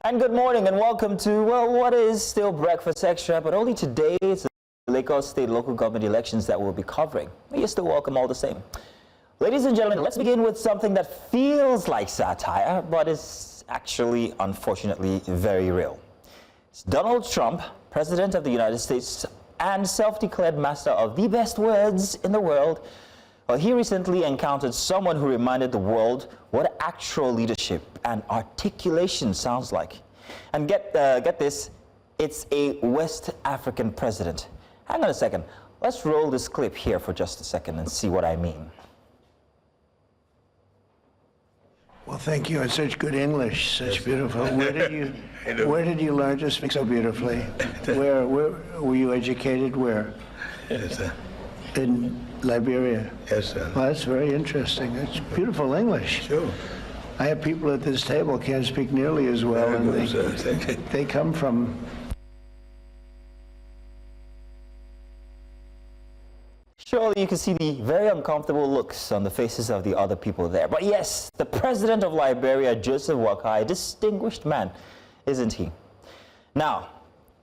And good morning and welcome to, well, what is still Breakfast Extra, but only today it's the Lagos State local government elections that we'll be covering. But you're still welcome all the same. Ladies and gentlemen, let's begin with something that feels like satire, but is actually, unfortunately, very real. It's Donald Trump, President of the United States and self-declared master of the best words in the world. Well, he recently encountered someone who reminded the world what actual leadership and articulation sounds like. And get this, it's a West African president. Hang on a second. Let's roll this clip here for just a second and see what I mean. Well, thank you. It's such good English, such beautiful. Where did you learn to speak so beautifully? Where were you educated? Where? Yes, sir. In Liberia. Yes, sir. Well, that's very interesting. It's beautiful English. Sure. I have people at this table can't speak nearly as well, Very and good, sir. they come from. Surely you can see the very uncomfortable looks on the faces of the other people there. But yes, the president of Liberia, Joseph Boakai, distinguished man, isn't he? Now,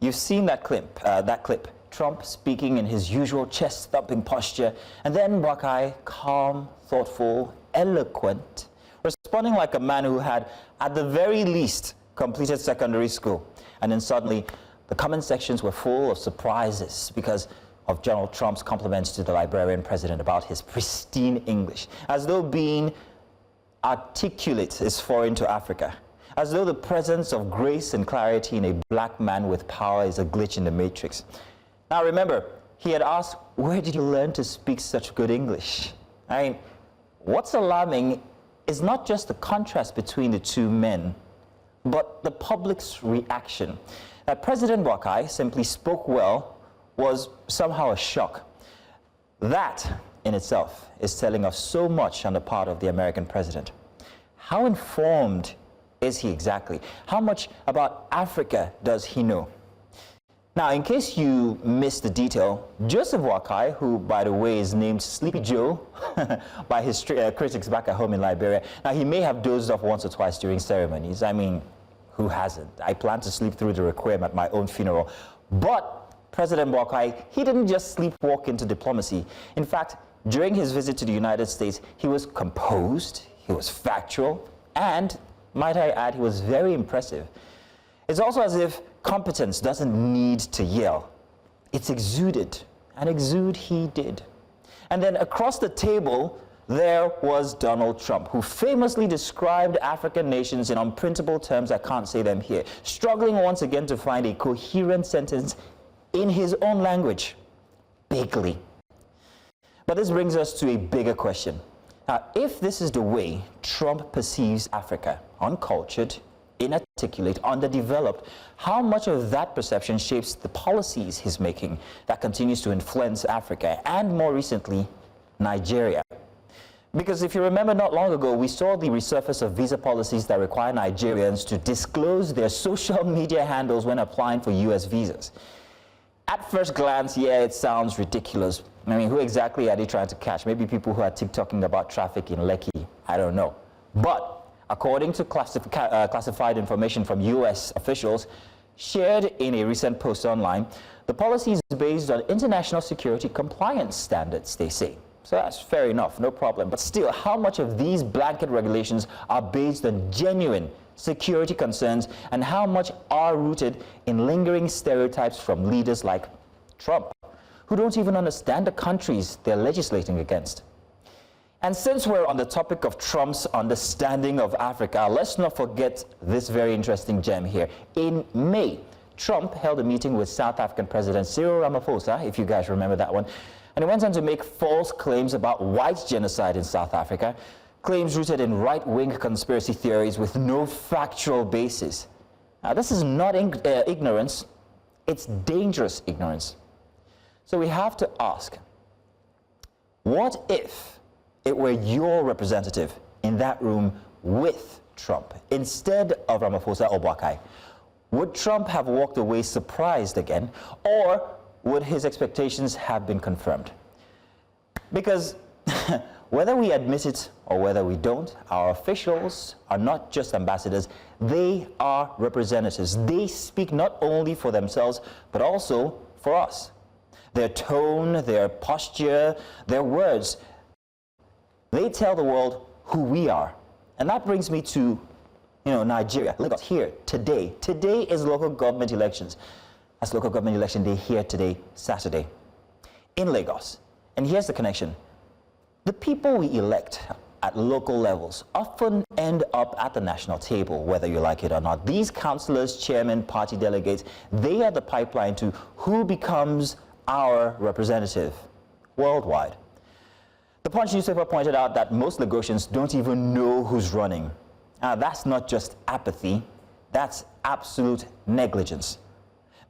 you've seen that clip. Trump speaking in his usual chest-thumping posture, and then Boakai, calm, thoughtful, eloquent, responding like a man who had, at the very least, completed secondary school. And then suddenly, the comment sections were full of surprises because of Donald Trump's compliments to the Liberian president about his pristine English, as though being articulate is foreign to Africa, as though the presence of grace and clarity in a black man with power is a glitch in the matrix. Now remember, he had asked, where did you learn to speak such good English? I mean, what's alarming is not just the contrast between the two men, but the public's reaction. That President Boakai simply spoke well was somehow a shock. That in itself is telling us so much on the part of the American president. How informed is he exactly? How much about Africa does he know? Now, in case you missed the detail, Joseph Boakai, who, by the way, is named Sleepy Joe by his critics back at home in Liberia, now he may have dozed off once or twice during ceremonies. I mean, who hasn't? I plan to sleep through the requiem at my own funeral. But President Boakai, he didn't just sleepwalk into diplomacy. In fact, during his visit to the United States, he was composed, he was factual, and, might I add, he was very impressive. It's also as if competence doesn't need to yell. It's exuded, and exude he did. And then across the table, there was Donald Trump, who famously described African nations in unprintable terms, I can't say them here, struggling once again to find a coherent sentence in his own language, bigly. But this brings us to a bigger question. Now, if this is the way Trump perceives Africa, uncultured, inarticulate, underdeveloped, how much of that perception shapes the policies he's making that continues to influence Africa and, more recently, Nigeria? Because if you remember, not long ago, we saw the resurface of visa policies that require Nigerians to disclose their social media handles when applying for US visas. At first glance, yeah, it sounds ridiculous. I mean, who exactly are they trying to catch? Maybe people who are TikToking about traffic in Lekki. I don't know. But according to classified information from US officials shared in a recent post online, the policy is based on international security compliance standards, they say. So that's fair enough, no problem. But still, how much of these blanket regulations are based on genuine security concerns, and how much are rooted in lingering stereotypes from leaders like Trump, who don't even understand the countries they're legislating against? And since we're on the topic of Trump's understanding of Africa, let's not forget this very interesting gem here. In May, Trump held a meeting with South African President Cyril Ramaphosa, if you guys remember that one, and he went on to make false claims about white genocide in South Africa, claims rooted in right-wing conspiracy theories with no factual basis. Now, this is not ignorance, it's dangerous ignorance. So we have to ask, what if it were your representative in that room with Trump instead of Ramaphosa or Boakai? Would Trump have walked away surprised again, or would his expectations have been confirmed? Because whether we admit it or whether we don't, our officials are not just ambassadors, they are representatives. They speak not only for themselves, but also for us. Their tone, their posture, their words, they tell the world who we are. And that brings me to, Nigeria, Lagos, here, today. Today is local government elections. That's local government election day here today, Saturday, in Lagos. And here's the connection. The people we elect at local levels often end up at the national table, whether you like it or not. These councillors, chairmen, party delegates, they are the pipeline to who becomes our representative worldwide. The Punch newspaper pointed out that most Lagosians don't even know who's running. That's not just apathy, that's absolute negligence.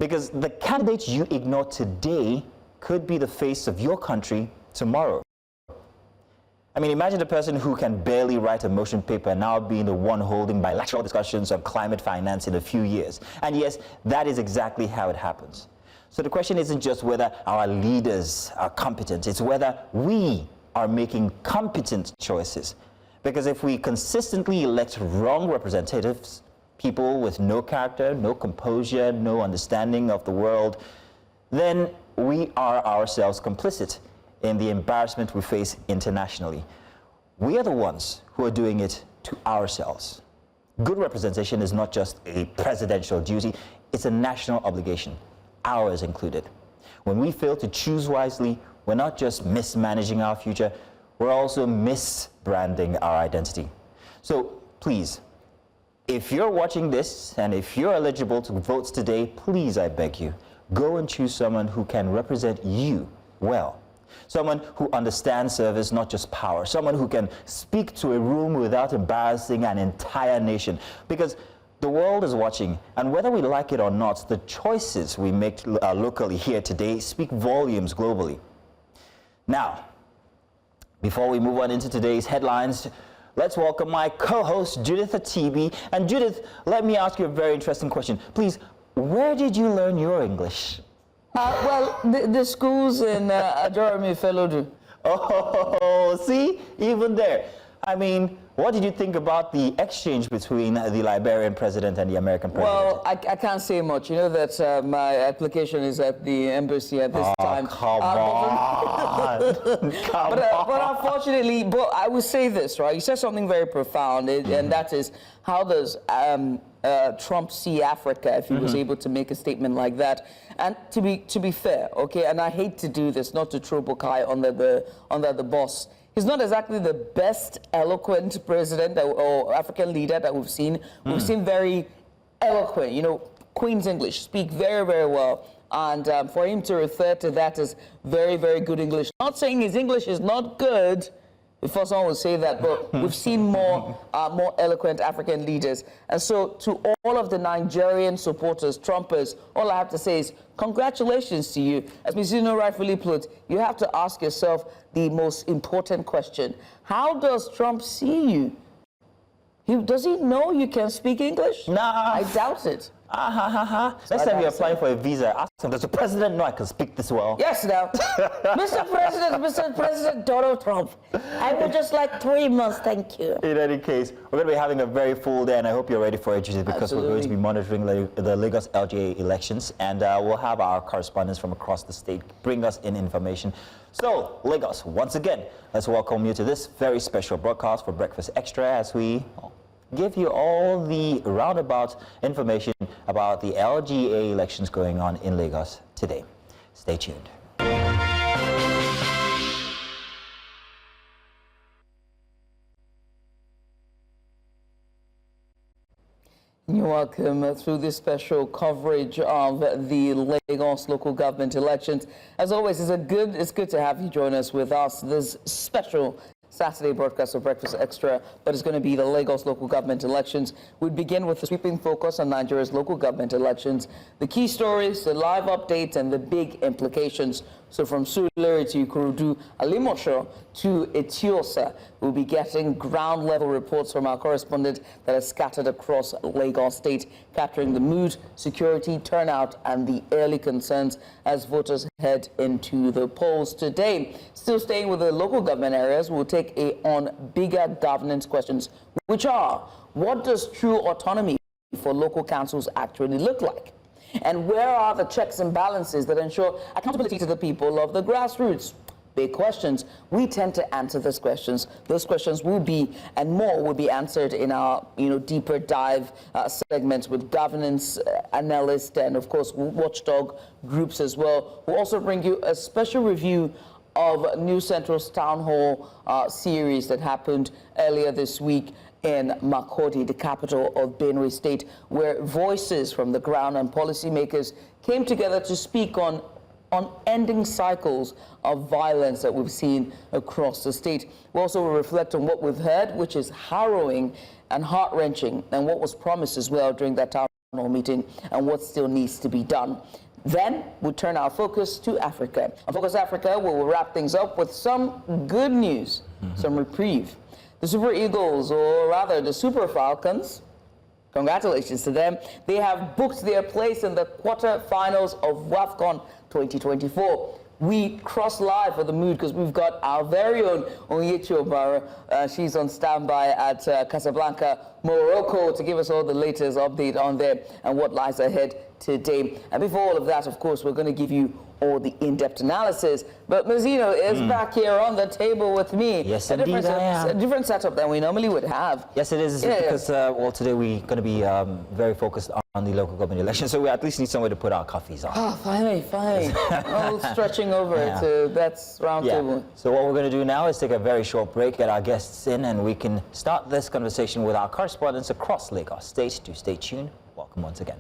Because the candidates you ignore today could be the face of your country tomorrow. I mean, imagine a person who can barely write a motion paper now being the one holding bilateral discussions on climate finance in a few years. And yes, that is exactly how it happens. So the question isn't just whether our leaders are competent, it's whether we are making competent choices. Because if we consistently elect wrong representatives, people with no character, no composure, no understanding of the world, then we are ourselves complicit in the embarrassment we face internationally. We are the ones who are doing it to ourselves. Good representation is not just a presidential duty, it's a national obligation, ours included. When we fail to choose wisely, we're not just mismanaging our future, we're also misbranding our identity. So please, if you're watching this and if you're eligible to vote today, please, I beg you, go and choose someone who can represent you well. Someone who understands service, not just power. Someone who can speak to a room without embarrassing an entire nation. Because the world is watching, and whether we like it or not, the choices we make locally here today speak volumes globally. Now, before we move on into today's headlines, let's welcome my co-host, Judith Atibi. And Judith, let me ask you a very interesting question. Please, where did you learn your English? Well, the schools in Jeremy Felodu. Oh, see, even there. I mean, what did you think about the exchange between the Liberian president and the American president? Well, I can't say much. You know that my application is at the embassy at this time. Come on. But unfortunately, I will say this, right? You said something very profound, and that is, how does Trump see Africa if he was able to make a statement like that? And to be fair, okay, and I hate to do this, not to throw Bukai under the bus. He's not exactly the best eloquent president or African leader that we've seen. We've seen very eloquent, Queen's English, speak very, very well. And for him to refer to that as very, very good English, not saying his English is not good, before someone would say that, but we've seen more eloquent African leaders. And so to all of the Nigerian supporters, Trumpers, all I have to say is congratulations to you. As Ms. Zino rightfully put, you have to ask yourself the most important question. How does Trump see you? Does he know you can speak English? Nah. I doubt it. Next time you're applying for a visa, ask him, does the president know I can speak this well? Yes, now. Mr. President Donald Trump, I would just like 3 months, thank you. In any case, we're going to be having a very full day, and I hope you're ready for it, Judith, because Absolutely. we're going to be monitoring the Lagos LGA elections, and we'll have our correspondents from across the state bring us in information. So, Lagos, once again, let's welcome you to this very special broadcast for Breakfast Extra as we give you all the roundabout information about the LGA elections going on in Lagos today. Stay tuned. You're welcome through this special coverage of the Lagos local government elections. As always, it's good to have you join us with us this special Saturday broadcast of Breakfast Extra, but it's going to be the Lagos local government elections. We begin with a sweeping focus on Nigeria's local government elections, the key stories, the live updates, and the big implications So from Surulere to Ikorodu, Alimosho to Eti-Osa, we'll be getting ground-level reports from our correspondent that are scattered across Lagos State, capturing the mood, security, turnout, and the early concerns as voters head into the polls today. Still staying with the local government areas, we'll take on bigger governance questions, which are, what does true autonomy for local councils actually look like? And where are the checks and balances that ensure accountability to the people of the grassroots? Big questions. We tend to answer those questions. Those questions will be, and more will be answered in our, deeper dive segments with governance analysts and, of course, watchdog groups as well. We'll also bring you a special review of New Central's Town Hall series that happened earlier this week in Makurdi, the capital of Benue State, where voices from the ground and policymakers came together to speak on ending cycles of violence that we've seen across the state. We also will reflect on what we've heard, which is harrowing and heart-wrenching, and what was promised as well during that town hall meeting, and what still needs to be done. Then we'll turn our focus to Africa. On Focus Africa, we will wrap things up with some good news, some reprieve. The Super Eagles, or rather the Super Falcons, congratulations to them. They have booked their place in the quarterfinals of WAFCON 2024. We cross live for the mood because we've got our very own Eti-Osa. She's on standby at Casablanca, Morocco, to give us all the latest update on there and what lies ahead today. And before all of that, of course, we're going to give you all the in-depth analysis. But Mazino is back here on the table with me. Yes, indeed, a different setup than we normally would have. Yes, it is, because, today we're going to be very focused on the local government election, so we at least need somewhere to put our coffees on. Oh, finally. All stretching over to that's round table. So what we're going to do now is take a very short break, get our guests in, and we can start this conversation with our correspondents across Lagos State. Do stay tuned. Welcome once again.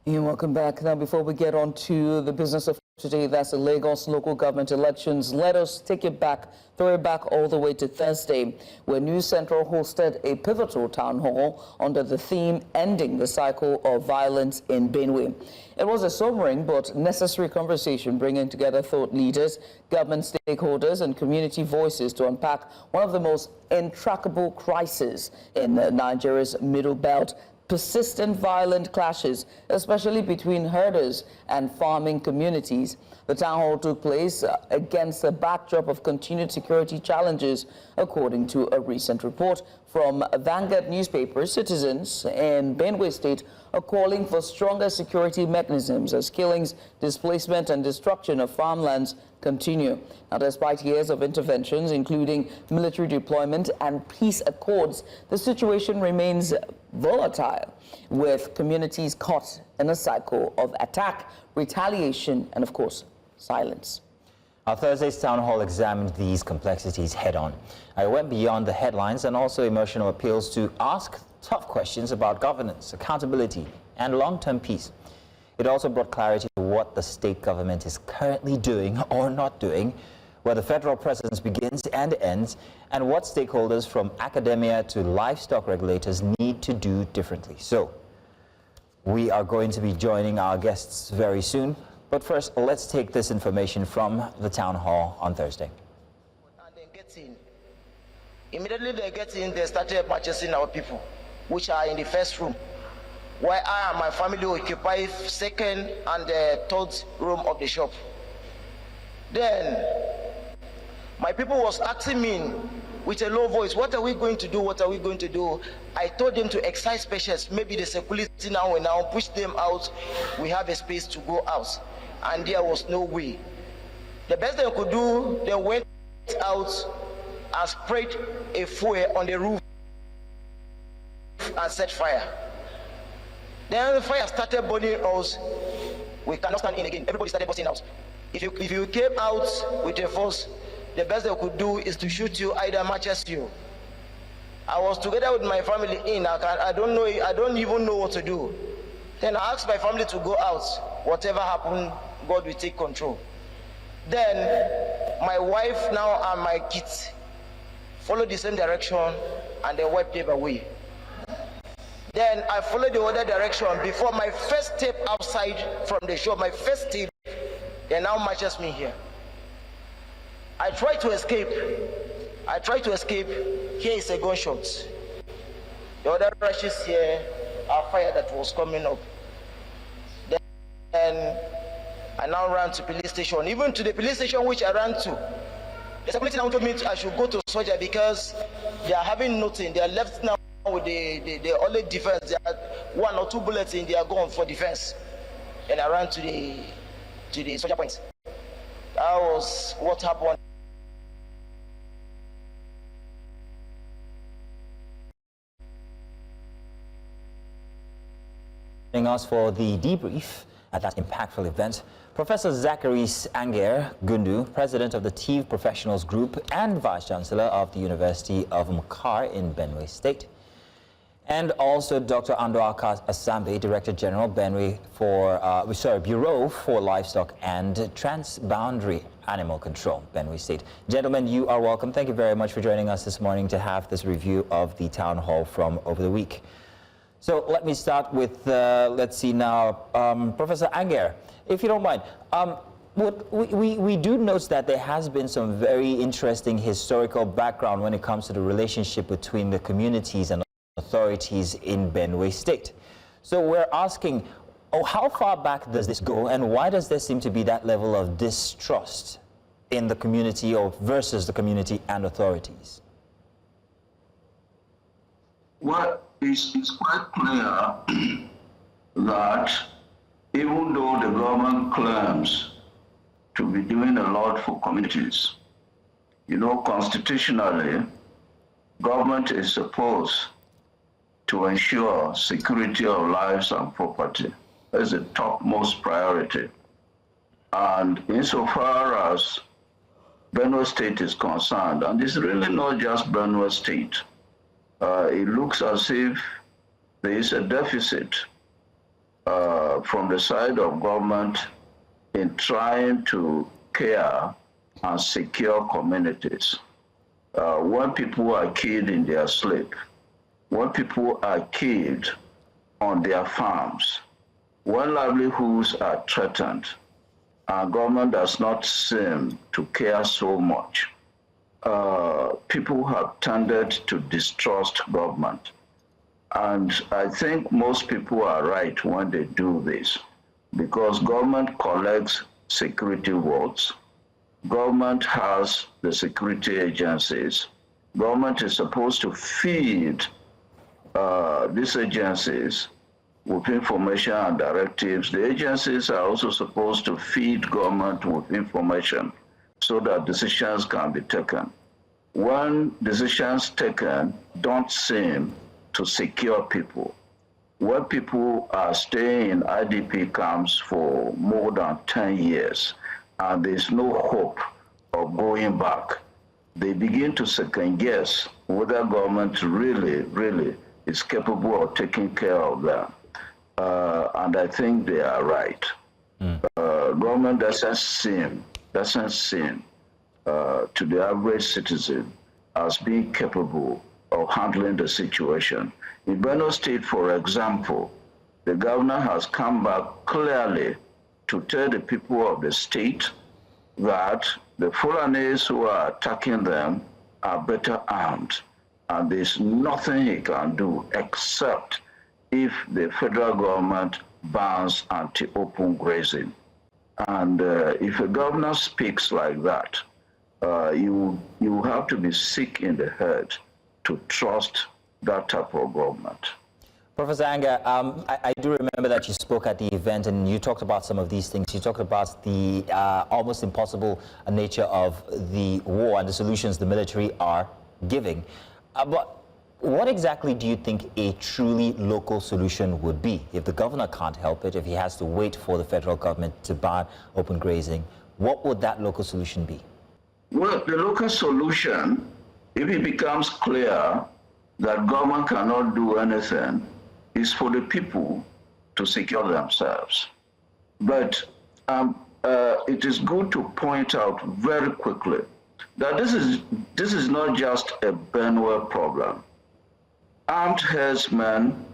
And welcome back. Now, before we get on to the business of today, that's the Lagos local government elections, let us take it back, throw it back all the way to Thursday, where New Central hosted a pivotal town hall under the theme Ending the Cycle of Violence in Benue. It was a sobering but necessary conversation bringing together thought leaders, government stakeholders, and community voices to unpack one of the most intractable crises in Nigeria's Middle Belt: persistent violent clashes, especially between herders and farming communities. The town hall took place against a backdrop of continued security challenges, according to a recent report from Vanguard newspaper. Citizens in Benue State are calling for stronger security mechanisms as killings, displacement, and destruction of farmlands continue. Now, despite years of interventions, including military deployment and peace accords, the situation remains volatile, with communities caught in a cycle of attack, retaliation, and, of course, silence. Our Thursday's town hall examined these complexities head-on. I went beyond the headlines and also emotional appeals to ask tough questions about governance, accountability, and long-term peace. It also brought clarity to what the state government is currently doing or not doing, where the federal presence begins and ends, and what stakeholders from academia to livestock regulators need to do differently. So, we are going to be joining our guests very soon. But first, let's take this information from the town hall on Thursday. And they get in. Immediately they get in, they started purchasing our people, which are in the first room, while I and my family occupy second and third room of the shop. Then my people was asking me with a low voice, what are we going to do? What are we going to do? I told them to exercise patience. Maybe the security now will now push them out. We have a space to go out. And there was no way. The best they could do, they went out and sprayed a fuel on the roof and set fire. Then the fire started burning us. We cannot stand in again. Everybody started busting out. If you came out with a force, the best they could do is to shoot you, either matches you. I was together with my family in. I don't even know what to do. Then I asked my family to go out. Whatever happened, God will take control. Then my wife now and my kids followed the same direction and they wiped them away. Then I followed the other direction before my first step outside from the shop, my first step, they now matches me here. I tried to escape. Here is a gunshot. The other rushes here are fire that was coming up. Then I now ran to police station. Even to the police station which I ran to, the security now told me I should go to soldier because they are having nothing. They are left now with the only defense. There are 1 or 2 bullets in their gun for defense. And I ran to the soldier point. That was what happened. Joining us for the debrief at that impactful event, Professor Zachary Anger Gundu, President of the TIV Professionals Group and Vice Chancellor of the University of Mukar in Benue State. And also Dr. Andoaka Asambe, Director General, Benue Bureau for Livestock and Transboundary Animal Control, Benue State. Gentlemen, you are welcome. Thank you very much for joining us this morning to have this review of the town hall from over the week. So let me start with, let's see now, Professor Anger, if you don't mind. We do note that there has been some very interesting historical background when it comes to the relationship between the communities and authorities in Benue State. So we're asking, how far back does this go, and why does there seem to be that level of distrust in the community or versus the community and authorities? Well, it's quite clear that even though the government claims to be doing a lot for communities, you know, constitutionally, government is supposed to ensure security of lives and property as the topmost priority. And insofar as Benue State is concerned, and it's really not just Benue State, it looks as if there is a deficit from the side of government in trying to care and secure communities. When people are killed in their sleep, when people are killed on their farms, when livelihoods are threatened, and government does not seem to care so much, people have tended to distrust government. And I think most people are right when they do this, because government collects security votes. Government has the security agencies. Government is supposed to feed these agencies with information and directives. The agencies are also supposed to feed government with information so that decisions can be taken. When decisions taken don't seem to secure people, when people are staying in IDP camps for more than 10 years and there's no hope of going back, they begin to second guess whether government really is capable of taking care of them. And I think they are right. Government doesn't seem to the average citizen as being capable of handling the situation. In Benue State, for example, the governor has come back clearly to tell the people of the state that the Fulanis who are attacking them are better armed, and there's nothing he can do except if the federal government bans anti-open grazing. And if a governor speaks like that, you have to be sick in the head to trust that type of government. Professor Anger, I do remember that you spoke at the event and you talked about some of these things. You talked about the almost impossible nature of the war and the solutions the military are giving. But what exactly do you think a truly local solution would be? If the governor can't help it, if he has to wait for the federal government to ban open grazing, what would that local solution be? Well, the local solution, if it becomes clear that government cannot do anything, is for the people to secure themselves. But it is good to point out very quickly that this is not just a Benue problem. Armed herdsmen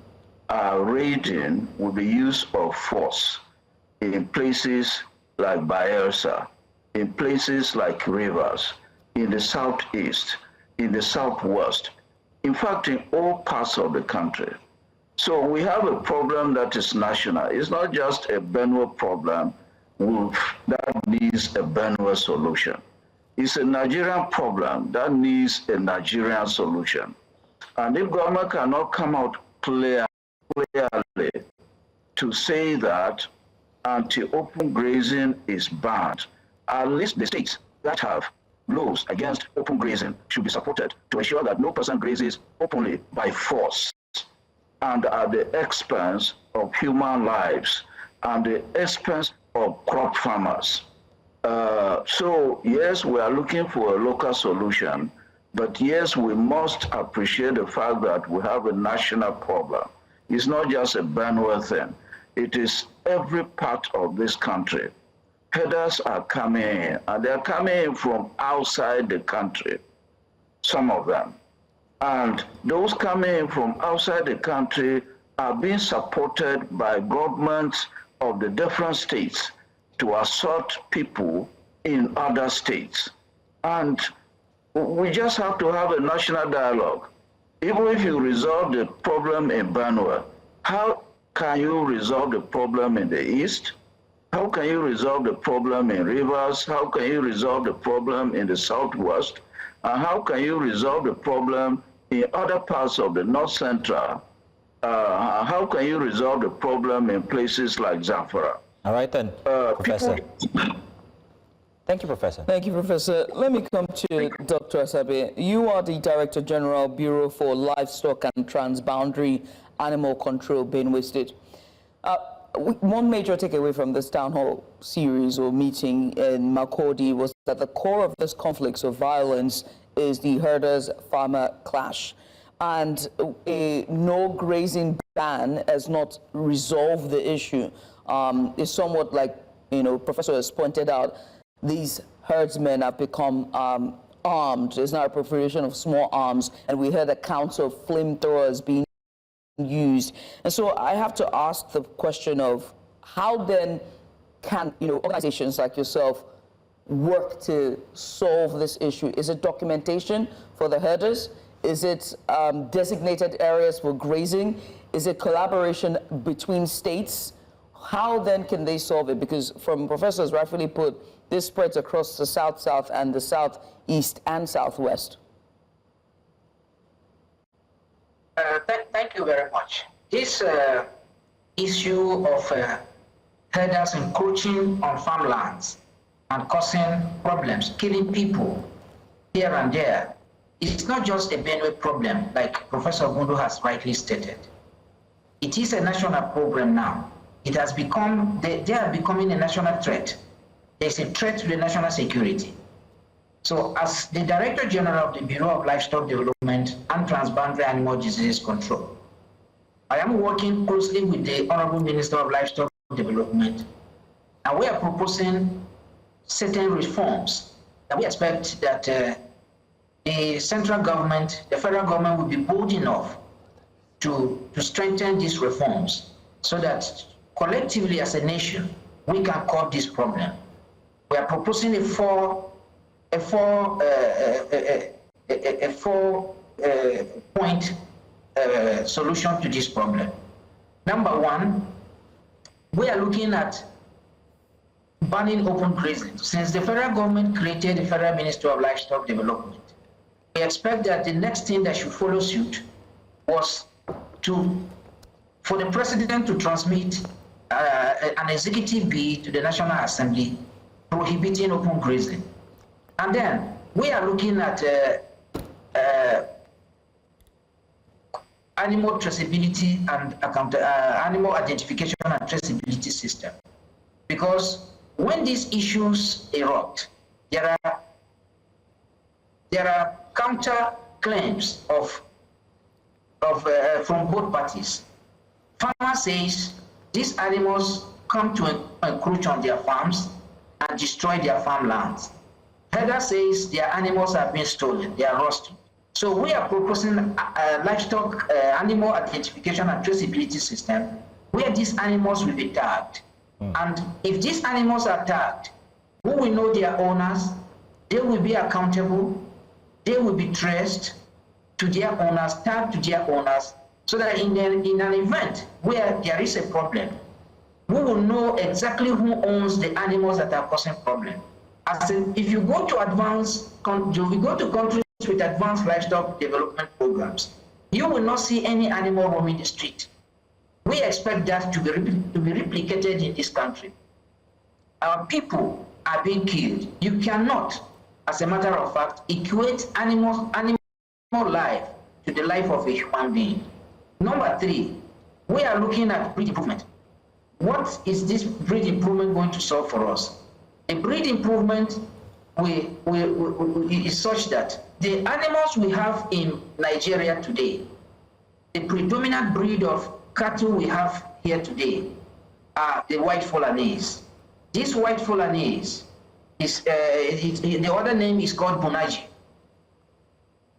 raiding with the use of force in places like Bayelsa, in places like Rivers, in the southeast, in the southwest, in fact, in all parts of the country. So we have a problem that is national. It's not just a Benue problem that needs a Benue solution. It's a Nigerian problem that needs a Nigerian solution. And if government cannot come out clearly to say that anti-open grazing is banned, at least the states that have laws against open grazing should be supported to ensure that no person grazes openly by force and at the expense of human lives and the expense of crop farmers. So yes, we are looking for a local solution, but yes, we must appreciate the fact that we have a national problem. It's not just a Benue thing. It is every part of this country. Herders are coming in, and they're coming in from outside the country, some of them. And those coming in from outside the country are being supported by governments of the different states to assault people in other states. And we just have to have a national dialogue. Even if you resolve the problem in Benue, how can you resolve the problem in the east? How can you resolve the problem in Rivers? How can you resolve the problem in the southwest? And how can you resolve the problem in other parts of the north central? How can you resolve the problem in places like Zamfara? All right then, Professor. Thank you, Professor. Thank you, Professor. Let me come to Dr. Asabe. You are the Director General, Bureau for Livestock and Transboundary Animal Control, Benue State. One major takeaway from this town hall series or meeting in Makurdi was that the core of this conflict of violence is the herders-farmer clash. And a no grazing ban has not resolved the issue. It's somewhat like, Professor has pointed out, these herdsmen have become armed. There's now a proliferation of small arms, and we heard accounts of flamethrowers being used. And so I have to ask the question of how then can organizations like yourself work to solve this issue? Is it documentation for the herders? Is it designated areas for grazing? Is it collaboration between states? How then can they solve it? Because from professors rightfully put, this spreads across the south-south and the southeast and southwest. Thank you very much. This issue of herders encroaching on farmlands and causing problems, killing people here and there, it's not just a Benue problem, like Professor Bundu has rightly stated. It is a national problem now. It has become, they are becoming a national threat. There's a threat to the national security. So as the Director General of the Bureau of Livestock Development and Transboundary Animal Disease Control, I am working closely with the Honorable Minister of Livestock Development, and we are proposing certain reforms that we expect that the central government, the federal government will be bold enough to strengthen these reforms so that collectively as a nation, we can curb this problem. We are proposing a four-point solution to this problem. Number one, we are looking at banning open grazing. Since the federal government created the Federal Ministry of Livestock Development, we expect that the next thing that should follow suit was for the president to transmit an executive bill to the National Assembly prohibiting open grazing. And then we are looking at animal traceability and animal identification and traceability system. Because when these issues erupt, there are counter claims from both parties. Farmer says these animals come to encroach on their farms and destroy their farmlands. Herder says their animals have been stolen, they are rusting. So we are proposing a livestock animal identification and traceability system where these animals will be tagged. And if these animals are tagged, who will know their owners, they will be accountable, they will be traced to their owners, tagged to their owners, so that in an event where there is a problem, we will know exactly who owns the animals that are causing problem. As in, if you go to countries with advanced livestock development programs, you will not see any animal roaming the street. We expect that to be replicated in this country. Our people are being killed. You cannot, as a matter of fact, equate animal life to the life of a human being. Number 3, we are looking at breed improvement. What is this breed improvement going to solve for us? A breed improvement is such that the animals we have in Nigeria today, the predominant breed of cattle we have here today are the white Fulanese. These white Fulanese, the other name is called Bunaji.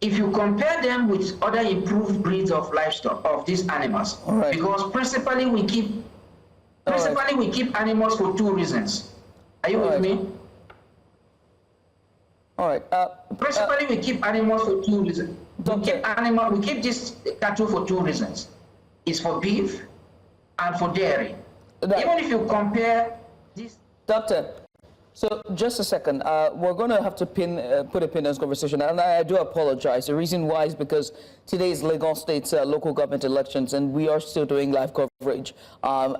If you compare them with other improved breeds of livestock, of these animals, because principally we keep animals for 2 reasons. Are you with me? All right. Principally, we keep animals for 2 reasons. We keep this cattle for 2 reasons. It's for beef and for dairy. Even if you compare this... Doctor, so just a second. We're going to have to put a pin in this conversation, and I do apologize. The reason why is because today is Lagos State's local government elections, and we are still doing live coverage.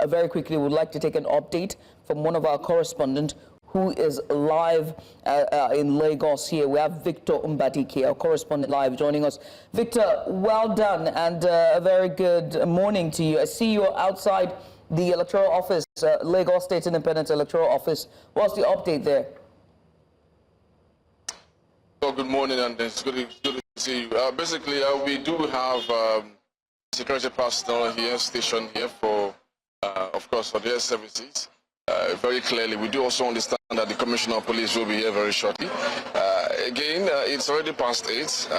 Very quickly, we would like to take an update from one of our correspondents who is live in Lagos here. We have Victor Mbadike, our correspondent, live joining us. Victor, well done, and a very good morning to you. I see you outside the electoral office, Lagos State Independent Electoral Office. What's the update there? Well, good morning, and it's good to see you. Basically, we do have security personnel here, stationed here for, of course, for their services. Very clearly, we do also understand that the Commissioner of Police will be here very shortly. Again, it's already past 8.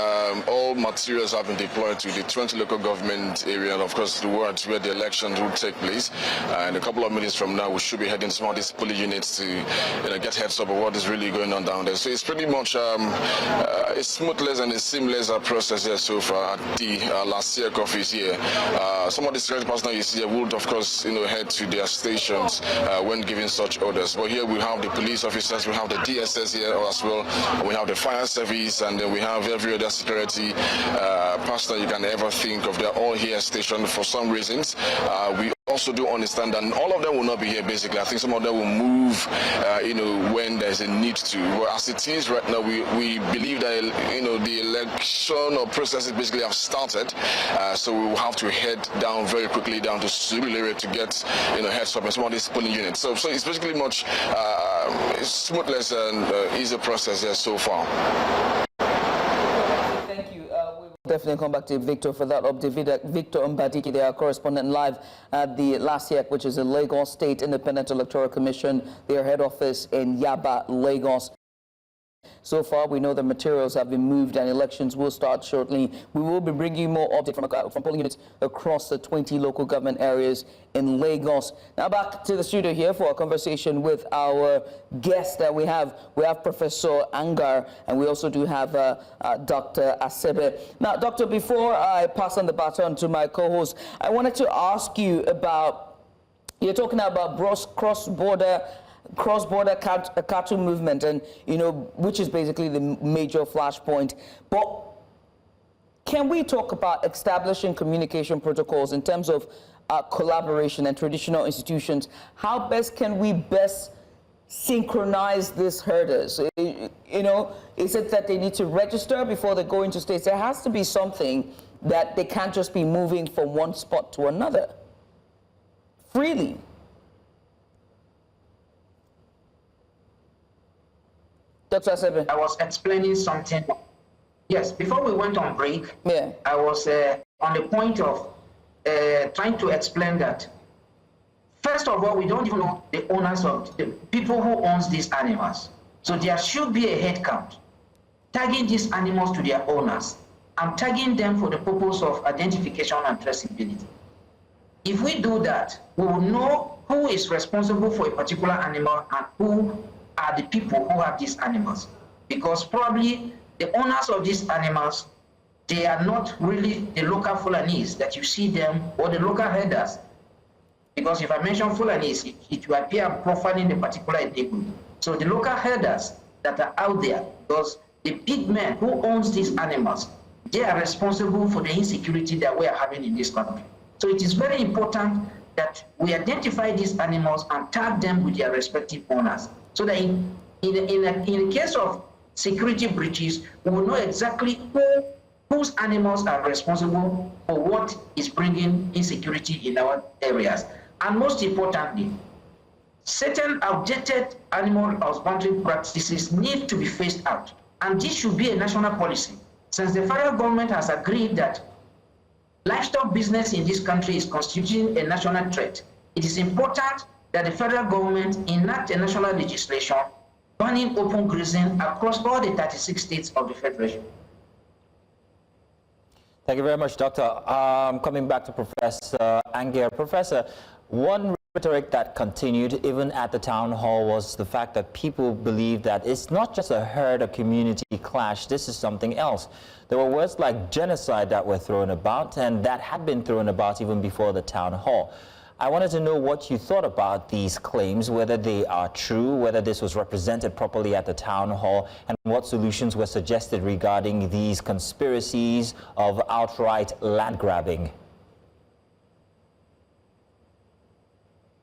All materials have been deployed to the 20 local government area, and of course the wards where the elections will take place. In a couple of minutes from now, we should be heading to some of these polling units to get heads up of what is really going on down there. So it's pretty much a smoothless and a seamless process here so far at the last year office here. Some of the security personnel you see here would, of course, head to their stations when giving such orders. But here we have the police officers, we have the DSS here as well, we have the fire service, and then we have every other security personnel you can ever think of. They're all here stationed for some reasons. We also do understand that all of them will not be here basically. I think some of them will move, when there's a need to. But as it is right now, we believe that, the election or processes basically have started. So we will have to head down very quickly down to Surulere to get, heads up in some of these polling units. So it's basically much smoothless and easy process here so far. Definitely come back to Victor for that update. Victor Mbadike, their correspondent, live at the LASIAC, which is the Lagos State Independent Electoral Commission, their head office in Yaba, Lagos. So far, we know the materials have been moved and elections will start shortly. We will be bringing you more updates from polling units across the 20 local government areas in Lagos. Now back to the studio here for a conversation with our guest that we have. We have Professor Angar, and we also do have Dr. Asebe. Now, Doctor, before I pass on the baton to my co-host, I wanted to ask you about, you're talking about cross-border cattle movement, and which is basically the major flashpoint. But can we talk about establishing communication protocols in terms of collaboration and traditional institutions? How best can we synchronize these herders? Is it that they need to register before they go into states? There has to be something that they can't just be moving from one spot to another freely. Dr. Asebe. I was explaining something. Yes, before we went on break, I was on the point of trying to explain that, first of all, we don't even know the owners of the people who owns these animals. So there should be a head count tagging these animals to their owners. and tagging them for the purpose of identification and traceability. If we do that, we will know who is responsible for a particular animal and who are the people who have these animals. Because probably the owners of these animals, they are not really the local Fulanis that you see them, or the local herders. Because if I mention Fulanis, it will appear I'm profiling the particular neighborhood. So the local herders that are out there, because the big men who owns these animals, they are responsible for the insecurity that we are having in this country. So it is very important that we identify these animals and tag them with their respective owners, so that in the case of security breaches, we will know exactly whose animals are responsible for what is bringing insecurity in our areas. And most importantly, certain outdated animal husbandry practices need to be phased out. And this should be a national policy. Since the federal government has agreed that livestock business in this country is constituting a national threat, it is important that the federal government enact a national legislation banning open grazing across all the 36 states of the federation. Thank you very much, Doctor. Coming back to Professor Anger. Professor, one rhetoric that continued even at the town hall was the fact that people believe that it's not just a herd or community clash, this is something else. There were words like genocide that were thrown about, and that had been thrown about even before the town hall. I wanted to know what you thought about these claims, whether they are true, whether this was represented properly at the town hall, and what solutions were suggested regarding these conspiracies of outright land grabbing.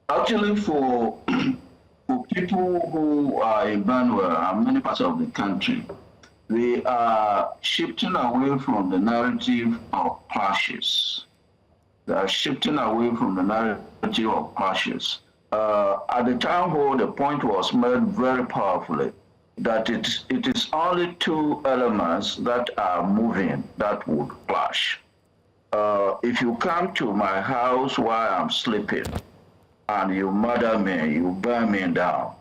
Actually, for people who are in Benue and many parts of the country, they are shifting away from the narrative of clashes. They are shifting away from the narrative of clashes. At the town hall, the point was made very powerfully that it is only two elements that are moving that would clash. If you come to my house while I'm sleeping and you murder me, you burn me down,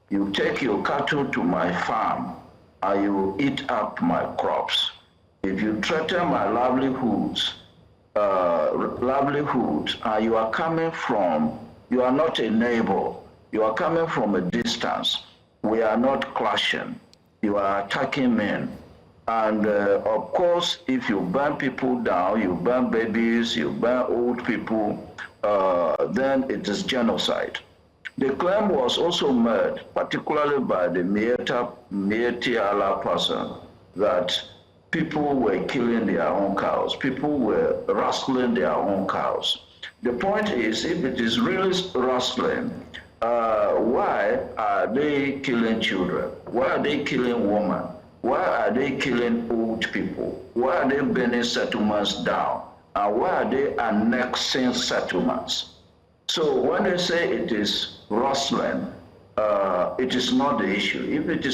you take your cattle to my farm and you eat up my crops, if you threaten my livelihoods, and you are coming from, you are not a neighbor, you are coming from a distance, we are not clashing, you are attacking me. And of course, if you burn people down, you burn babies, you burn old people, then it is genocide. The claim was also made, particularly by the Eti-Osa person, that people were killing their own cows, people were rustling their own cows. The point is, if it is really rustling, why are they killing children? Why are they killing women? Why are they killing old people? Why are they burning settlements down? And why are they annexing settlements? So when they say it is rustling, it is not the issue. If it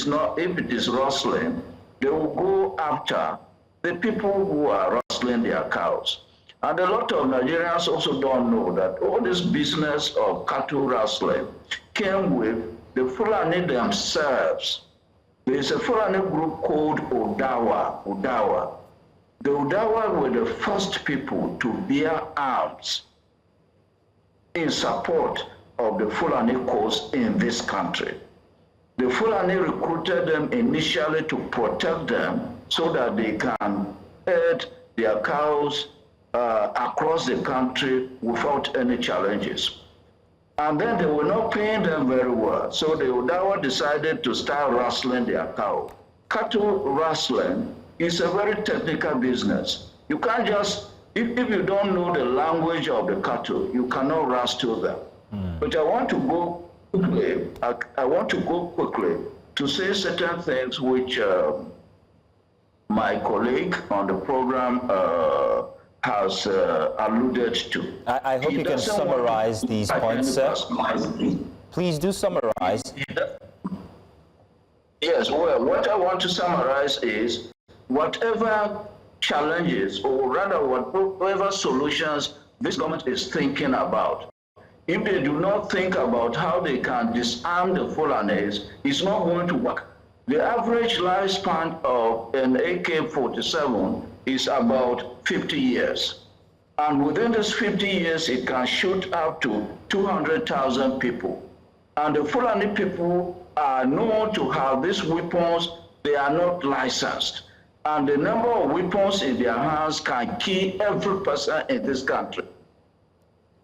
is rustling, they will go after the people who are rustling their cows. And a lot of Nigerians also don't know that all this business of cattle rustling came with the Fulani themselves. There is a Fulani group called Odawa. The Odawa were the first people to bear arms in support of the Fulani cause in this country. The Fulani recruited them initially to protect them so that they can herd their cows across the country without any challenges. And then they were not paying them very well. So the Odawa decided to start rustling their cow. Cattle rustling is a very technical business. You can't just, if you don't know the language of the cattle, you cannot rustle them. But I want to go quickly, to say certain things which my colleague on the program has alluded to. I hope you can summarize these points, sir. Please do summarize. Yes, well, what I want to summarize is whatever challenges, or rather whatever solutions this government is thinking about, if they do not think about how they can disarm the Fulanis, it's not going to work. The average lifespan of an AK-47 is about 50 years. And within this 50 years, it can shoot up to 200,000 people. And the Fulani people are known to have these weapons. They are not licensed. And the number of weapons in their hands can kill every person in this country.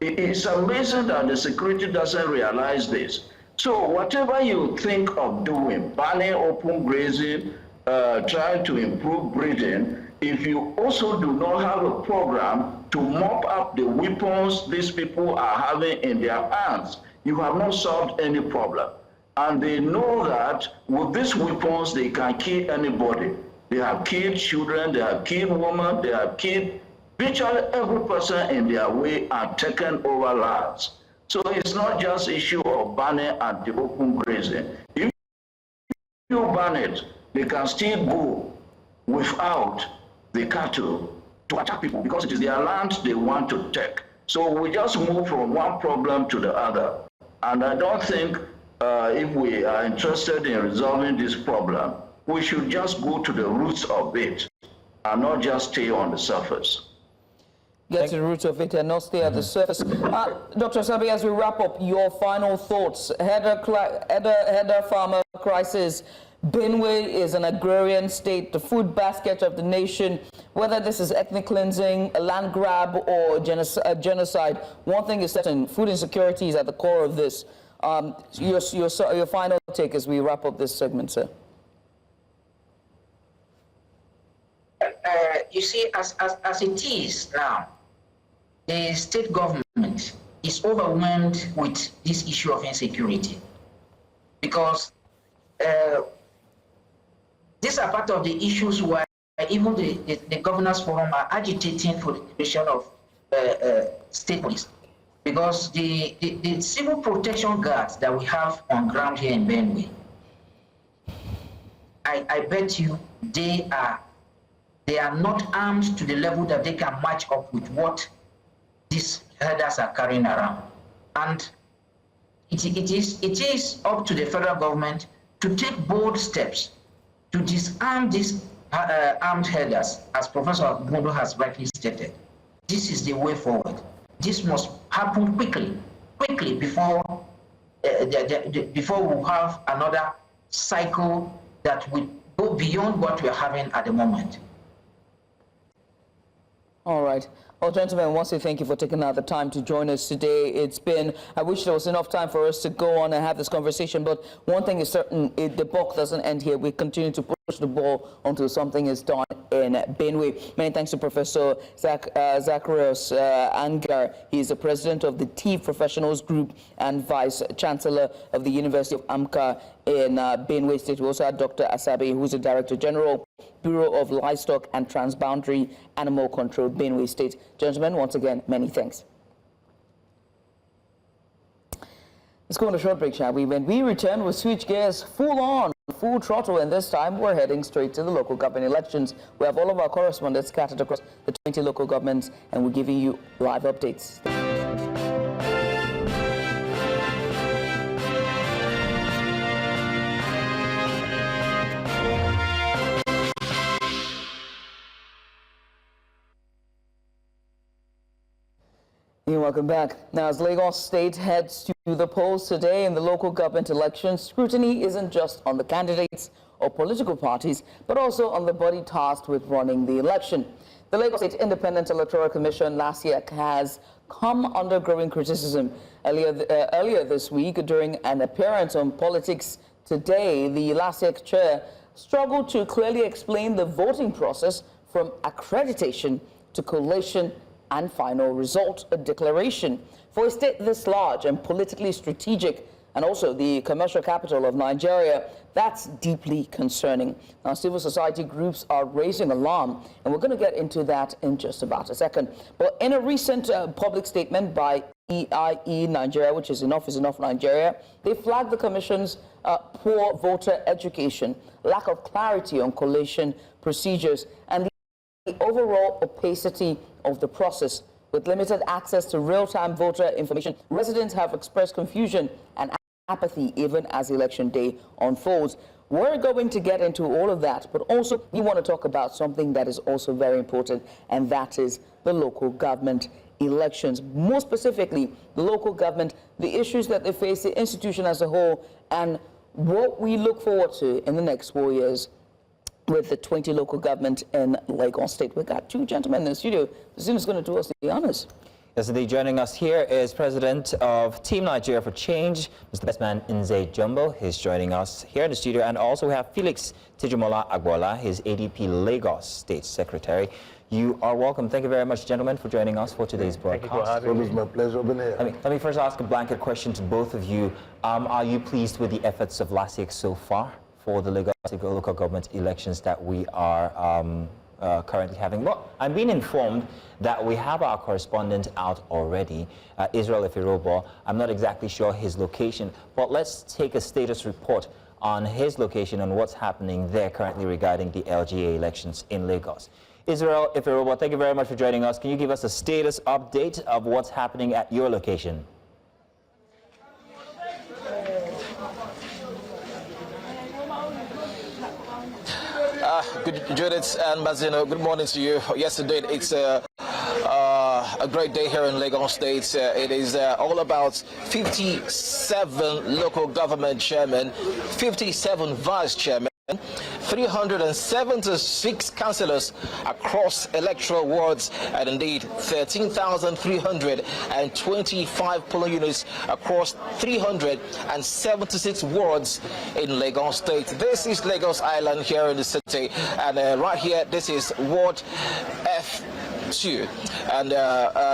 It's amazing that the security doesn't realize this. So whatever you think of doing, banning open grazing, trying to improve breeding, if you also do not have a program to mop up the weapons these people are having in their hands, you have not solved any problem. And they know that with these weapons, they can kill anybody. They have killed children, they have killed women, they have killed virtually every person in their way and taken over lands. So it's not just issue of banning and the open grazing. If you ban it, they can still go without the cattle to attack people because it is their land they want to take. So we just move from one problem to the other. And I don't think if we are interested in resolving this problem, we should just go to the roots of it and not just stay on the surface. Get to the root of it and not stay at the surface. Dr. Sabi, as we wrap up, your final thoughts. Header farmer crisis. Benue is an agrarian state, the food basket of the nation. Whether this is ethnic cleansing, a land grab, or genocide, one thing is certain: food insecurity is at the core of this. Your final take as we wrap up this segment, sir. You see, as it is now, the state government is overwhelmed with this issue of insecurity because these are part of the issues where even the governors forum are agitating for the creation of state police, because the civil protection guards that we have on ground here in Benue, I bet you they are not armed to the level that they can match up with what these herders are carrying around. And it is up to the federal government to take bold steps to disarm these armed herders, as Professor Kpandei has rightly stated. This is the way forward. This must happen quickly before we have another cycle that will go beyond what we are having at the moment. All right. Well, gentlemen, I want to say thank you for taking out the time to join us today. It's been, I wish there was enough time for us to go on and have this conversation, but one thing is certain, the buck doesn't end here. We continue to push the ball until something is done in Benue. Many thanks to Professor Zacharias Angar. He is the president of the Tea Professionals Group and Vice Chancellor of the University of Amka in Benue State. We also had Dr. Asabe, who is the Director General, Bureau of Livestock and Transboundary Animal Control, Benue State. Gentlemen, once again, many thanks. Let's go on a short break, shall we? When we return, we'll switch gears full throttle, and this time we're heading straight to the local government elections. We have all of our correspondents scattered across the 20 local governments, and we're giving you live updates. Welcome back. Now, as Lagos State heads to the polls today in the local government elections, scrutiny isn't just on the candidates or political parties, but also on the body tasked with running the election. The Lagos State Independent Electoral Commission last year has come under growing criticism. Earlier this week, during an appearance on Politics Today, the LASEC chair struggled to clearly explain the voting process from accreditation to collation and final result, a declaration. For a state this large and politically strategic, and also the commercial capital of Nigeria, that's deeply concerning. Now, civil society groups are raising alarm, and we're going to get into that in just about a second. But in a recent public statement by EIE Nigeria, which is Enough is Enough Nigeria, they flagged the Commission's poor voter education, lack of clarity on collation procedures, and the overall opacity of the process. With limited access to real-time voter information, residents have expressed confusion and apathy even as election day unfolds. we're going to get into all of that, but also we want to talk about something that is also very important, and that is the local government elections. More specifically, the local government, the issues that they face, the institution as a whole, and what we look forward to in the next 4 years with the 20 local government in Lagos State. We've got two gentlemen in the studio. Zoom is going to do us the honors. Yes, indeed. Joining us here is President of Team Nigeria for Change, Mr. Bestman Nze Jumbo. He's joining us here in the studio. And also we have Felix Tijumola Agbola, his ADP Lagos State Secretary. You are welcome. Thank you very much, gentlemen, for joining us for today's broadcast. Thank you for having me. It was my pleasure being here. Let me first ask a blanket question to both of you. Are you pleased with the efforts of LASIK so far for the Lagos local government elections that we are currently having? Well, I'm being informed that we have our correspondent out already, Israel Efirobo. I'm not exactly sure his location, but let's take a status report on his location and what's happening there currently regarding the LGA elections in Lagos. Israel Efirobo, thank you very much for joining us. Can you give us a status update of what's happening at your location? Good, Judith and Mazino, good morning to you. Yes, indeed, it's a great day here in Lagos State. It is all about 57 local government chairmen, 57 vice chairmen, 376 councillors across electoral wards, and indeed 13,325 polling units across 376 wards in Lagos State. This is Lagos Island here in the city, and right here, this is Ward F2, and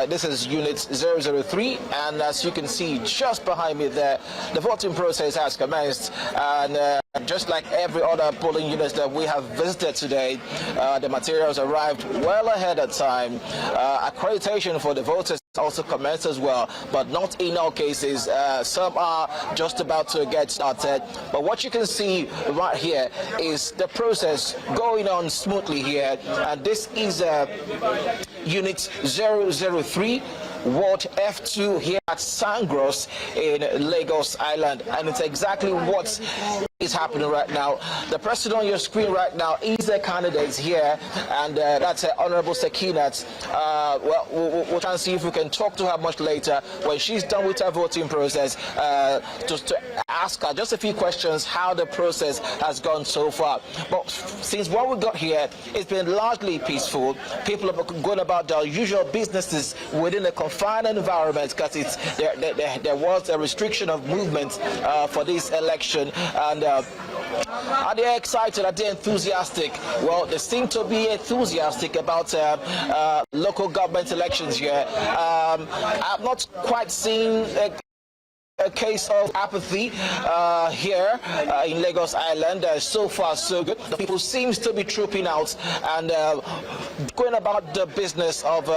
this is unit 003, and as you can see just behind me there, the voting process has commenced, and just like every other polling unit that we have visited today, the materials arrived well ahead of time. Accreditation for the voters also commenced as well, but not in all cases. Some are just about to get started, but what you can see right here is the process going on smoothly here, and this is unit 003, Ward F2 here at Sangros in Lagos Island, and it's exactly what is happening right now. The person on your screen right now is the candidate here, and that's Honorable Sekinat. Well, we'll try and see if we can talk to her much later when she's done with her voting process, just to ask her just a few questions how the process has gone so far. But since what we got here, it's been largely peaceful. People are going about their usual businesses within a confined environment, because there was a restriction of movement for this election, and are they excited? Are they enthusiastic? Well, they seem to be enthusiastic about local government elections here. I've not quite seen a case of apathy here in Lagos Island. So far, so good. The people seems to be trooping out and going about the business of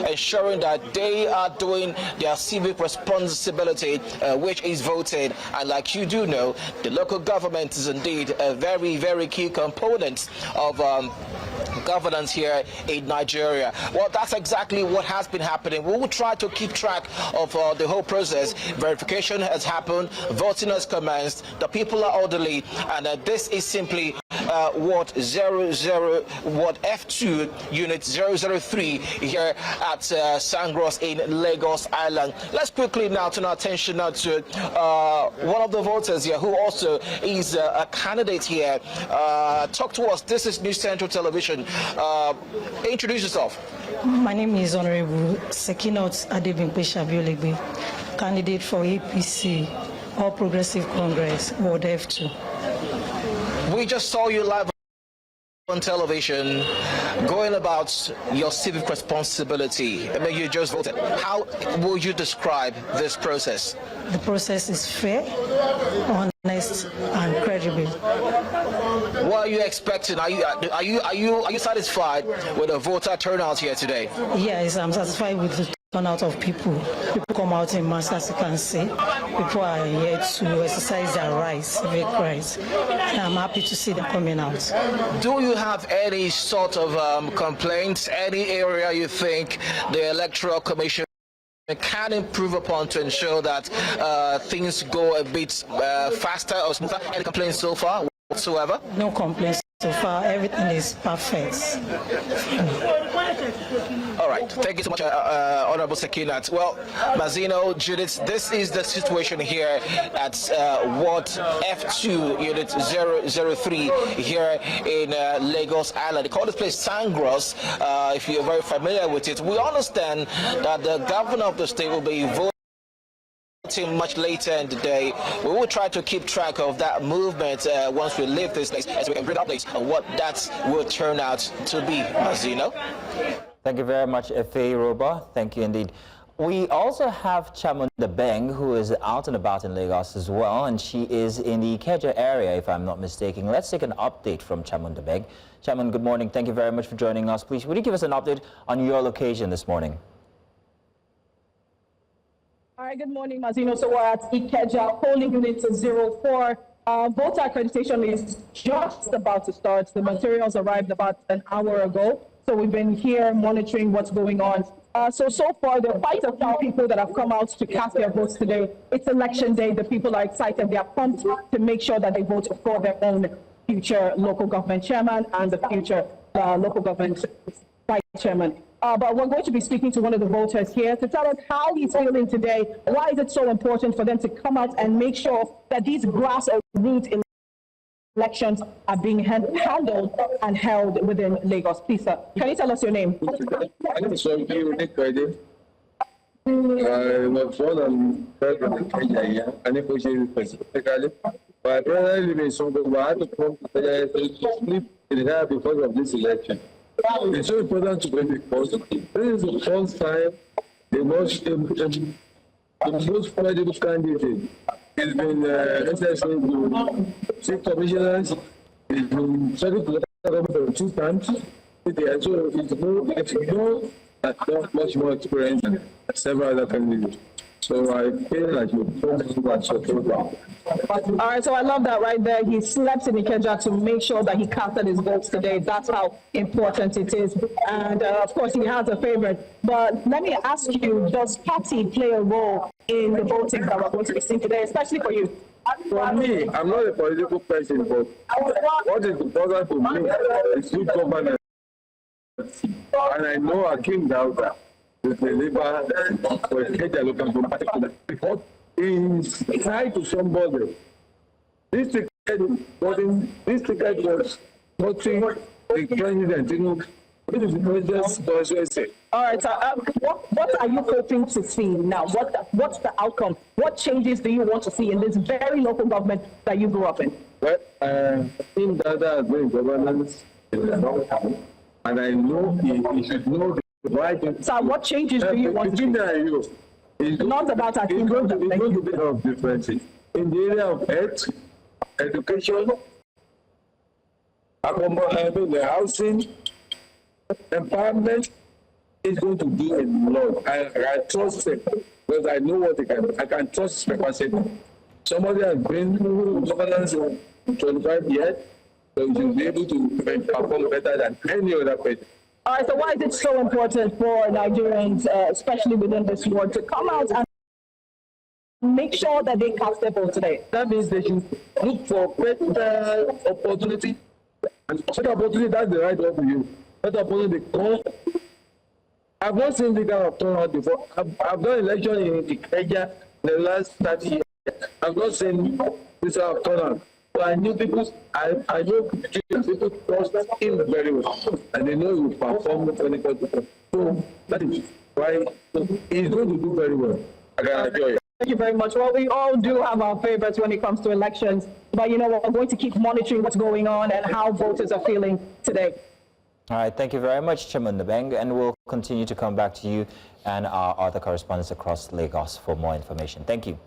ensuring that they are doing their civic responsibility, which is voting. And like you do know, the local government is indeed a very, very key component of governance here in Nigeria. Well, that's exactly what has been happening. We will try to keep track of the whole process. Verification has happened, voting has commenced, the people are orderly, and this is simply Ward F2, Unit 003 here at Sangros in Lagos Island. Let's quickly now turn our attention now to one of the voters here who also is a candidate here. Talk to us. This is News Central Television. Introduce yourself. My name is Honorable Sekinat Adebimpe Shabiolebe, candidate for APC, All Progressive Congress, Ward F2. We just saw you live on television going about your civic responsibility. I mean, you just voted. How will you describe this process? The process is fair, honest, and credible. What are you expecting? Are you satisfied with the voter turnout here today? Yes, I'm satisfied with the turnout of people. People come out in mass, as you can see. People are here to exercise their rights, civic rights. And I'm happy to see them coming out. Do you have any sort of complaints, any area you think the Electoral Commission can improve upon to ensure that things go a bit faster or smoother? Any complaints so far? whatsoever? No complaints so far. Everything is perfect. All right. Thank you so much, Honorable Sekinat. Well, Mazino, Judith, this is the situation here at Ward F2, Unit 003 here in Lagos Island. They call this place Sangros. If you're very familiar with it, we understand that the governor of the state will be voting much later in the day. We will try to keep track of that movement once we leave this place, as we can bring updates on what that will turn out to be. Mazino. Thank you very much, Efe Roba. Thank you indeed. We also have Kpandei, who is out and about in Lagos as well, and she is in the Ikeja area, if I'm not mistaken. Let's take an update from Kpandei. Chairman, good morning. Thank you very much for joining us. Please, would you give us an update on your location this morning? All right, good morning, Mazino. So we're at Ikeja, polling unit 04. Voter accreditation is just about to start. The materials arrived about an hour ago. So we've been here monitoring what's going on. So far, there are quite a few people that have come out to cast their votes today. It's election day. The people are excited. They are pumped to make sure that they vote for their own future local government chairman and the future local government vice chairman. But we're going to be speaking to one of the voters here to tell us how he's feeling today. Why is it so important for them to come out and make sure that these grassroots elections are being handled and held within Lagos? Please, sir, can you tell us your name? My name is Charles Kpandei. I was born and bred in Kenya, and if we specifically, my brother lives in Songo, but I had to come to Kenya to sleep in the night because of this election. It's so important to be because this is the first time the most credible candidate has been necessary to seek commissioners. It's been studied to the government for 2 times. So it's not much more experience than several other candidates. So I feel like you're all right, so I love that right there. He slept in Ikeja to make sure that he casted his votes today. That's how important it is. And of course, he has a favorite. But let me ask you, does party play a role in the voting that we're going to be seeing today, especially for you? For me, I'm not a political person, but what is important to me is good governance. And I know Akim Dauda will deliver for Ikeja local government because he is tied to somebody. This ticket was touching the president. You know, this is the president's constituency. All right, so what are you hoping to see now? What's the outcome? What changes do you want to see in this very local government that you grew up in? Well, I think that has been governance in a long time, and I know he should know the right thing. So what changes do you want to see? It's not about our team. It's going to be of differences in the area of health, education, the housing, empowerment. Is going to do a lot. I trust him because I know what he can do. I can trust his capacity. Somebody has been in governance for 25 years, so he should be able to perform better than any other person. All right, so why is it so important for Nigerians, especially within this ward, to come out and make sure that they cast their vote today? That means they should look for better opportunity. And better opportunity, that's the right one for you. Better opportunity, come. I've not seen the kind of turnout before. I've done election in Ikeja the last 30 years. I've not seen this kind of turnout. But I knew people, I know people trust him very well. And they know he will perform when it comes to them. So that is why he's going to do very well. I can enjoy it. Thank you very much. Well, we all do have our favorites when it comes to elections. But you know what, we're going to keep monitoring what's going on and how voters are feeling today. All right, thank you very much, Kpandei, and we'll continue to come back to you and our other correspondents across Lagos for more information. Thank you.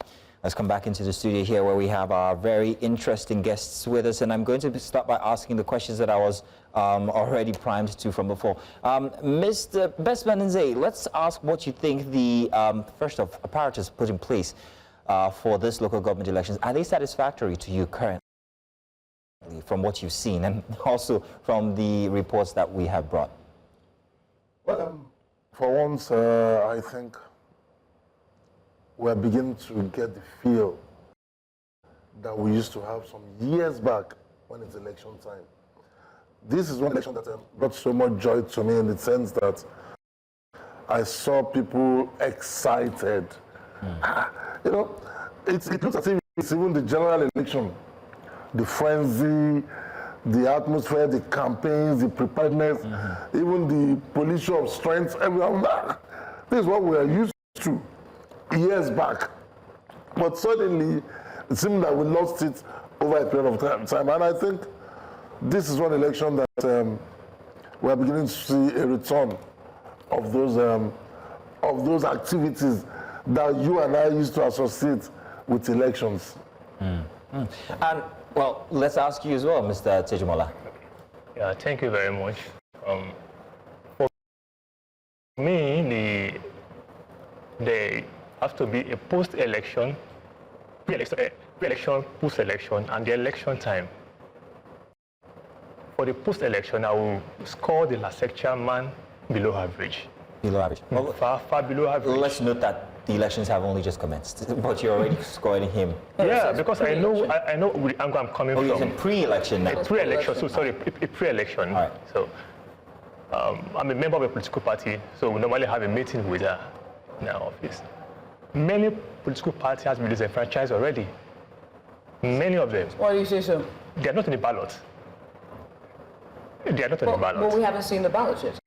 Let's come back into the studio here where we have our very interesting guests with us, and I'm going to start by asking the questions that I was already primed to from before. Mr. Kpandei, let's ask what you think the, first off, apparatus put in place for this local government elections. Are they satisfactory to you currently, from what you've seen and also from the reports that we have brought? Well, for once, I think we're beginning to get the feel that we used to have some years back when it's election time. This is one election that brought so much joy to me in the sense that I saw people excited. You know, it looks as if it's even the general election. The frenzy, the atmosphere, the campaigns, the preparedness, even the police show of strength, everyone. This is what we are used to years back. But suddenly, it seemed that we lost it over a period of time. And I think this is one election that we are beginning to see a return of those activities that you and I used to associate with elections. And, well, let's ask you as well, Mr. Tejumola. Yeah, thank you very much. For me, there has to be a post-election, pre-election, post-election, and the election time. For the post-election, I will score the LASEC chairman below average. Below average. Well, far below average. Let's note that the elections have only just commenced, but you're already scoring him. Yeah, because I know where the angle I'm coming from. You're in pre-election now. Pre-election, so sorry, pre-election. All right. So I'm a member of a political party, so we normally have a meeting with her in our office. Many political parties have been disenfranchised already. Many of them. Why do you say so? They are not in the ballot. They are not in the ballot. But we haven't seen the ballot yet.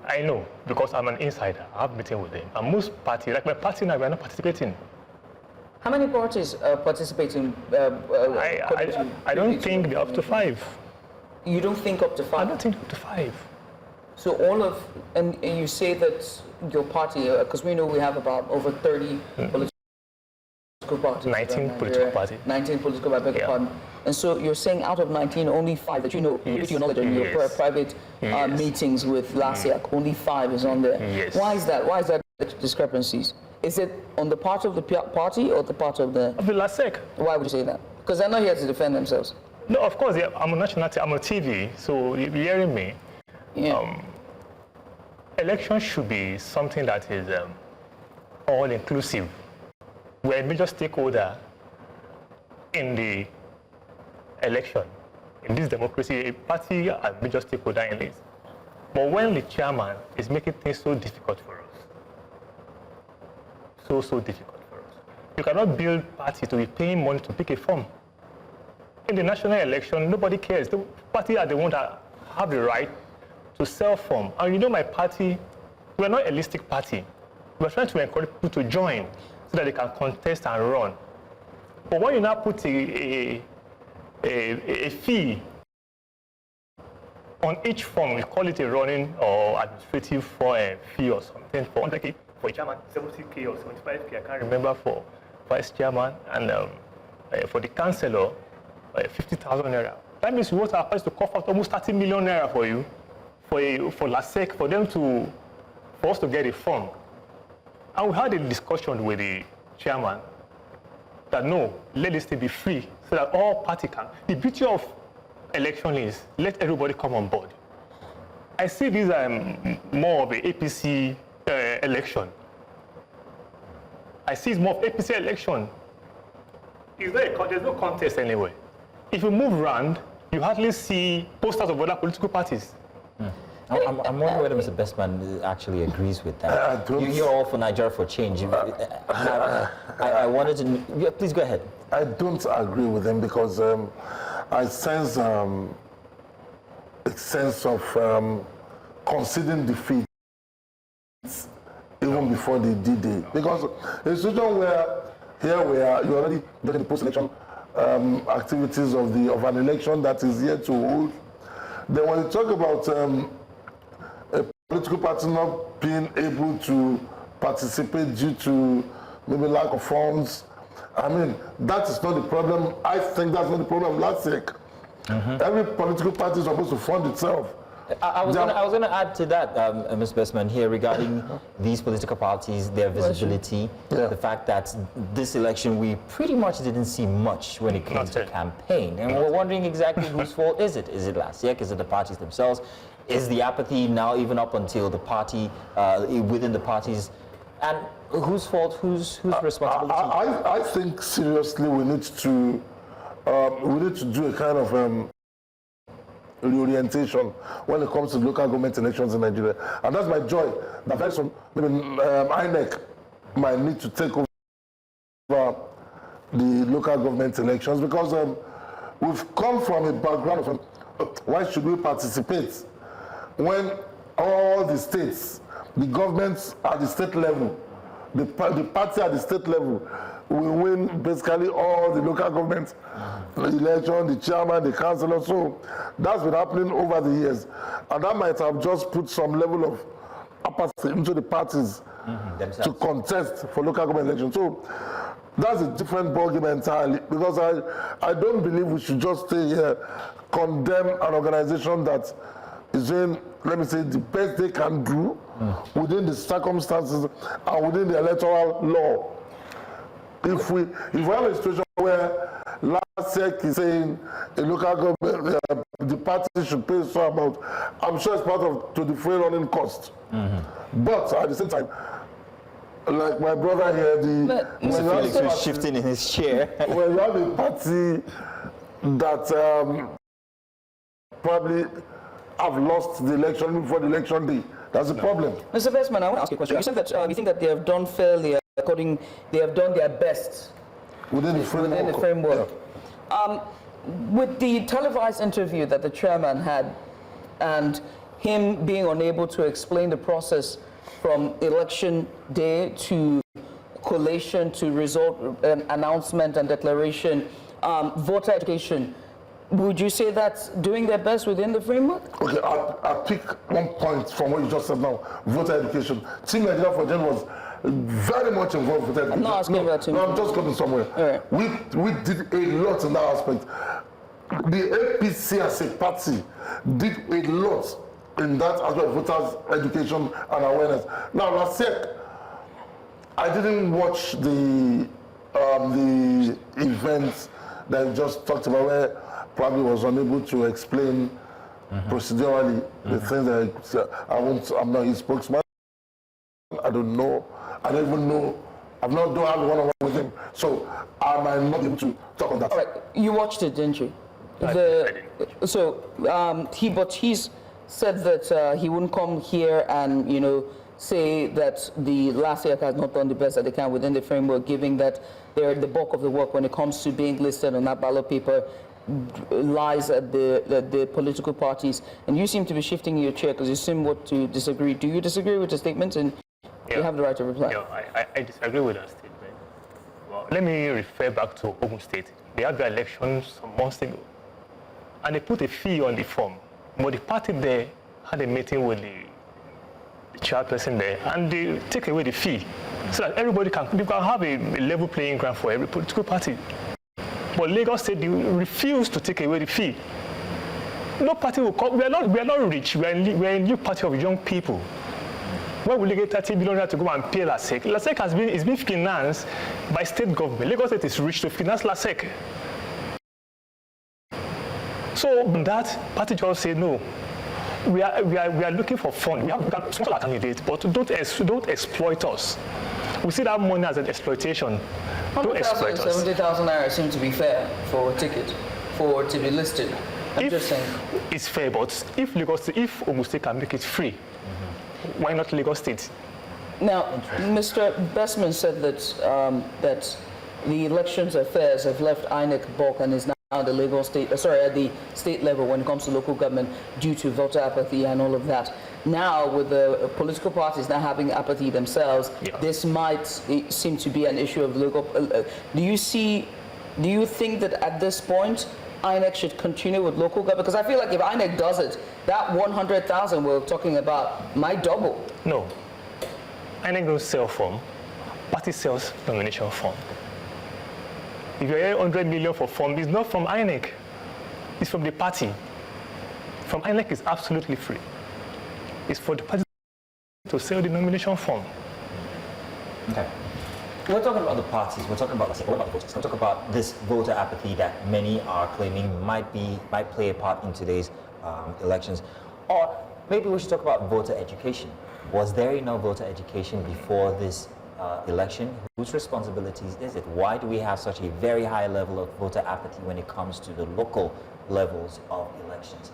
I know, because I'm an insider. I have a meeting with them. And most parties, like my party now, we are not participating. How many parties participate in? I don't think they're up to 5. You don't think up to 5? I don't think up to 5. So all of, and you say that your party, because we know we have about over 30 political parties. 19 political parties. 19 political parties, pardon. And so you're saying out of 19, only 5 that you know, with your knowledge and your private meetings with LASEC, only 5 is on there. Yes. Why is that? Why is that discrepancies? Is it on the part of the party or the part of the... Of the LASEC. Why would you say that? Because they're not here to defend themselves. No, of course, yeah, I'm a national, I'm on TV, so you're hearing me. Yeah. Election should be something that is all-inclusive. We're a major stakeholder in the election. In this democracy, a party is a major stakeholder in this. But when the chairman is making things so difficult for us, so difficult for us, you cannot build party to be paying money to pick a form. In the national election, nobody cares. The party are the ones that have the right to sell form. And you know my party, we're not a holistic party. We're trying to encourage people to join so that they can contest and run. But when you now put a fee on each form, we call it a running or administrative fee or something, for 100K for a chairman, 70K or 75K, I can't remember, for vice chairman, and for the councillor, 50,000 naira. That means we want our party to cough out almost 30 million naira for you, for LASEC, for us to get a form. And we had a discussion with the chairman that no, let this thing be free so that all parties can. The beauty of election is let everybody come on board. I see this more of an APC election. I see it's more of APC election. There's no contest anyway. If you move around, you hardly see posters of other political parties. I'm wondering whether Mr. Bestman actually agrees with that. You're all for Nigeria for change. I wanted to... Yeah, please go ahead. I don't agree with him because I sense a sense of conceding defeat even before the D-Day. Because a situation where here we are, you're already getting the post-election activities of an election that is yet to hold. Then when you talk about a political party not being able to participate due to maybe lack of funds, I mean, that is not the problem. I think that's not the problem of LASEC. Every political party is supposed to fund itself. I was going to add to that, Ms. Bestman, here regarding these political parties, their visibility, the fact that this election we pretty much didn't see much when it came to campaign. And we're wondering exactly whose fault is it? Is it LASEC? Is it the parties themselves? Is the apathy now even up until the party, within the parties? And whose fault, whose responsibility? I think seriously we need to we need to do a kind of reorientation when it comes to local government elections in Nigeria. And that's my joy that very soon, INEC might need to take over the local government elections, because we've come from a background of why should we participate when all the states, the governments at the state level, the party at the state level will win basically all the local government election, the chairman, the councillor. So that's been happening over the years. And that might have just put some level of apathy into the parties to contest for local government elections. So that's a different ballgame entirely, because I don't believe we should just stay here, condemn an organization that is doing, let me say, the best they can do within the circumstances and within the electoral law. If we have a situation where last year is saying a local government, the party should pay so amount, I'm sure it's part of to the free running cost. But at the same time, like my brother here, Mr. Felix is shifting in his chair. When you have a party that probably have lost the election before the election day, that's a problem. Mr. Bestman, I want to ask you a question. You said that you think that they have done fairly, they have done their best within the framework. Yeah. With the televised interview that the chairman had, and him being unable to explain the process from election day to collation to result announcement and declaration, voter education, would you say that's doing their best within the framework? Okay, I'll pick one point from what you just said now, voter education. Team Nigeria for Gen was very much involved with education. I'm not asking about Team. No, I'm just going somewhere. Right. We did a lot in that aspect. The APC as a party did a lot in that aspect of voters education and awareness. Now, last year, I didn't watch the events that you just talked about, where probably was unable to explain procedurally the things that I'm not his spokesman. I don't know. I don't even know. I've not done one-on-one with him, so I might not be able to talk on that. All right, you watched it, didn't you? He's said that he wouldn't come here and say that the last year has not done the best that they can within the framework, given that the bulk of the work when it comes to being listed on that ballot paper lies at the political parties. And you seem to be shifting your chair because you seem to disagree. Do you disagree with the statement? And you have the right to reply. I disagree with that statement. Well, let me refer back to Ogun State. They had their elections some months ago, and they put a fee on the form. But the party there had a meeting with the chairperson there, and they take away the fee so that everybody can have a level playing ground for every political party. But Lagos State refused to take away the fee. No party will come. We are not rich. We are a new party of young people. Where will you get 30 billion to go and pay LASEC? LASEC is being financed by state government. Lagos State is rich to finance LASEC. So that party just say no. We are looking for fund. We can sponsor our candidates, but don't exploit us. We see that money as an exploitation. Don't exploit us. 70,000 naira seem to be fair for a ticket, to be listed. I'm just saying. It's fair, but if Ogun State can make it free, why not Lagos State? Now, Mr. Bestman said that that the elections affairs have left INEC bulk and is now at the Lagos State, at the state level when it comes to local government due to voter apathy and all of that. Now, with the political parties now having apathy themselves, this might seem to be an issue of local. Do you think that at this point INEC should continue with local government? Because I feel like if INEC does it, that 100,000 we're talking about might double. No. INEC don't sell form. Party sells nomination form. If you get 100 million for form, it's not from INEC. It's from the party. From INEC is absolutely free. It's for the party to sell the nomination form. Okay. We're talking about the parties, we're talking about the voters, we're talking about this voter apathy that many are claiming might play a part in today's elections. Or maybe we should talk about voter education. Was there enough voter education before this election? Whose responsibilities is it? Why do we have such a very high level of voter apathy when it comes to the local levels of elections?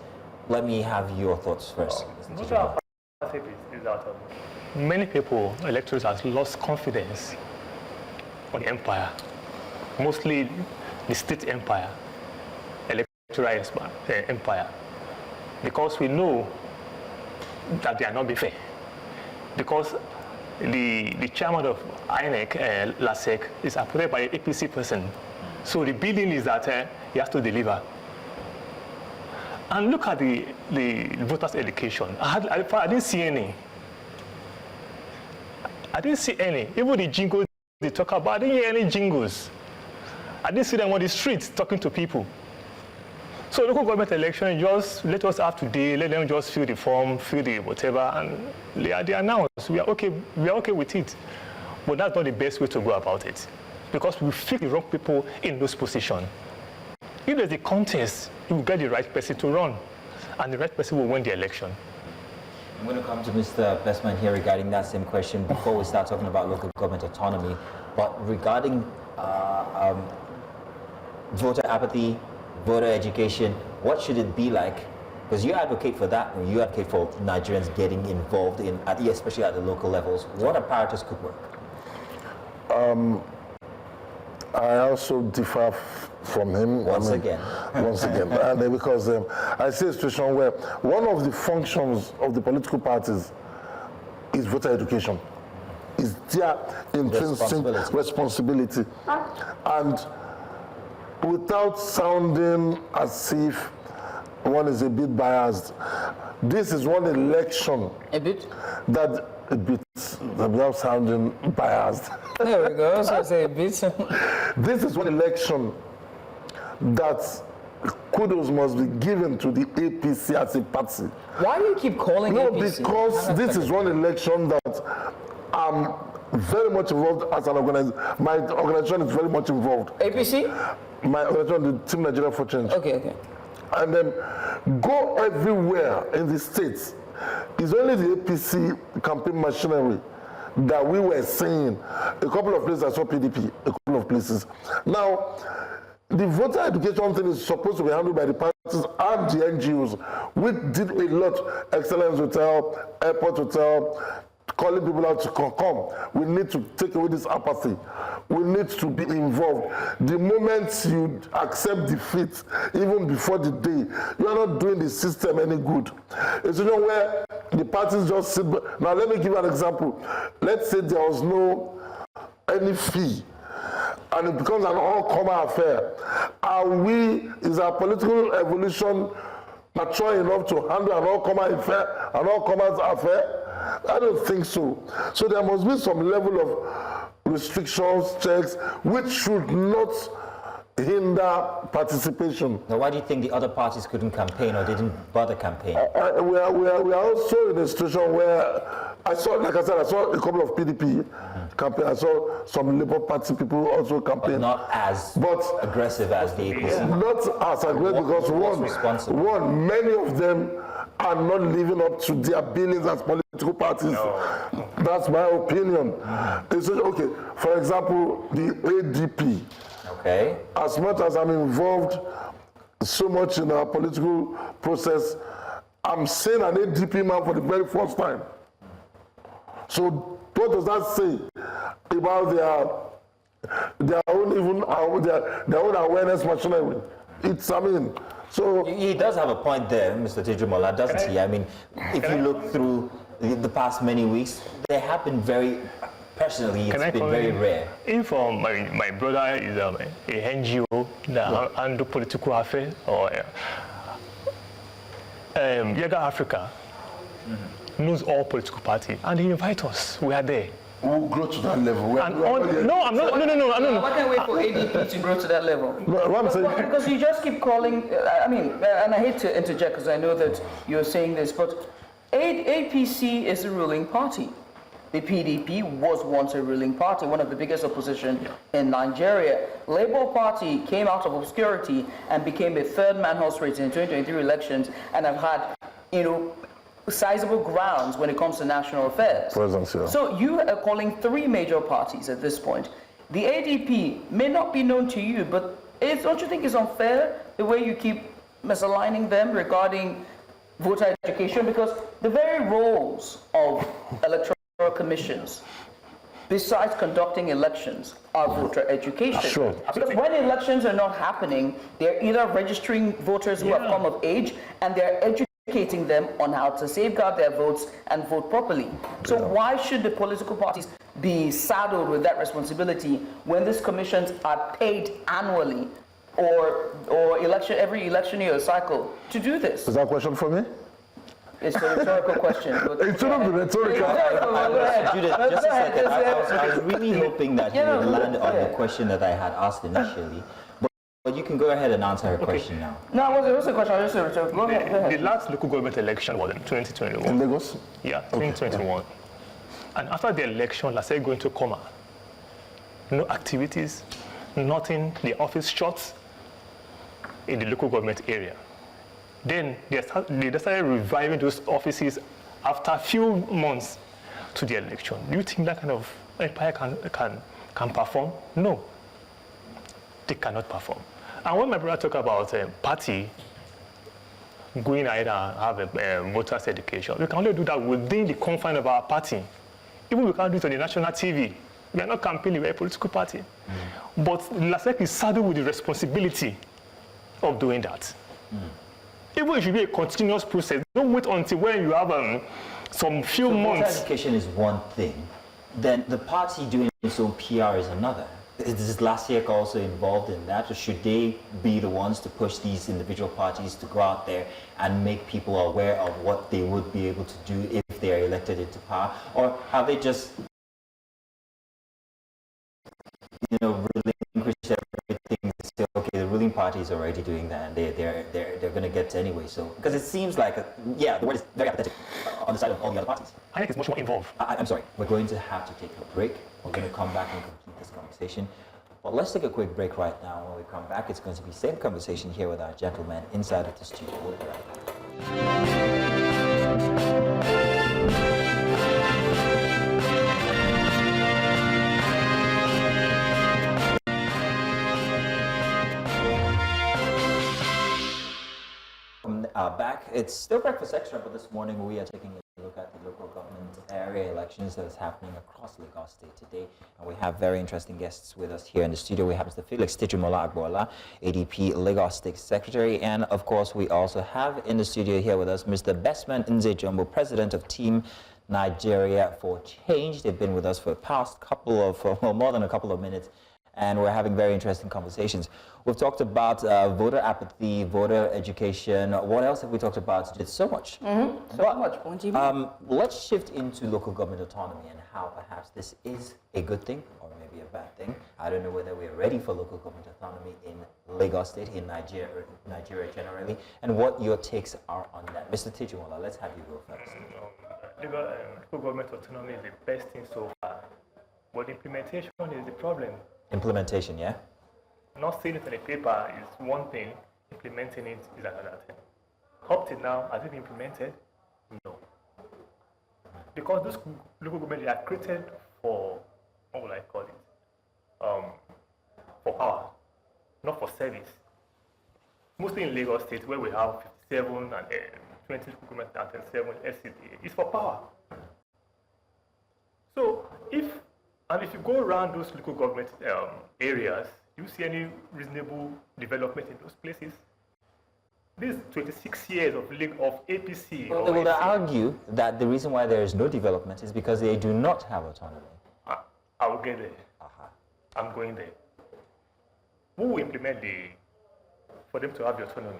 Let me have your thoughts first. Voter apathy is that many people, electors, have lost confidence on the empire, mostly the state empire, electoral empire, because we know that they are not being fair. Because the chairman of INEC, LASEC, is appointed by an APC person. So the bidding is that he has to deliver. And look at the voters' education. I didn't see any. I didn't see any. Even the jingles they talk about, I didn't hear any jingles. I didn't see them on the streets talking to people. So local government election, just let us have today, let them just fill the form, fill the whatever, and they announce. We are okay with it. But that's not the best way to go about it. Because we fit the wrong people in those positions. If there's a contest, you will get the right person to run, and the right person will win the election. I'm going to come to Mr. Bestman here regarding that same question before we start talking about local government autonomy. But regarding voter apathy, voter education, what should it be like? Because you advocate for that, or you advocate for Nigerians getting involved in, especially at the local levels. What apparatus could work? I also differ from him. Once again. And because I see a situation where one of the functions of the political parties is voter education. It's their intrinsic responsibility. And without sounding as if one is a bit biased, this is one election without sounding biased. There we go. So I say a bit. This is one election that kudos must be given to the APC as a party. Why do you keep calling APC? Because this is one election that I'm very much involved as an organizer. My organization is very much involved. APC? My organization, the Team Nigeria for Change. Okay. And then go everywhere in the states. It's only the APC campaign machinery that we were seeing. A couple of places I saw PDP, a couple of places. Now, the voter education thing is supposed to be handled by the parties and the NGOs. We did a lot. Excellence Hotel, Airport Hotel, calling people out to come. We need to take away this apathy. We need to be involved. The moment you accept defeat, even before the day, you are not doing the system any good. It's where the parties just sit. Now let me give you an example. Let's say there was any fee, and it becomes an all-comer affair. Is our political evolution mature enough to handle an all-comers affair? I don't think so. So there must be some level of restrictions, checks, which should not hinder participation. Now, why do you think the other parties couldn't campaign or didn't bother campaign? We are also in a situation where I saw a couple of PDP campaign. I saw some Labour Party people also campaign. But not as aggressive as the APC. Not as aggressive because many of them are not living up to their billings as political parties. No. That's my opinion. Okay, for example, the ADP. Okay. As much as I'm involved so much in our political process, I'm seeing an ADP man for the very first time. So what does that say about their own awareness machinery? So he does have a point there, Mr. Tejumola, doesn't he? I mean, if you look through the past many weeks, they have been very, personally, it's been very rare. If my brother is a NGO that handle political affairs, or Yaga Africa knows all political parties, and he invite us. We are there. We'll grow to that level. Why can't we wait for ADP to grow to that level? Because you just keep calling, and I hate to interject because I know that you're saying this, but APC is a ruling party. The PDP was once a ruling party, one of the biggest opposition in Nigeria. Labour Party came out of obscurity and became a third-man horse race in the 2023 elections, and have had, sizable grounds when it comes to national affairs. Presence, yeah. So you are calling 3 major parties at this point. The ADP may not be known to you, but don't you think it's unfair the way you keep misaligning them regarding voter education? Because the very roles of electoral commissions, besides conducting elections, are voter education. Sure. Because when elections are not happening, they're either registering voters who have come of age and they're educating them on how to safeguard their votes and vote properly. So why should the political parties be saddled with that responsibility when these commissions are paid annually or every election year cycle to do this? Is that a question for me? It's a rhetorical question. It shouldn't be rhetorical. Judith, just a second. I was really hoping that you would land on the question that I had asked initially. But you can go ahead and answer her question now. No, it was a question. Go ahead. The last local government election was in 2021. In Lagos? Yeah, 2021. And after the election, let's say going to coma. No activities, nothing, the office shuts in the local government area. Then they started reviving those offices after a few months to the election. Do you think that kind of empire can perform? No, they cannot perform. And when my brother talk about party going ahead and have a voters education, we can only do that within the confine of our party. Even we can't do it on the national TV. We are not campaigning, we're a political party. But LASEC is saddled with the responsibility of doing that. Even if it should be a continuous process, don't wait until when you have some few months. Voter education is one thing, then the party doing its own PR is another. Is LASEC also involved in that, or should they be the ones to push these individual parties to go out there and make people aware of what they would be able to do if they are elected into power? Or have they just, relinquished everything and say, okay, the ruling party is already doing that, and they're going to get anyway? So, because it seems like, the word is very apathetic on the side of all the other parties. I think it's much more involved. I'm sorry, we're going to have to take a break. We're going to come back and complete this conversation. But let's take a quick break right now. When we come back, it's going to be the same conversation here with our gentlemen inside of the studio. We'll be right back. Back. It's still Breakfast Extra, but this morning we are taking a look at the local government area elections that is happening across Lagos State today. And we have very interesting guests with us here in the studio. We have Mr. Felix Tijumola Agbola, ADP Lagos State Secretary. And of course, we also have in the studio here with us Mr. Bestman Nze Jumbo, President of Team Nigeria for Change. They've been with us for the past more than a couple of minutes. And we're having very interesting conversations. We've talked about voter apathy, voter education. What else have we talked about? It's so much. Let's shift into local government autonomy and how perhaps this is a good thing or maybe a bad thing. I don't know whether we're ready for local government autonomy in Lagos State, in Nigeria generally, and what your takes are on that. Mr. Tijumola, let's have you go first. Local government autonomy is the best thing so far, but implementation is the problem. Implementation, yeah? Not seeing it on a paper is one thing, implementing it is another thing. Up till now, has it been implemented? No. Because those local governments are created for, what would I call it? For power, not for service. Mostly in Lagos State, where we have 57 and 20 local governments and 7 SCDA, it's for power. So if you go around those local government areas, you see any reasonable development in those places? These 26 years of APC. Well, they would argue that the reason why there is no development is because they do not have autonomy. I will get there. I'm going there. Who will implement for them to have the autonomy?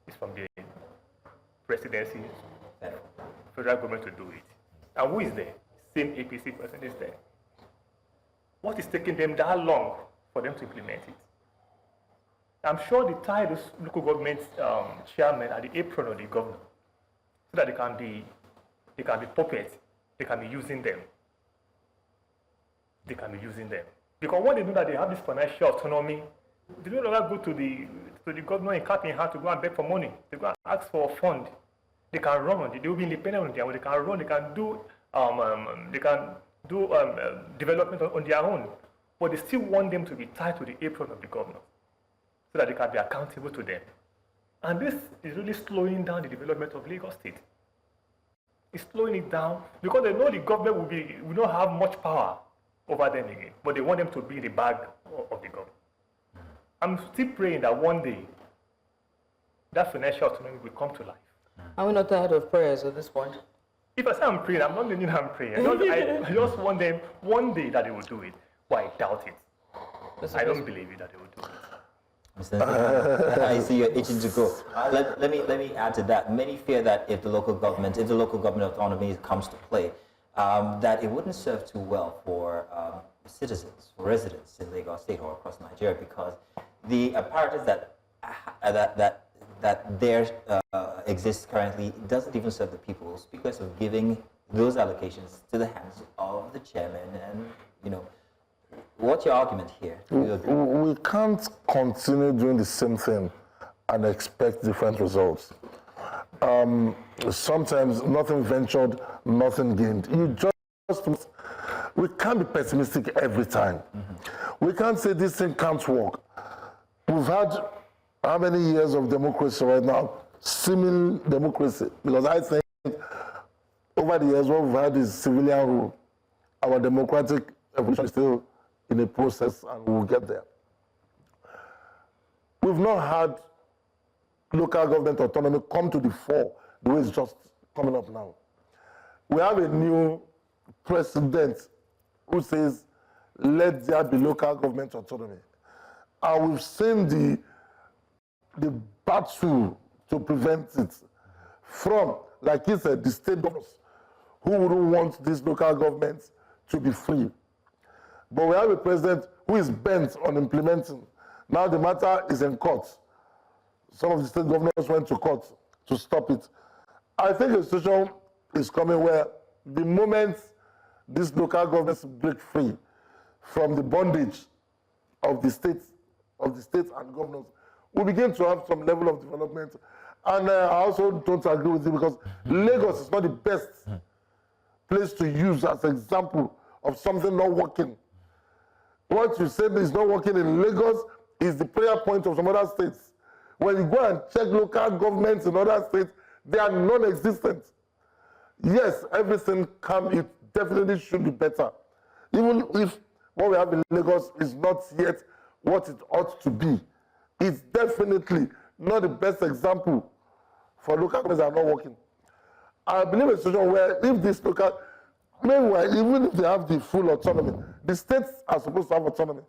It's from the presidency, federal government to do it. And who is there? Same APC person is there. What is taking them that long for them to implement it? I'm sure they tie those local government chairmen at the apron of the governor so that they can be puppets. They can be using them. Because when they know that they have this financial autonomy, they no longer go to the governor in cap in hand to go and beg for money. They go and ask for a fund. They can run. They will be independent on their own. They can run. They can do development on their own. But they still want them to be tied to the apron of the governor, so that they can be accountable to them. And this is really slowing down the development of Lagos State. It's slowing it down because they know the government will not have much power over them again, but they want them to be in the bag of the government. I'm still praying that one day that financial autonomy will come to life. Are we not tired of prayers at this point? If I say I'm praying, I'm not meaning I'm praying. I just want them one day that they will do it, but I doubt it. I don't believe it that they will do it. I see you're itching to go. Let me add to that. Many fear that if the local government autonomy comes to play, that it wouldn't serve too well for citizens, for residents in Lagos State or across Nigeria, because the apparatus that there exists currently doesn't even serve the people because of giving those allocations to the hands of the chairman. And what's your argument here? We can't continue doing the same thing and expect different results. Sometimes nothing ventured, nothing gained. We can't be pessimistic every time. We can't say this thing can't work. We've had how many years of democracy right now? Seeming democracy. Because I think over the years what we've had is civilian rule. Our democratic evolution is still in a process and we'll get there. We've not had local government autonomy come to the fore the way it's just coming up now. We have a new president who says, let there be local government autonomy. And we've seen the battle to prevent it from, like he said, the state governors who wouldn't want these local governments to be free. But we have a president who is bent on implementing. Now the matter is in court. Some of the state governors went to court to stop it. I think a situation is coming where the moment these local governments break free from the bondage of the states and governors, we begin to have some level of development. And I also don't agree with you because Lagos is not the best place to use as an example of something not working. What you said is not working in Lagos is the prayer point of some other states. When you go and check local governments in other states, they are non-existent. Yes, everything it definitely should be better. Even if what we have in Lagos is not yet what it ought to be. It's definitely not the best example for local governments that are not working. I believe a situation where if this local, meanwhile, even if they have the full autonomy, the states are supposed to have autonomy.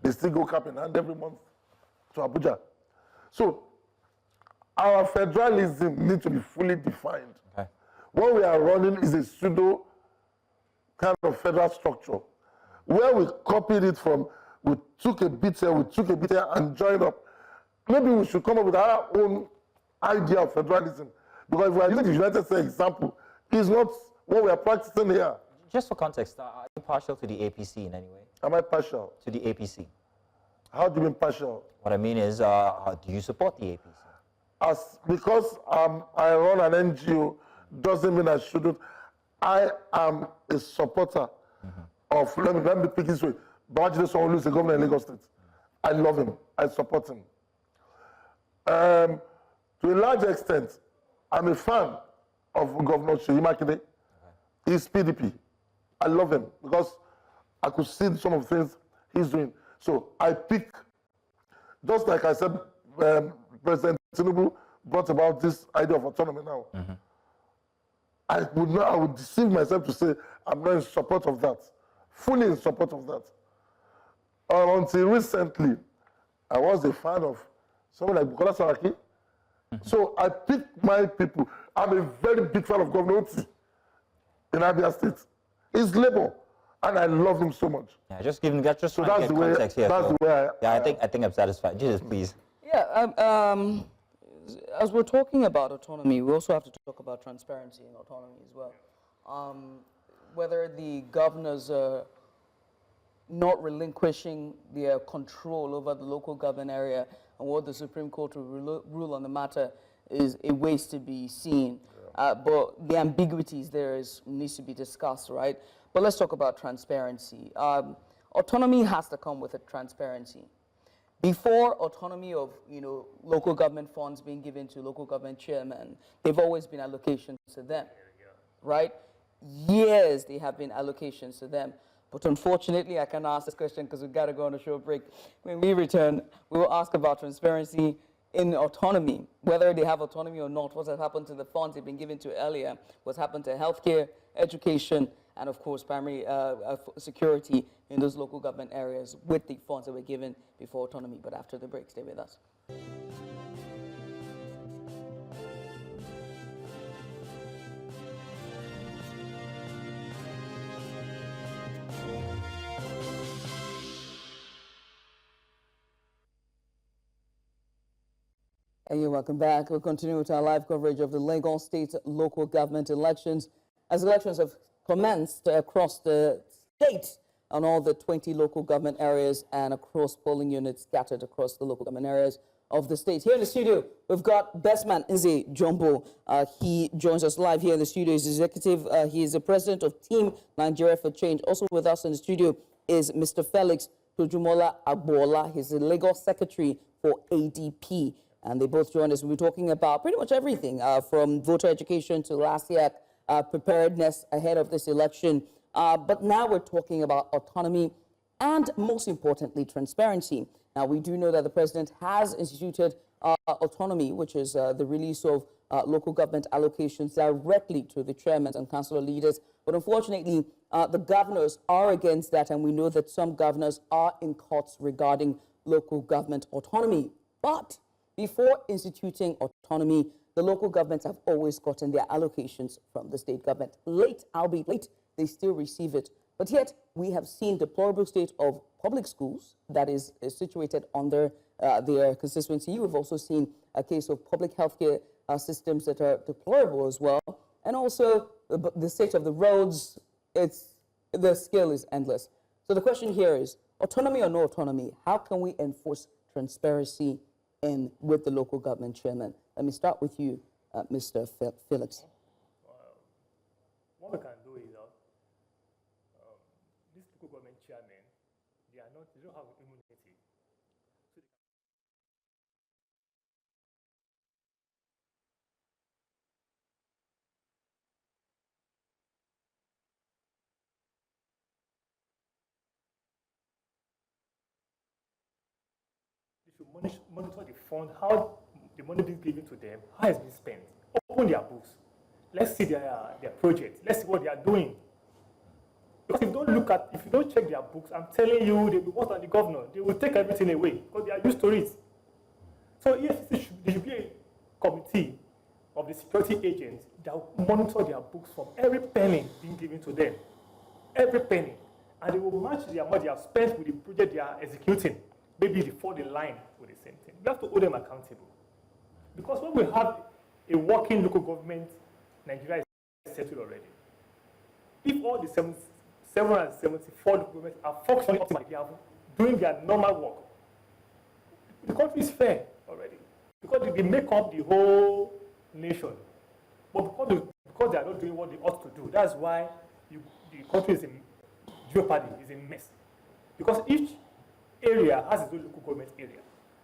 They still go cap in hand every month to Abuja. So our federalism needs to be fully defined. Okay. What we are running is a pseudo kind of federal structure where we copied it from, we took a bit here, and joined up. Maybe we should come up with our own idea of federalism. Because if we are using the United States example, it's not what we are practicing here. Just for context, are you partial to the APC in any way? Am I partial? To the APC. How do you mean partial? What I mean is, do you support the APC? Because I run an NGO doesn't mean I shouldn't. I am a supporter of, let me pick this way, Babajide Sanwo-Olu is the governor in Lagos State. I love him. I support him. To a large extent, I'm a fan of Governor Seyi Makinde. He's PDP. I love him because I could see some of the things he's doing. So I pick, just like I said, President Tinubu brought about this idea of autonomy now. I would deceive myself to say I'm not in support of that, fully in support of that. Until recently, I was a fan of someone like Bukola Saraki. So I pick my people. I'm a very big fan of Governor Oti in Abia State. He's Labour, and I love him so much. Yeah, just giving that just so that's the way. Context here. That's the way. I think I'm satisfied. Jesus, please. Yeah. As we're talking about autonomy, we also have to talk about transparency and autonomy as well. Whether the governors are not relinquishing their control over the local government area and what the Supreme Court will rule on the matter is a ways to be seen. but the ambiguities there needs to be discussed, right? But let's talk about transparency. Autonomy has to come with a transparency. Before autonomy of, local government funds being given to local government chairmen, they've always been allocations to them, right? Years they have been allocations to them. But unfortunately, I cannot ask this question because we've got to go on a short break. When we return, we will ask about transparency in autonomy, whether they have autonomy or not, what has happened to the funds they've been given to earlier, what's happened to healthcare, education, and of course, primary security in those local government areas with the funds that were given before autonomy. But after the break, stay with us. And you're welcome back. We'll continue with our live coverage of the Lagos State local government elections, as elections have commenced across the state on all the 20 local government areas and across polling units scattered across the local government areas of the state. Here in the studio, we've got Bestman Nze Jumbo. He joins us live here in the studio. He's executive. He is the president of Team Nigeria for Change. Also with us in the studio is Mr. Felix Tojumola Agbola. He's the Lagos secretary for ADP. And they both joined us. We'll be talking about pretty much everything from voter education to last year preparedness ahead of this election. But now we're talking about autonomy and, most importantly, transparency. Now, we do know that the president has instituted autonomy, which is the release of local government allocations directly to the chairmen and councillor leaders. But unfortunately, the governors are against that, and we know that some governors are in courts regarding local government autonomy. But before instituting autonomy, the local governments have always gotten their allocations from the state government. Late, albeit late, they still receive it. But yet, we have seen deplorable state of public schools that is situated under their constituency. We've also seen a case of public healthcare systems that are deplorable as well. And also, the state of the roads, the scale is endless. So the question here is, autonomy or no autonomy, how can we enforce transparency with the local government chairman? Let me start with you, Mr. Felix. What we can do is these local government chairmen, they don't have immunity. Monitor the fund, how the money is given to them, how it's been spent. Open their books. Let's see their projects. Let's see what they are doing. Because if you don't check their books, I'm telling you, they'll be worse than the governor. They will take everything away because they are used to it. So yes, there should be a committee of the security agents that will monitor their books from every penny being given to them. Every penny. And they will match the amount they have spent with the project they are executing. Maybe before the line with the same thing. We have to hold them accountable. Because when we have a working local government, Nigeria is settled already. If all the 774 local governments are functioning optimally, they are doing their normal work, the country is fair already. Because they make up the whole nation. But because they are not doing what they ought to do, that's why the country is in jeopardy, is in mess. Because each area has its own local government area.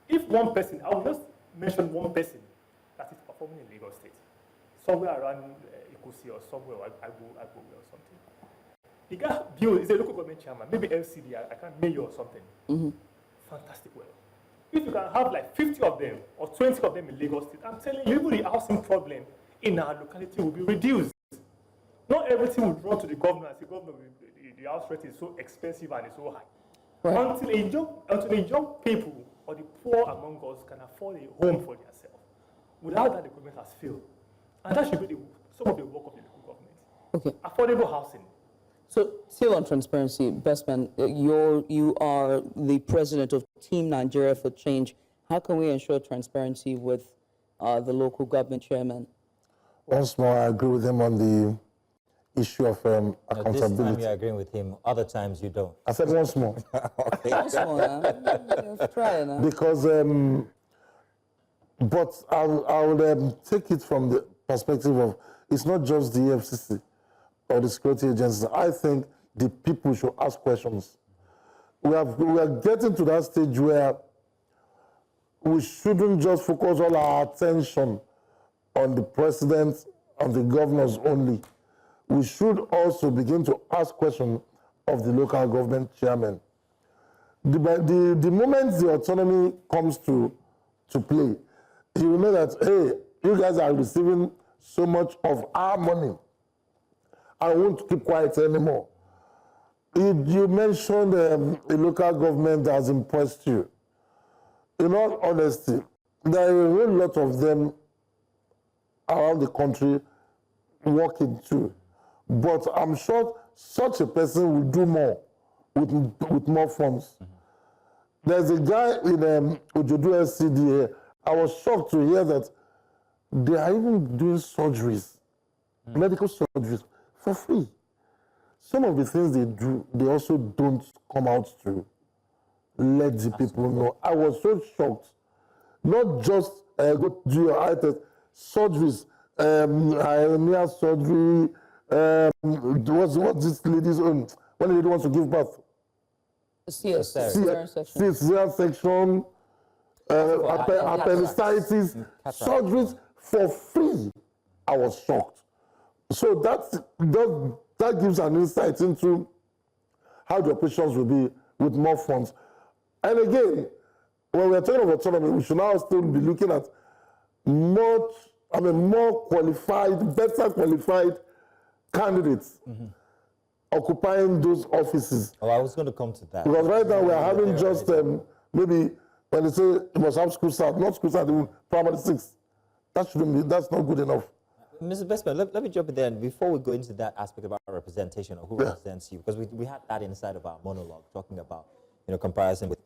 If one person, I will just mention one person that is performing in Lagos State, somewhere around Eti-Osa or somewhere, Agbo or something. The guy is a local government chairman, maybe LCD, I can't mayor or something. Mm-hmm. Fantastic well. If you can have like 50 of them or 20 of them in Lagos State, I'm telling you, even the housing problem in our locality will be reduced. Not everything will run to the governor and say, governor, the house rate is so expensive and it's so high. Right. Until the young people or the poor among us can afford a home for themselves. Without that, the government has failed. And that should be some of the work of the local government. Okay. Affordable housing. So, still on transparency, Bestman, you are the president of Team Nigeria for Change. How can we ensure transparency with the local government chairman? Once more, I agree with him on the issue of accountability. This time you're agreeing with him, other times you don't. I said once more. Okay. Once more, let's try now. Because, but I'll take it from the perspective of, it's not just the FCC or the security agencies. I think the people should ask questions. We are getting to that stage where we shouldn't just focus all our attention on the president and the governors only. We should also begin to ask questions of the local government chairman. The moment the autonomy comes to play, you will know that, hey, you guys are receiving so much of our money. I won't keep quiet anymore. You mentioned a local government that has impressed you. In all honesty, there are a whole lot of them around the country working too. But I'm sure such a person will do more with more funds. There's a guy in Ojodu SCDA. I was shocked to hear that they are even doing surgeries, medical surgeries, for free. Some of the things they do, they also don't come out to let the people know. I was so shocked. Not just go do your eye test, surgeries, hernia surgery, what's this lady's own? When the lady wants to give birth? Cesarean section, appendicitis, surgeries for free. I was shocked. So that gives an insight into how the operations will be with more funds. And again, when we're talking about autonomy, we should now still be looking at more qualified, better qualified candidates occupying those offices. Oh, I was going to come to that. Because right now we are having just maybe when they say you must have school start, not school start, even primary 6. That shouldn't be. That's not good enough. Mr. Bestman, let me jump in there. And before we go into that aspect about representation or who represents you, because we had that inside of our monologue, talking about comparison with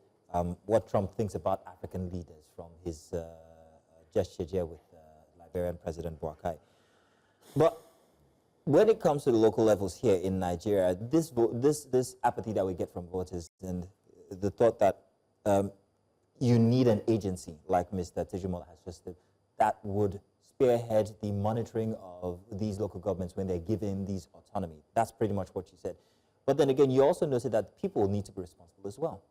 what Trump thinks about African leaders from his gesture here with Liberian President Boakai. But when it comes to the local levels here in Nigeria, this apathy that we get from voters and the thought that you need an agency like Mr. Tejumola has just said, that would spearhead the monitoring of these local governments when they're given these autonomy. That's pretty much what you said. But then again, you also noted that people need to be responsible as well.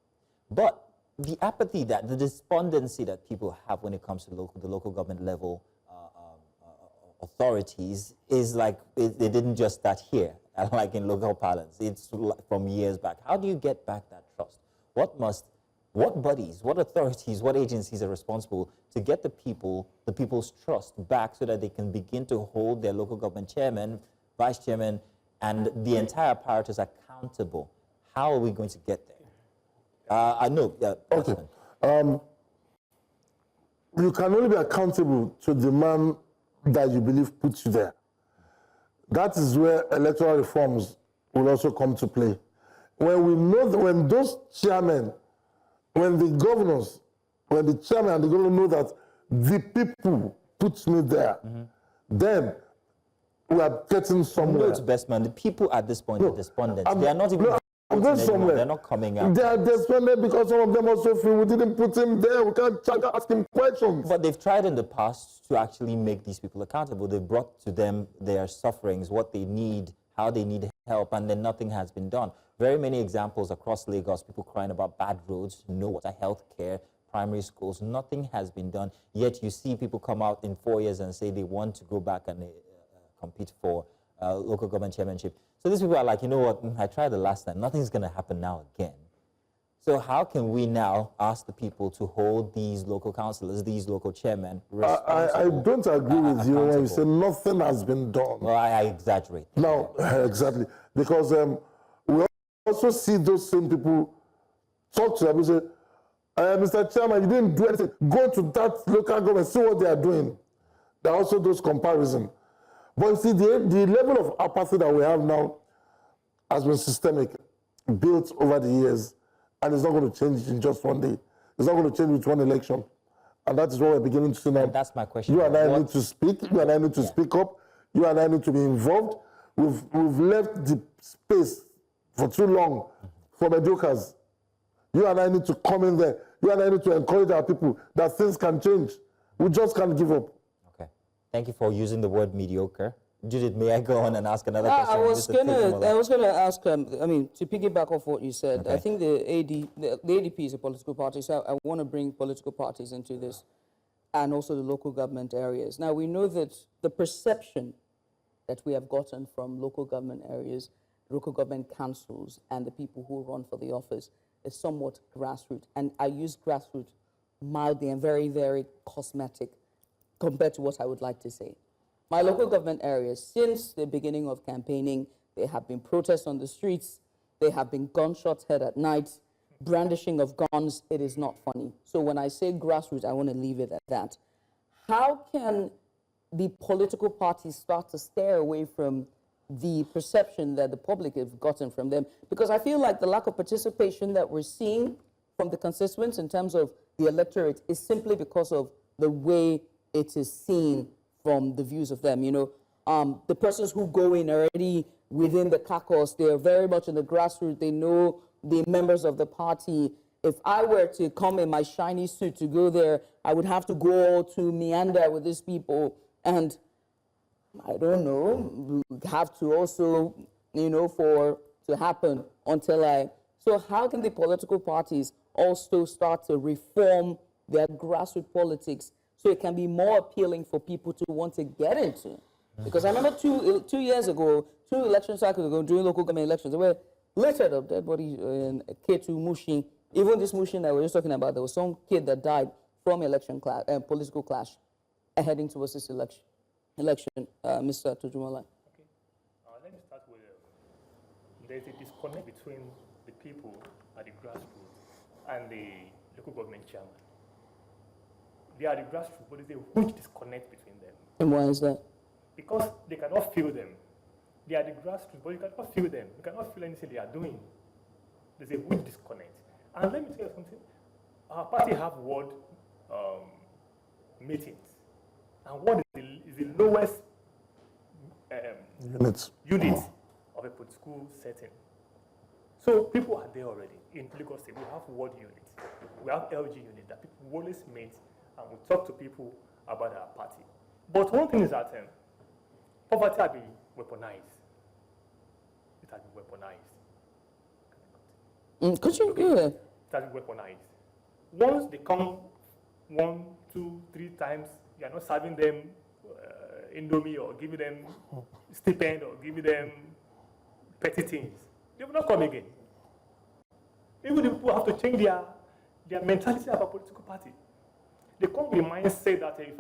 But the apathy, the despondency that people have when it comes to the local government level authorities is like, it didn't just start here, like in local parlance. It's from years back. How do you get back that trust? What bodies, what authorities, what agencies are responsible to get the people's trust back so that they can begin to hold their local government chairman, vice chairman, and the entire apparatus accountable? How are we going to get there? I know. Okay. You can only be accountable to the man that you believe puts you there. That is where electoral reforms will also come to play. When we know that when those chairmen, when the governors, when the chairman and the governor know that the people put me there, then we are getting somewhere. No, it's best man. The people at this point are despondent. They are not even. They're not coming out. They are despondent because some of them also feel we didn't put him there. We can't ask him questions. But they've tried in the past to actually make these people accountable. They've brought to them their sufferings, what they need, how they need help, and then nothing has been done. Very many examples across Lagos, people crying about bad roads, no water, health care, primary schools. Nothing has been done. Yet you see people come out in 4 years and say they want to go back and compete for local government chairmanship. So these people are like, you know what, I tried the last time. Nothing's going to happen now again. So how can we now ask the people to hold these local councillors, these local chairmen responsible? I don't agree with you when you say nothing has been done. Well, I exaggerate. No, exactly. Because we also see those same people talk to them and say, Mr. Chairman, you didn't do anything. Go to that local government, see what they are doing. There are also those comparisons. But you see, the level of apathy that we have now has been systemic, built over the years, and it's not going to change in just one day. It's not going to change with one election. And that is what we're beginning to see now. And that's my question. You and I need to speak. You and I need to speak up. You and I need to be involved. We've left the space for too long for mediocres. You and I need to come in there. You and I need to encourage our people that things can change. We just can't give up. Okay. Thank you for using the word mediocre. Judith, may I go on and ask another question? I was gonna ask. I mean, to piggyback off what you said, Okay. I think the ADP is a political party, so I want to bring political parties into this, and also the local government areas. Now we know that the perception that we have gotten from local government areas, local government councils, and the people who run for the office is somewhat grassroots, and I use grassroots mildly and very, very cosmetic compared to what I would like to say. My local government areas, since the beginning of campaigning, there have been protests on the streets, there have been gunshots heard at night, brandishing of guns. It is not funny. So when I say grassroots, I want to leave it at that. How can the political parties start to steer away from the perception that the public have gotten from them? Because I feel like the lack of participation that we're seeing from the constituents in terms of the electorate is simply because of the way it is seen from the views of them. You know, the persons who go in already within the caucus, they are very much in the grassroots. They know the members of the party. If I were to come in my shiny suit to go there, I would have to go to meander with these people. And I don't know, have to also, you know, for to happen until so how can the political parties also start to reform their grassroots politics so it can be more appealing for people to want to get into? Because I remember two years ago, 2 election cycles ago, during local government elections, they were littered of dead bodies in K2 Mushi. Even this Mushi that we were just talking about, there was some kid that died from political clash heading towards this election. Mr. Tojumola. Okay. Let me start with, there's a disconnect between the people at the grassroots and the local government chairman. They are the grassroots, but there's a huge disconnect between them. And why is that? Because they cannot feel them. They are the grassroots, but you cannot feel them. You cannot feel anything they are doing. There's a huge disconnect. And let me tell you something. Our party have ward meetings. And what is the lowest unit of a political setting? So people are there already. In Lagos State, we have ward units. We have LG units that people always meet and we talk to people about our party. But one thing is that poverty has been weaponized. It has been weaponized. Could you go ahead? It has been weaponized. Once they come 1, 2, 3 times, you are not serving them indomie or giving them stipend or giving them petty things. They will not come again. Even the people have to change their mentality about a political party. They come with the mindset that if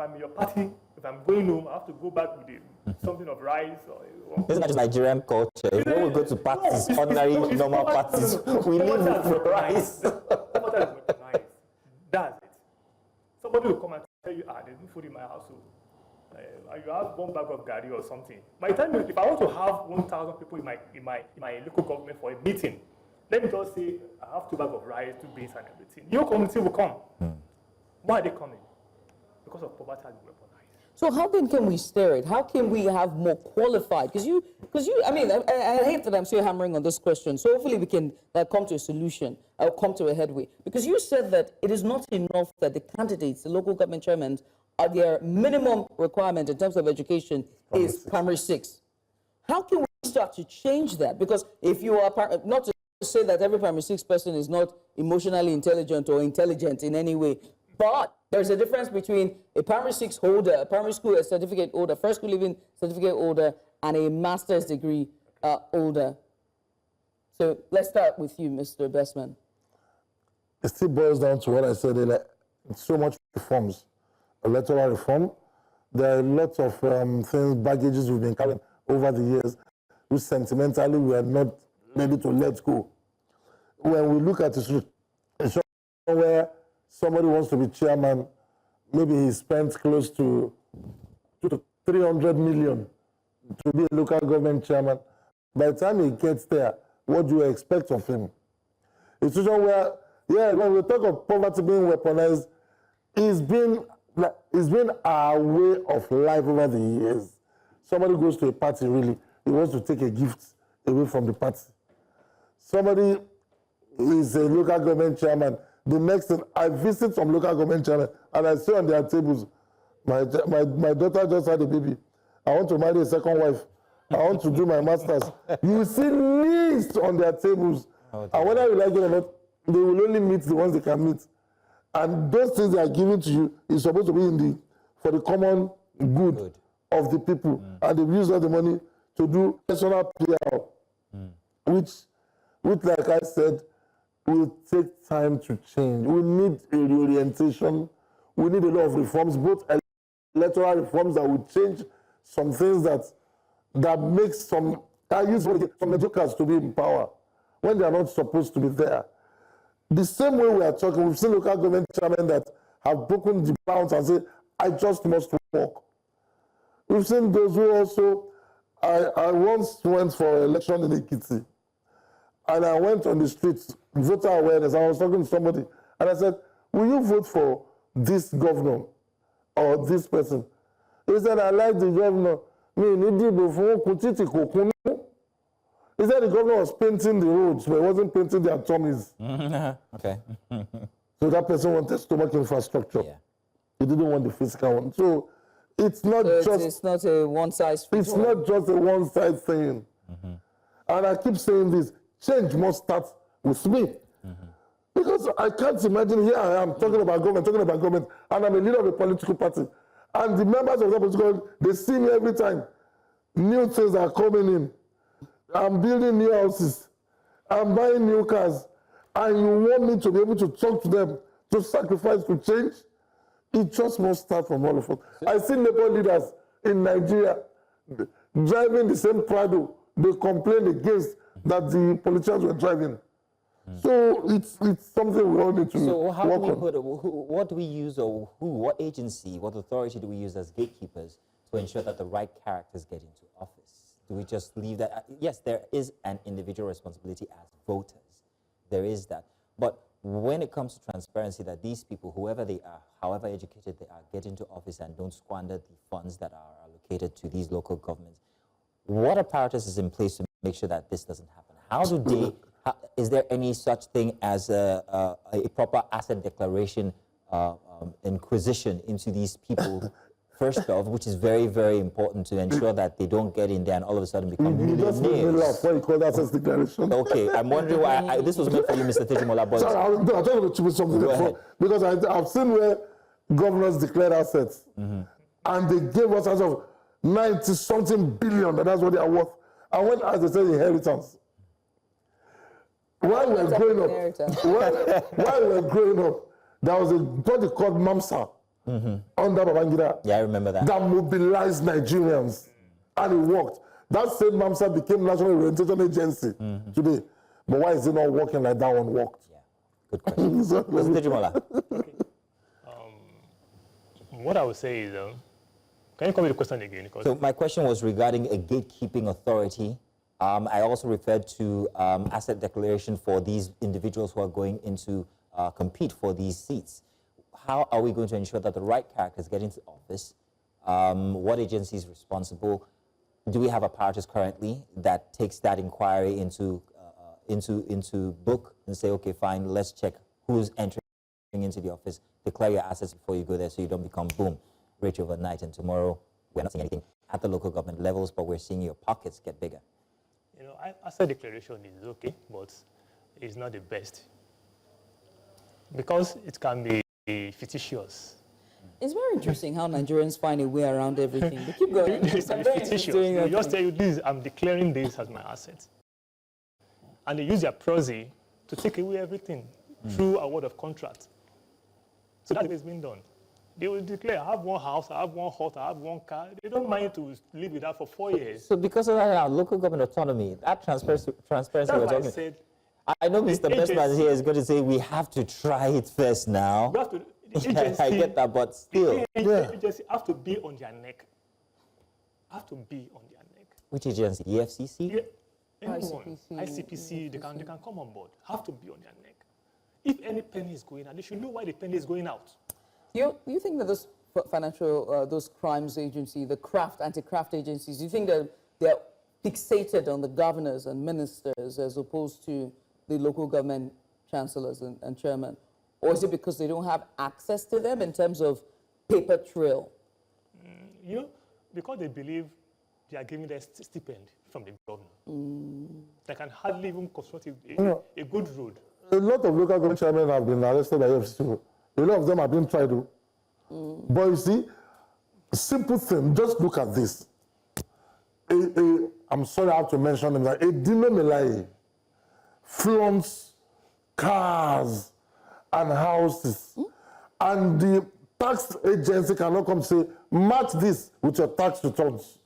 I'm in your party, if I'm going home, I have to go back with something of rice or isn't that just Nigerian culture? If we go to parties, ordinary, normal parties, we live with rice. That's it. Somebody will come and tell you, there's no food in my household. You have 1 bag of gari or something. By the time, if I want to have 1,000 people in my local government for a meeting, let me just say I have 2 bags of rice, 2 beans, and everything. Your community will come. Why are they coming? Because of poverty and weaponized. So how then can we steer it? How can we have more qualified? Because you, I mean, I hate that I'm still hammering on this question. So hopefully we can come to a solution, or come to a headway. Because you said that it is not enough that the candidates, the local government chairmen, are their minimum requirement in terms of education is primary 6. How can we start to change that? Because if you are, not to say that every primary 6 person is not emotionally intelligent or intelligent in any way, but there's a difference between a primary 6 holder, a primary school certificate holder, first school living certificate holder, and a master's degree holder. So let's start with you, Mr. Bestman. It still boils down to what I said earlier. So much reforms, electoral reform. There are lots of things, baggages we've been carrying over the years, which sentimentally we are not ready to let go. When we look at a situation where somebody wants to be chairman, maybe he spent close to 300 million to be a local government chairman. By the time he gets there, what do you expect of him? A situation where, when we talk of poverty being weaponized, it's been our way of life over the years. Somebody goes to a party, really, he wants to take a gift away from the party. Somebody is a local government chairman. The next thing, I visit some local government chairman, and I see on their tables, my daughter just had a baby, I want to marry a second wife. I want to do my master's. You will see lists on their tables. And whether you like it or not, they will only meet the ones they can meet. And those things they are giving to you is supposed to be for the common good of the people. And they've used all the money to do personal PR, which, like I said, will take time to change. We need a reorientation. We need a lot of reforms, both electoral reforms that will change some things that makes some mediocres to be in power when they are not supposed to be there. The same way we are talking, we've seen local government chairmen that have broken the bounds and say, I just must walk. We've seen those who also, I once went for an election in Ekiti, and I went on the streets, voter awareness, I was talking to somebody, and I said, will you vote for this governor or this person? He said, I like the governor. He said the governor was painting the roads, but he wasn't painting their tummies. Okay. So that person wanted stomach infrastructure. Yeah. He didn't want the physical one. So it's not It's not a one-size-fits-all. It's not just a one-side thing. And I keep saying this, change must start with me. Because I can't imagine, here I am talking about government, and I'm a leader of a political party. And the members of that political party, they see me every time. New things are coming in. I'm building new houses. I'm buying new cars. And you want me to be able to talk to them, to sacrifice, to change? It just must start from all of us. I see Labour leaders in Nigeria driving the same Prado they complained against that the politicians were driving. So it's something we all need to So how work do we on. put it, what do we use, or what agency, what authority do we use as gatekeepers to ensure that the right characters get into office? Do we just leave that? Yes, there is an individual responsibility as voters. There is that. But when it comes to transparency, that these people, whoever they are, however educated they are, get into office and don't squander the funds that are allocated to these local governments, what apparatus is in place to make sure that this doesn't happen? How do they, is there any such thing as a proper asset declaration inquisition into these people, first off, which is very, very important to ensure that they don't get in there and all of a sudden become millionaires? You just made me laugh when you call that asset declaration. Okay, I'm wondering why, this was meant for you, Mr. Tejimola, but... Sorry, I thought to be something before, because I've seen where governors declared assets, and they gave us as of 90-something billion, that's what they are worth. And when, as they say, inheritance. While we were growing up, while we were growing up, there was a body called MAMSA under Babangida. Yeah, I remember that. That mobilized Nigerians, and it worked. That same MAMSA became National Orientation Agency today. But why is it not working like that one worked? Yeah, good question. Mr. Tejimola. What I would say is, can you come with the question again? Because So my question was regarding a gatekeeping authority. I also referred to asset declaration for these individuals who are going into compete for these seats. How are we going to ensure that the right characters get into office? What agency is responsible? Do we have apparatus currently that takes that inquiry into book and say, okay, fine, let's check who's entering into the office, declare your assets before you go there so you don't become, boom, rich overnight, and tomorrow we're not seeing anything at the local government levels, but we're seeing your pockets get bigger. you know, asset declaration is okay, but it's not the best because it can be fictitious. It's very interesting how Nigerians find a way around everything. They keep going. It's fictitious. They just tell you this, I'm declaring this as my asset. And they use their prosy to take away everything through a word of contract. So that's what's being done. They will declare, I have one house, I have one hut, I have one car. They don't mind to live with that for 4 years. So because of that, our local government autonomy, that transparency That's we're why I talking. said, I know Mr. Bestman agency- here is going to say we have to try it first now. we have to, the Yeah, I get that, but still. The agency have to be on their neck. Have to be on their neck. Which agency? The FCC? Yeah, anyone, ICPC, they can come on board. Have to be on their neck. If any penny is going out, they should know why the penny is going out. You think that those financial, those crimes agency, the anti-craft agencies, do you think that they're fixated on the governors and ministers as opposed to the local government chancellors and chairmen? Or is it because they don't have access to them in terms of paper trail? You know, because they believe they are giving their stipend from the government. They can hardly even construct a good road. A lot of local government chairmen have been arrested by FCC. A lot of them have been tried to. But you see, simple thing, just look at this. I'm sorry I have to mention him, that a Dino Melai flaunts cars and houses. And the tax agency cannot come say, match this with your tax returns.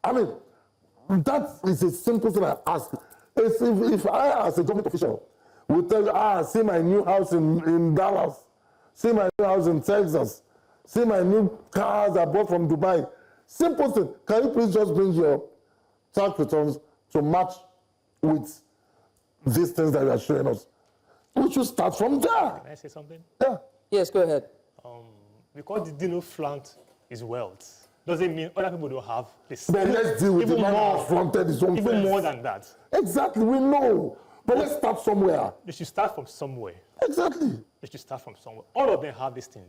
I mean, that is a simple thing I ask. If I, as a government official, will tell you, see my new house in Dallas, see my new house in Texas, see my new cars I bought from Dubai. Simple thing. Can you please just bring your tax returns to match with these things that you are showing us? We should start from there. Can I say something? Yeah. Yes, go ahead. Because the Dino flaunt is wealth, doesn't mean other people don't have this. But let's deal with the man who flaunted his own Even friends. more than that. Exactly, we know. But let's start somewhere. They should start from somewhere. Exactly. They should start from somewhere. All of them have this thing.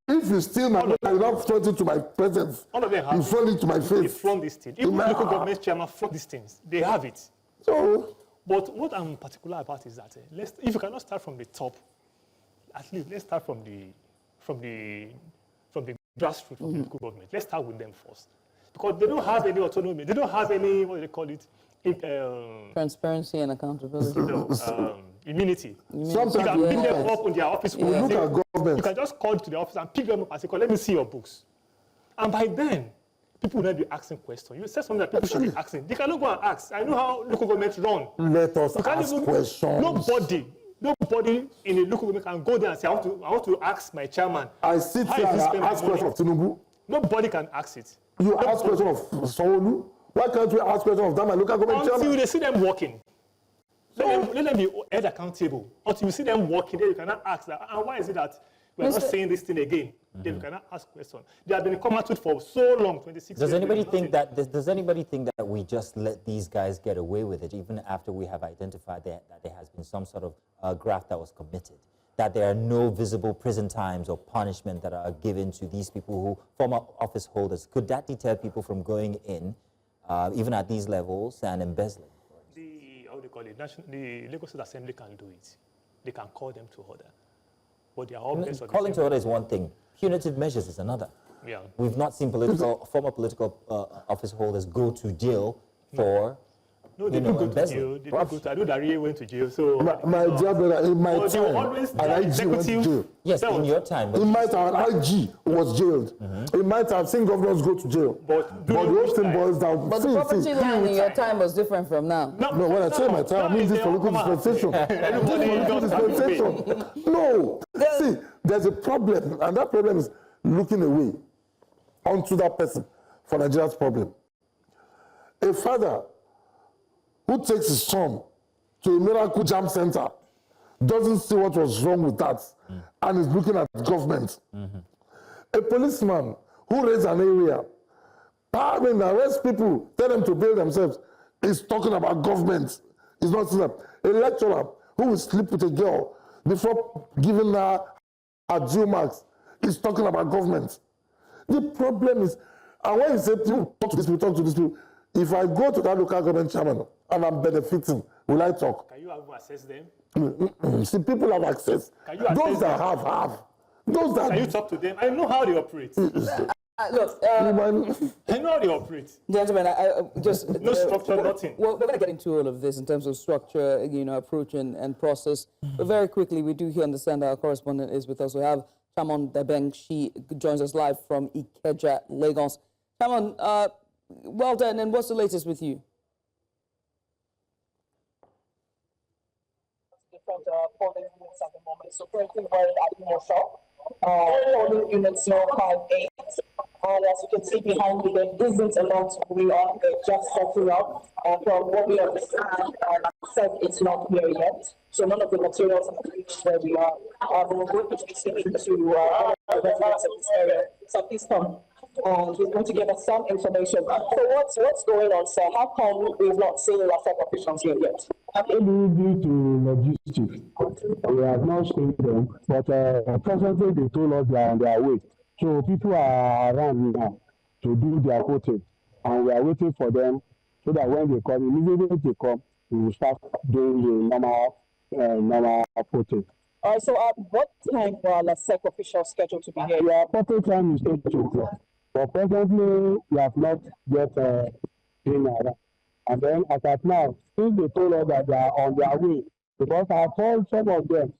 If you steal my money, you not flaunt it to my presence. All of them have you flaunt it to my face. They flaunt this thing. Even local government chairman flaunt these things. They have it. So, but what I'm particular about is that if you cannot start from the top, at least let's start from the grassroots of the local government. Let's start with them first, because they don't have any autonomy. They don't have any, what do they call it? Transparency and accountability. Immunity. Sometimes you can pick them up in their office. We look at government. You can just call to the office and pick them up and say, let me see your books. And by then, people will not be asking questions. You said something that people should be asking. They cannot go and ask. I know how local governments run. Let us ask questions. Nobody in a local government can go there and say, I want to ask my chairman. I sit here and ask questions of Tinubu. Nobody can ask it. You ask questions of Sanwo-Olu. Why can't we ask questions of that my local government chairman? Until they see them working. Let them be held accountable. Until you see them working, then you cannot ask that. And why is it that we're not saying this thing again? Then you cannot ask questions. They have been comatose for so long, 26 years. Does anybody think that we just let these guys get away with it, even after we have identified that there has been some sort of graft that was committed? That there are no visible prison times or punishment that are given to these people who former office holders? Could that deter people from going in, even at these levels, and embezzling? The Lagos State Assembly can do it. They can call them to order. But they are all calling to order is one thing. Punitive measures is another. Yeah. We've not seen former political office holders go to jail for No, they don't go to jail. They don't go to, I know that Rie went to jail. So my dear brother, in my time, an IG went to jail. Yes, in your time. In my time, an IG was jailed. In my time, seen governors go to jail. But the whole thing boils down. But the property line in your time was different from now. No, when I say my time, I mean this political dispensation. No. See, there's a problem, and that problem is looking away onto that person for Nigeria's problem. A father who takes his son to a miracle jam center doesn't see what was wrong with that and is looking at government. A policeman who raids an area, arrest people, tell them to bail themselves, is talking about government. It's not saying that. A lecturer who will sleep with a girl before giving her due marks is talking about government. The problem is, and when you say people talk to these people, if I go to that local government chairman and I'm benefiting, will I talk? Can you have access them? See, people have access. Can you access Those that them? have. Those that Can you talk to them? I know how they operate. Look, I know how they operate. Gentlemen, I just no structure, nothing. Well, we're going to get into all of this in terms of structure, approach and process. But very quickly, we do here understand our correspondent is with us. We have Chamon Debeng. She joins us live from Ikeja, Lagos. Chamon, well done. And what's the latest with you? Different polling units at the moment. So currently we're at Eti-Osa, polling unit 058. And as you can see behind me, there isn't a lot going on. They're just setting up. From what we understand, said it's not here yet. So none of the materials are where we are. We're going to be speaking to the residents of this area. So please come. He's going to give us some information. So what's going on, sir? How come we've not seen enough officials here yet? Due to logistics, we have not seen them, but presently they told us they are on their way. So people are around now to do their voting, and we are waiting for them so that when they come, immediately they come, we will start doing the normal voting. So at what time will the SEC official scheduled to be here? The appropriate time is 8 o'clock, but presently we have not yet been around. And then as at now, since they told us that they are on their way, because I called some of them,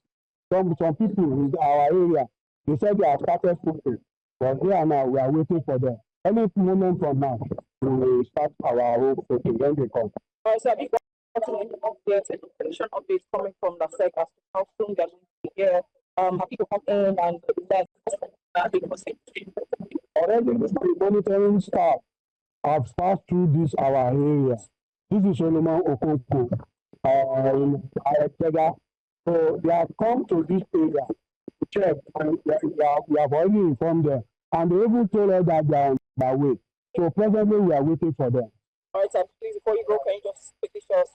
some people in our area, they said they have started voting, but here now we are waiting for them. Any moment from now, we will start our own voting when they come. So have you got any updates, any prediction updates coming from the SEC as to how soon they're going to be here? Have people come in and already the monitoring staff have passed through this our area. This is Solomon Okonko in Eti-Osa. So they have come to this area to check, and we have already informed them. And they even told us that they are on their way. So presently we are waiting for them. All right, sir, please, before you go, can you just quickly show us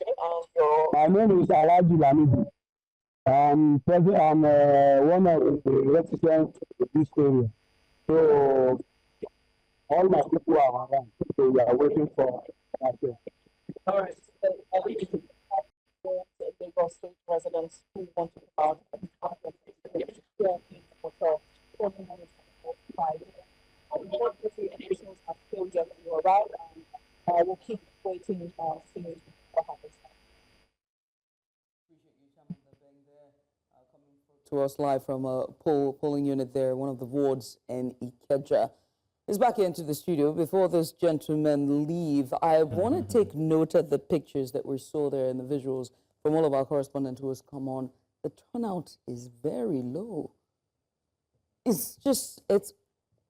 your... My name is Alaji Lamidi. I'm one of the residents of this area. So all my people are around. So we are waiting for us. All right. Lagos State residents who want to come out and hotel. What officials have told you that you arrived, and we'll keep waiting to see what happens. Appreciate you, Chairman Kpandei, there, coming to us live from a polling unit there, one of the wards in Ikeja. Is back into the studio. Before this gentleman leave, I want to take note of the pictures that we saw there and the visuals from all of our correspondents who has come on. The turnout is very low. It's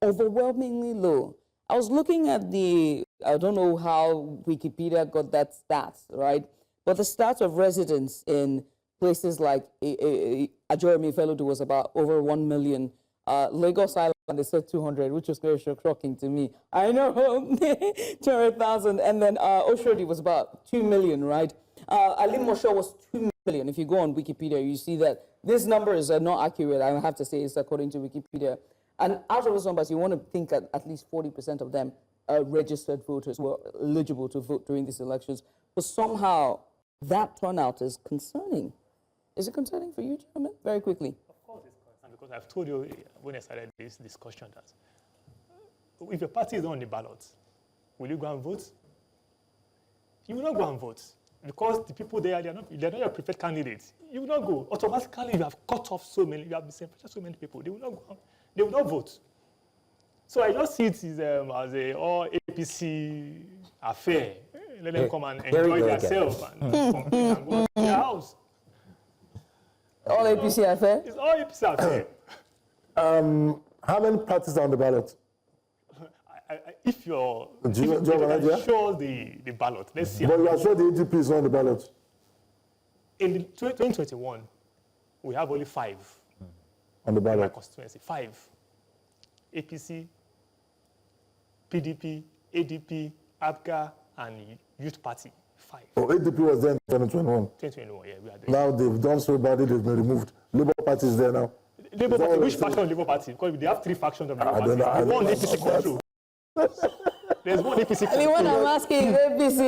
overwhelmingly low. I was looking at I don't know how Wikipedia got that stats, right? But the stats of residents in places like Ajoremi Feludu was about over 1 million. Lagos Island, they said 200, which was very shocking to me. I know, 200,000. And then Oshodi was about 2 million, right? Alimosho was 2 million. If you go on Wikipedia, you see that these numbers are not accurate. I have to say it's according to Wikipedia. And out of those numbers, you want to think that at least 40% of them are registered voters who are eligible to vote during these elections. But somehow, that turnout is concerning. Is it concerning for you, gentlemen? Very quickly. Because I've told you when I started this discussion that if your party is not on the ballot, will you go and vote? You will not go and vote because the people there, they're not your preferred candidates. You will not go. Automatically, you have cut off so many, you have disenfranchised so many people. They will not go. They will not vote. So I just see it as a all APC affair. Let them come and enjoy themselves and complain and go to their house. All APC affair? It's all APC affair. How many parties are on the ballot? If you're sure the ballot, let's see. But you are sure the AGP is on the ballot? In 2021, we have only 5 on the ballot. In my constituency. 5. APC, PDP, ADP, ABGA, and Youth Party. 5. Oh, ADP was there in 2021? 2021, yeah, we are there. Now they've done so badly, they've been removed. Labour Party is there now. Labour Party, which faction of Labour Party? Because they have 3 factions of Labour Party. There's one APC control. There's one APC control. Anyone I'm asking is APC,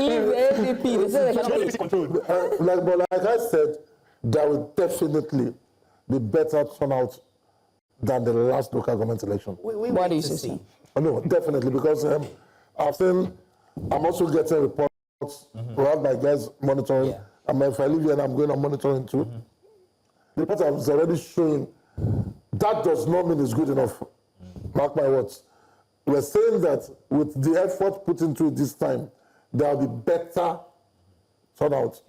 leave ADP. They say they cannot APC control. Like I said, there will definitely be better turnout than the last local government election. What do you say? Oh, no, definitely, because I'm also getting reports. We have my guys monitoring. Yeah. And if I leave here and I'm going on monitoring too, the report is already showing that does not mean it's good enough. Mark my words. We're saying that with the effort put into it this time, there will be better turnout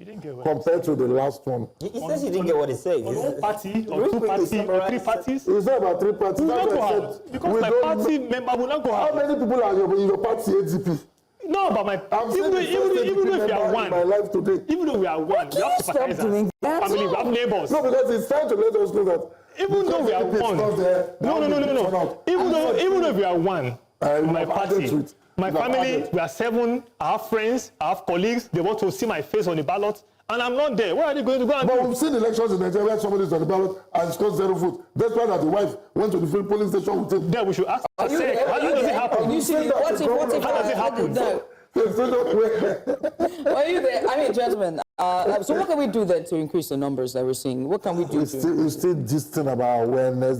compared to the last one. He says he didn't get what he said. One party, or 2 parties, or 3 parties. It's not about 3 parties. We will not go out because my party member will not go out. How many people are in your party, AGP? No, but even though we are one, my life today. Even though we are one, we have sympathizers, family, we have neighbors. No, because it's trying to let us know that even though we are one, no. Even though we are one, my party, my family, we are 7. I have friends, I have colleagues. They want to see my face on the ballot. And I'm not there. Where are they going to go and But do? we've seen elections in Nigeria where somebody is on the ballot and scored 0 votes. That's why that the wife went to the polling station with him. Then we should ask Are you ourselves, there? how does it happen? You see, what if How does it happen? No. Are you there? I mean, gentlemen, so what can we do then to increase the numbers that we're seeing? What can we do? We still this thing about awareness.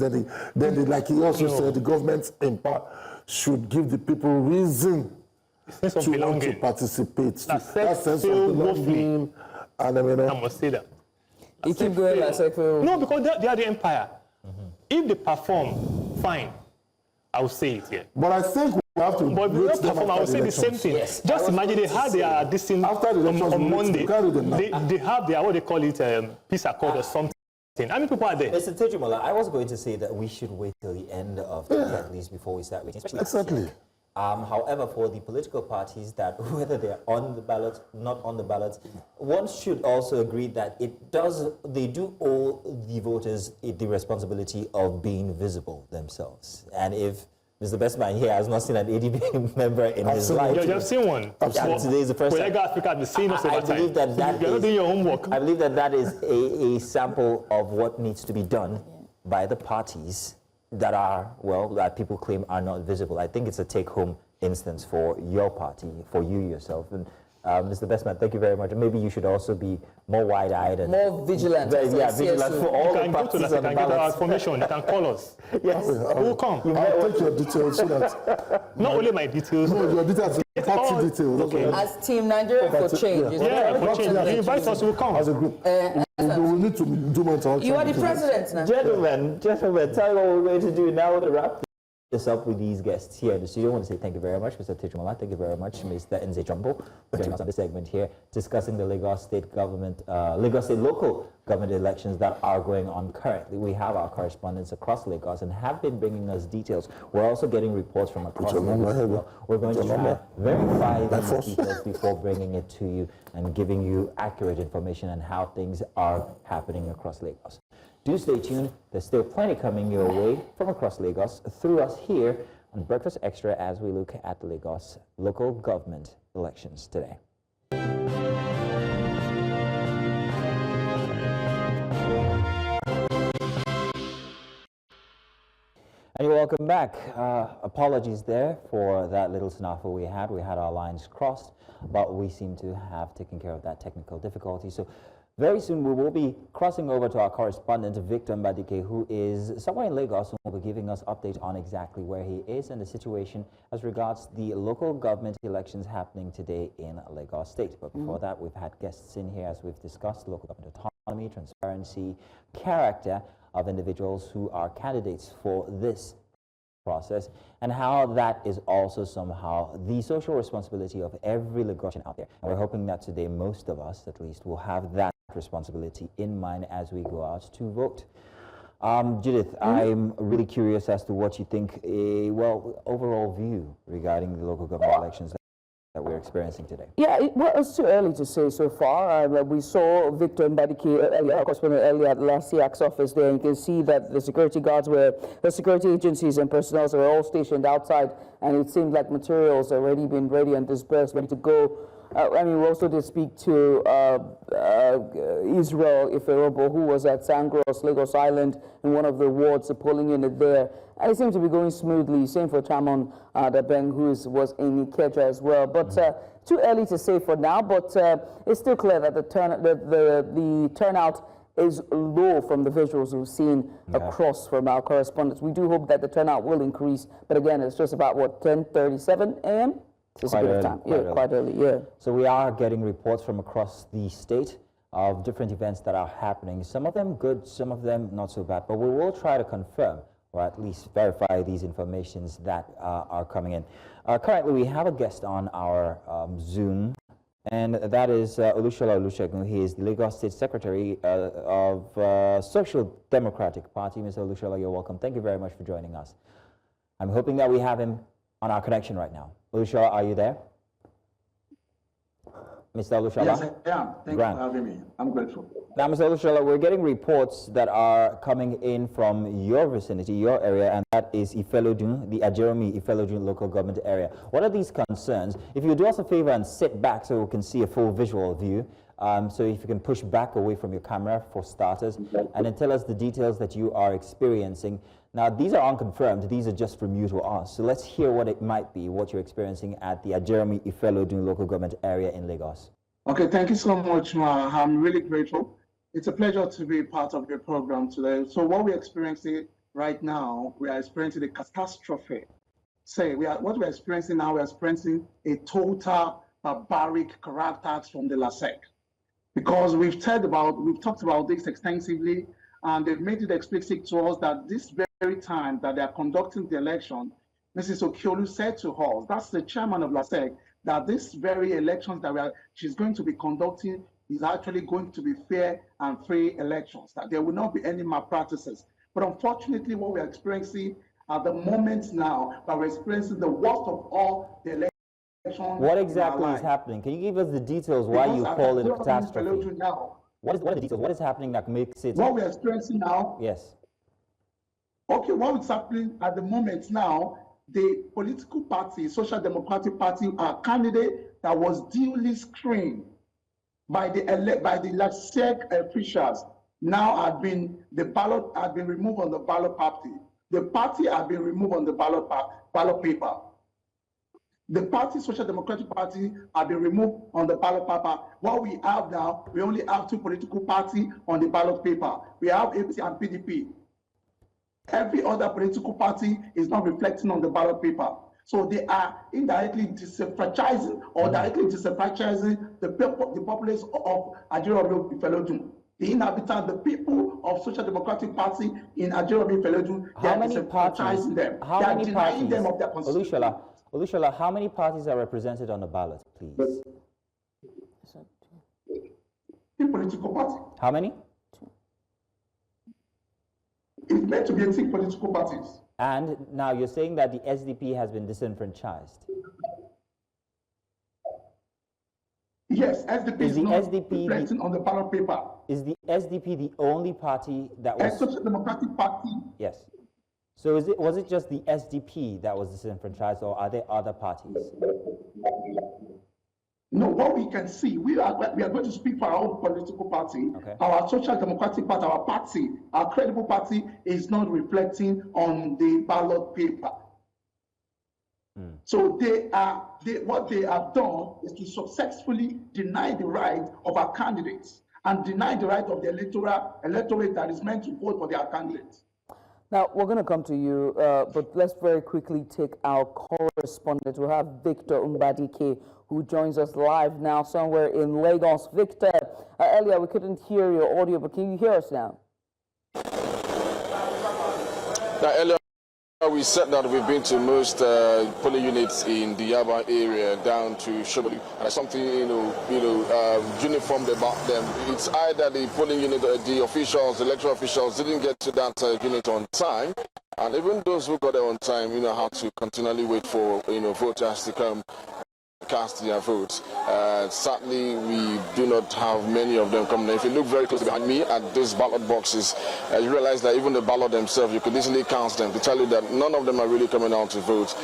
Like he also said, the government in power should give the people reason to want to participate. That sense of belonging. And I must say that. You keep going like so. No, because they are the empire. If they perform, fine. I will say it here. But I think we have to. But if they don't perform, I will say the same thing. Yes. Just imagine they had their this thing After the elections, on Monday. they have their what they call it peace accord or something. How many people are there? Mr. Tejumola, I was going to say that we should wait till the end of the year at least before we start waiting. Exactly. However, for the political parties that whether they're on the ballot, not on the ballot, one should also agree that they do owe the voters the responsibility of being visible themselves. And if Mr. Bestman here has not seen an ADB member in his life. You have seen one. Yeah, today is the first time. Africa have seen us over time. I believe that you're not doing your homework. I believe that is a sample of what needs to be done by the parties that are, well, that people claim are not visible. I think it's a take-home instance for your party, for you yourself. And Mr. Bestman, thank you very much. And maybe you should also be more wide-eyed and more vigilant. Vigilant for all the parties on the ballot. You can get our information. You can call us. Yes. We'll come. I'll take your details so that... Not only my details. No, your details. Party details. Okay. As Team Nigeria for Change. For change. You invite us, we'll come. As a group. We need to do more interaction. You are the president now. Gentlemen, tell me what we're going to do now to wrap this up with these guests here in the studio. I want to say thank you very much, Mr. Tejumola. Thank you very much, Mr. Nze Jumbo, for joining us on this segment here, discussing the Lagos State local government elections that are going on currently. We have our correspondents across Lagos and have been bringing us details. We're also getting reports from across Lagos. We're going to try to verify these details before bringing it to you and giving you accurate information on how things are happening across Lagos. Do stay tuned. There's still plenty coming your way from across Lagos through us here on Breakfast Extra as we look at the Lagos local government elections today. And you're welcome back. Apologies there for that little snafu we had. We had our lines crossed, but we seem to have taken care of that technical difficulty. So very soon we will be crossing over to our correspondent, Victor Mbadike, who is somewhere in Lagos and will be giving us update on exactly where he is and the situation as regards the local government elections happening today in Lagos State. But before that, we've had guests in here as we've discussed local government autonomy, transparency, character of individuals who are candidates for this process, and how that is also somehow the social responsibility of every Lagosian out there. And we're hoping that today most of us, at least, will have that responsibility in mind as we go out to vote. Judith, I'm really curious as to what you think, overall view regarding the local government elections that we're experiencing today. Yeah, it's too early to say so far. We saw Victor Mbadike, our correspondent, earlier at the last CX office there, and you can see that the security guards the security agencies and personnel were all stationed outside, and it seemed like materials already been ready and dispersed, ready to go. We also did speak to Israel Iferobo, who was at Sangros, Lagos Island, in one of the wards, the polling unit there. And it seemed to be going smoothly. Same for Chamon Dabeng, who was in Ikeja as well. But too early to say for now, but it's still clear that the turnout is low from the visuals we've seen across from our correspondents. We do hope that the turnout will increase. But again, it's just about, 10:37 a.m.? It's a bit of time. Quite early. So we are getting reports from across the state of different events that are happening. Some of them good, some of them not so bad. But we will try to confirm or at least verify these informations that are coming in. Currently, we have a guest on our Zoom, and that is Olushola Olusegun. He is the Lagos State Secretary of Social Democratic Party. Mr. Olushola, you're welcome. Thank you very much for joining us. I'm hoping that we have him on our connection right now. Olushola, are you there? Mr. Olushola? Yes, I am. Thank you for having me. I'm grateful. Now, Mr. Olushola, we're getting reports that are coming in from your vicinity, your area, and that is Ifelodun, the Ajeromi Ifelodun local government area. What are these concerns? If you do us a favor and sit back so we can see a full visual view, So if you can push back away from your camera for starters, and then tell us the details that you are experiencing. Now, these are unconfirmed. These are just from you to us. So let's hear what it might be, what you're experiencing at the Jeremy Ifelodun local government area in Lagos. Okay, thank you so much, Ma. I'm really grateful. It's a pleasure to be part of your program today. So what we're experiencing right now, we are experiencing a catastrophe. What we're experiencing now, we're experiencing a total barbaric character from the LASEC. Because we've talked about this extensively, and they've made it explicit to us that this very time that they are conducting the election, Mrs. Okiolu said to us, that's the chairman of LASEC, that this very elections that she's going to be conducting is actually going to be fair and free elections, that there will not be any malpractices. But unfortunately, what we're experiencing at the moment now, that we're experiencing the worst of all the elections. What exactly is happening? Can you give us the details why you call it a catastrophe? What are the details? What is happening that makes it... What we're experiencing now? Yes. Okay, what is happening at the moment now, the political party, Social Democratic Party, our candidate that was duly screened by the LASEC officials now the ballot had been removed on the ballot party. The party had been removed on the ballot paper. The party, Social Democratic Party, had been removed on the ballot paper. What we have now, we only have two political parties on the ballot paper. We have APC and PDP. Every other political party is not reflecting on the ballot paper. So they are indirectly disenfranchising or directly disenfranchising the populace of Eti-Osa. The inhabitants, the people of Social Democratic Party in Eti-Osa, they are disenfranchising them. They are denying them of their constitution. Olushola, how many parties are represented on the ballot, please? The political party. How many? It's meant to be 18 political parties. And now you're saying that the SDP has been disenfranchised. Yes, SDP is not reflecting on the ballot paper. Is the SDP the only party that was... Social Democratic Party. Yes. So was it just the SDP that was disenfranchised, or are there other parties? No, what we can see, we are going to speak for our own political party. Okay. Our Social Democratic Party, our party, our credible party is not reflecting on the ballot paper. So what they have done is to successfully deny the right of our candidates and deny the right of the electorate that is meant to vote for their candidates. Now, we're going to come to you, but let's very quickly take our correspondent. We have Victor Mbadike, who joins us live now somewhere in Lagos. Victor, earlier we couldn't hear your audio, but can you hear us now? Earlier we said that we've been to most polling units in the Yaba area down to Shobali. And something uniform about them. It's either the polling unit, the officials, the electoral officials didn't get to that unit on time, and even those who got there on time, had to continually wait for voters to come cast their votes. Sadly, we do not have many of them coming. If you look very closely behind me at those ballot boxes, you realize that even the ballot themselves, you could easily count them to tell you that none of them are really coming out to vote.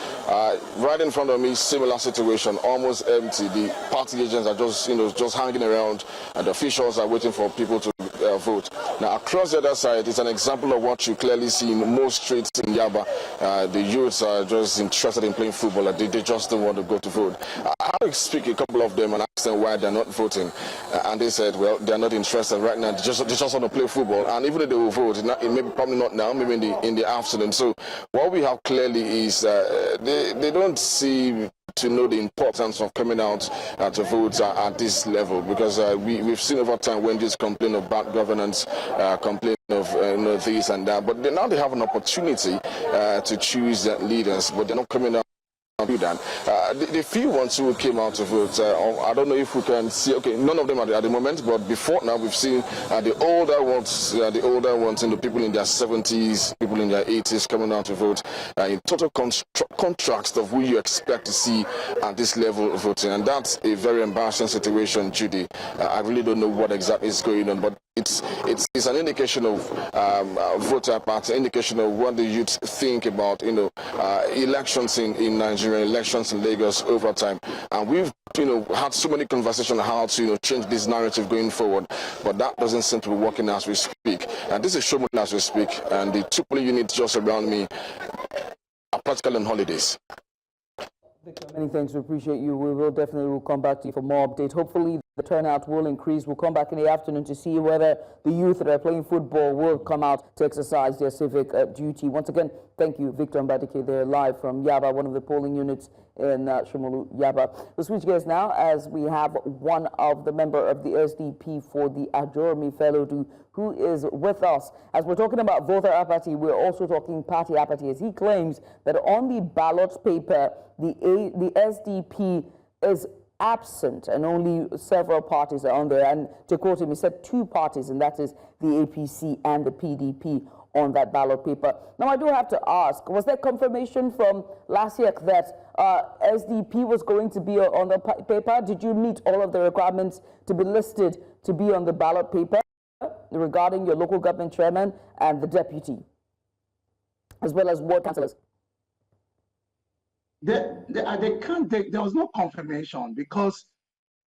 Right in front of me, similar situation, almost empty. The party agents are just hanging around, and the officials are waiting for people to vote. Now, across the other side, it's an example of what you clearly see in most streets in Yaba. The youths are just interested in playing football, and they just don't want to go to vote. I had to speak to a couple of them and ask them why they're not voting, and they said, well, they're not interested right now. They just want to play football, and even if they will vote, it may be probably not now, maybe in the afternoon. So what we have clearly is they don't see to know the importance of coming out to vote at this level, because we've seen over time when just complain of bad governance, complain of this and that, but now they have an opportunity to choose their leaders, but they're not coming out do that. The few ones who came out to vote, I don't know if we can see, okay, none of them at the moment, but before now we've seen the older ones, and the people in their 70s, people in their 80s coming out to vote, in total contrast of who you expect to see at this level of voting, and that's a very embarrassing situation, Judy. I really don't know what exactly is going on, but it's an indication of voter party, indication of what the youth think about elections in Nigeria, elections in Lagos over time. And we've, had so many conversations on how to, change this narrative going forward. But that doesn't seem to be working as we speak. And this is showing as we speak. And the 2 polling units just around me are practically on holidays. Victor, many thanks. We appreciate you. We will definitely come back to you for more updates. Hopefully the turnout will increase. We'll come back in the afternoon to see whether the youth that are playing football will come out to exercise their civic duty. Once again, thank you, Victor Mbadike. They're live from Yaba, one of the polling units in Shomolu, Yaba. We'll switch gears now as we have one of the member of the SDP for the Ajoromi Felodu who is with us. As we're talking about voter apathy, we're also talking party apathy, as he claims that on the ballot paper, the SDP is absent and only several parties are on there. And to quote him, he said 2 parties, and that is the APC and the PDP on that ballot paper. Now, I do have to ask, was there confirmation from last year that SDP was going to be on the paper? Did you meet all of the requirements to be listed to be on the ballot paper regarding your local government chairman and the deputy, as well as ward councillors? There was no confirmation because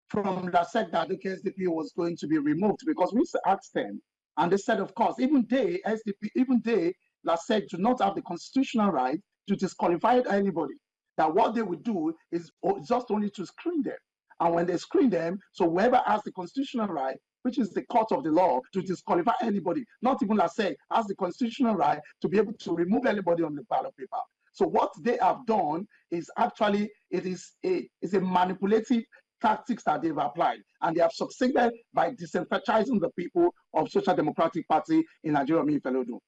from the SEC that the SDP was going to be removed, because we asked them and they said, of course, even they, LASEC, do not have the constitutional right to disqualify anybody. That what they would do is just only to screen them. And when they screen them, so whoever has the constitutional right, which is the court of the law, to disqualify anybody, not even LASEC, has the constitutional right to be able to remove anybody on the ballot paper. So what they have done is actually, it's a manipulative tactics that they've applied, and they have succeeded by disenfranchising the people of Social Democratic Party in Nigeria, Felodu.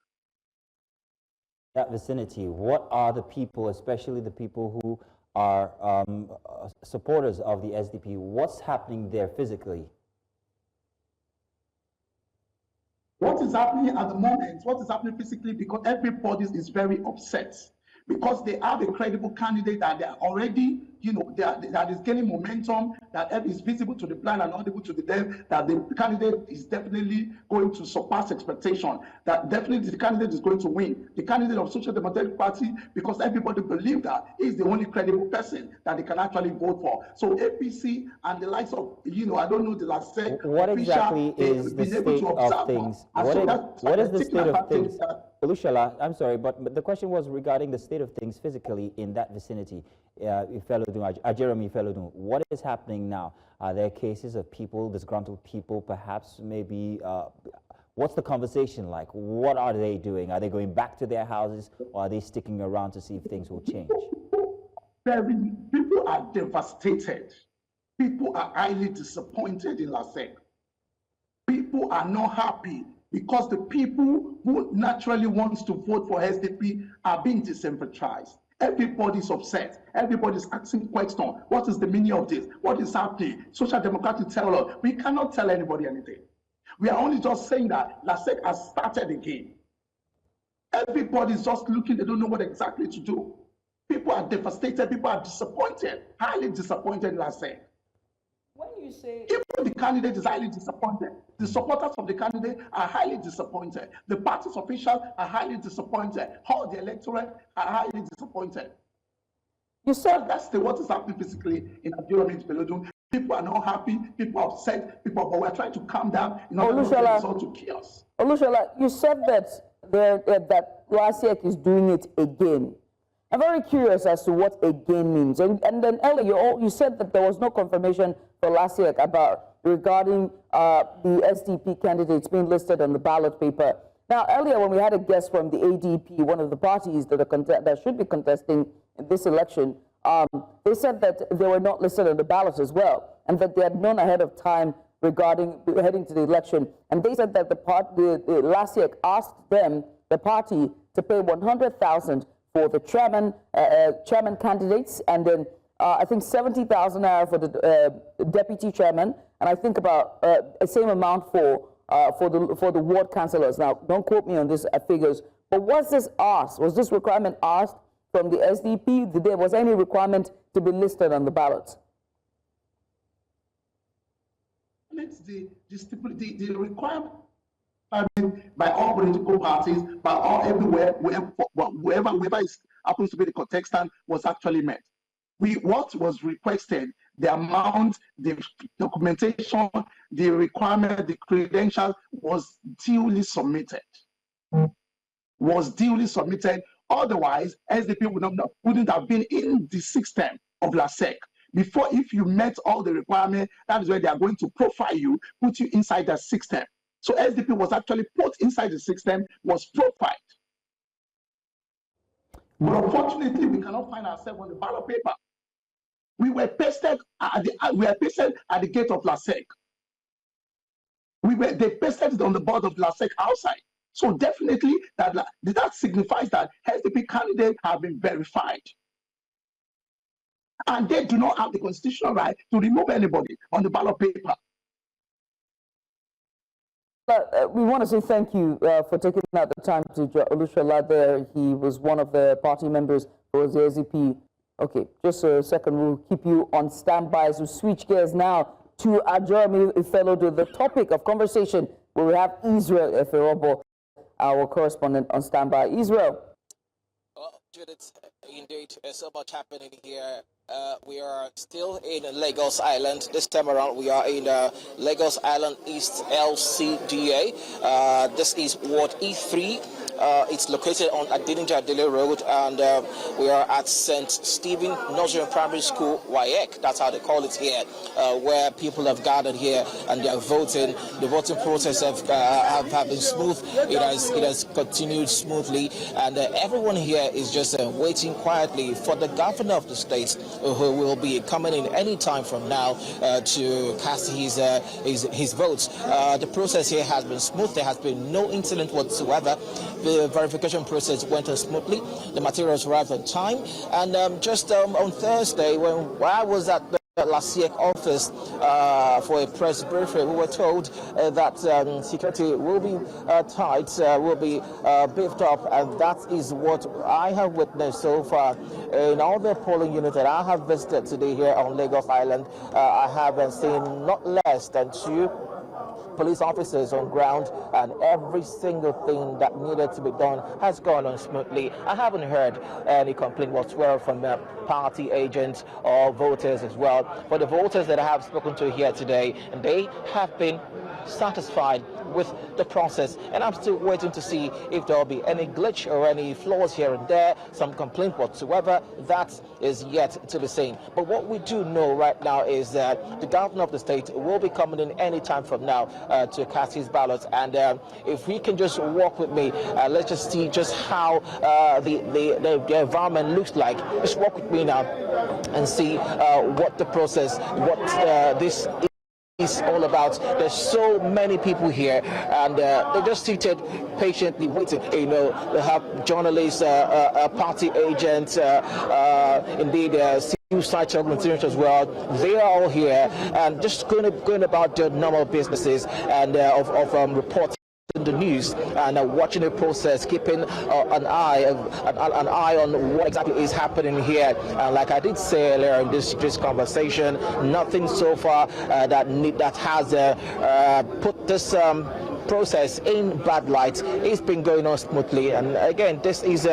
That vicinity, what are the people, especially the people who are supporters of the SDP, what's happening there physically? What is happening at the moment, what is happening physically, because everybody is very upset, because they have a credible candidate that they are already, that is gaining momentum, that is visible to the blind and audible to the deaf, that the candidate is definitely going to surpass expectation, that definitely the candidate is going to win. The candidate of Social Democratic Party, because everybody believes that he is the only credible person that they can actually vote for. So APC and the likes of, I don't know the last say. What exactly is the state of things? What is the state of things? Olushala, I'm sorry, but the question was regarding the state of things physically in that vicinity. Ajoromi Felodu, what is happening now? Are there cases of people, disgruntled people, perhaps maybe, what's the conversation like? What are they doing? Are they going back to their houses, or are they sticking around to see if things will change? People are devastated. People are highly disappointed in LASEC. People are not happy because the people who naturally wants to vote for SDP are being disenfranchised. Everybody's upset. Everybody's asking questions. What is the meaning of this? What is happening? Social Democratic tell us. We cannot tell anybody anything. We are only just saying that LASEC has started again. Everybody's just looking. They don't know what exactly to do. People are devastated. People are disappointed. Highly disappointed in LASEC. When you say... Even the candidate is highly disappointed. The supporters of the candidate are highly disappointed. The party's officials are highly disappointed. All the electorate are highly disappointed. You said that's what is happening physically in Nigeria. People are not happy. People are upset. But we're trying to calm down in order to resort to chaos. Olushala, you said that that LASEC is doing it again. I'm very curious as to what again means. And then earlier you said that there was no confirmation for LASEC regarding the SDP candidates being listed on the ballot paper. Now, earlier when we had a guest from the ADP, one of the parties that should be contesting this election, they said that they were not listed on the ballot as well, and that they had known ahead of time regarding heading to the election. And they said that the LASEC asked them, the party, to pay 100,000 for the chairman candidates, and then I think 70,000 naira for the deputy chairman, and I think about the same amount for the ward councillors. Now, don't quote me on these figures, but was this asked? Was this requirement asked from the SDP? Was any requirement to be listed on the ballot? It's the requirement by all political parties, by all everywhere, whoever happens to be the contestant was actually met. what was requested, the amount, the documentation, the requirement, the credentials was duly submitted. Otherwise, SDP wouldn't have been in the system of LASEC. Before, if you met all the requirements, that is where they are going to profile you, put you inside the system. So SDP was actually put inside the system, was profiled. But unfortunately, we cannot find ourselves on the ballot paper. We were pasted at the gate of LASEC. They pasted it on the board of LASEC outside. So definitely that signifies that SDP candidates have been verified. And they do not have the constitutional right to remove anybody on the ballot paper. We want to say thank you for taking out the time to Olushola there. He was one of the party members for the SDP. Okay, just a second. We'll keep you on standby as we switch gears now to Jeremy Ifelo, to the topic of conversation where we have Israel Eferobo, our correspondent, on standby. Israel. Well, Judith, indeed, so much happening here. We are still in Lagos Island. This time around, we are in Lagos Island East LCDA. This is Ward E3. It's located on Adinija-Dele Road, and we are at St. Stephen Nursery Primary School, WAEC. That's how they call it here, where people have gathered here and they are voting. The voting process have been smooth. It has continued smoothly, and everyone here is just waiting quietly for the governor of the state, who will be coming in any time from now to cast his votes. The process here has been smooth. There has been no incident whatsoever. The verification process went on smoothly. The materials arrived on time. And just on Thursday, when I was at the LASEC office for a press briefing, we were told that security will be tight, will be beefed up, and that is what I have witnessed so far in all the polling units that I have visited today here on Lagos Island. I have seen not less than 2 police officers on ground, and every single thing that needed to be done has gone on smoothly. I haven't heard any complaint whatsoever from the party agents or voters as well. For the voters that I have spoken to here today, they have been satisfied with the process, and I'm still waiting to see if there will be any glitch or any flaws here and there, some complaint whatsoever. That is yet to be seen. But what we do know right now is that the governor of the state will be coming in any time from now to cast his ballots, and if we can just walk with me, let's just see just how the environment looks like. Just walk with me now and see what the process, what this is all about. There's so many people here, and they're just seated patiently waiting. You know, they have journalists, party agents, indeed civil society organizations as well. They are all here and just going about their normal businesses and of reporting the news and watching the process, keeping an eye on what exactly is happening here. Like I did say earlier in this conversation, nothing so far that has put this process in bad light. It's been going on smoothly, and again, this is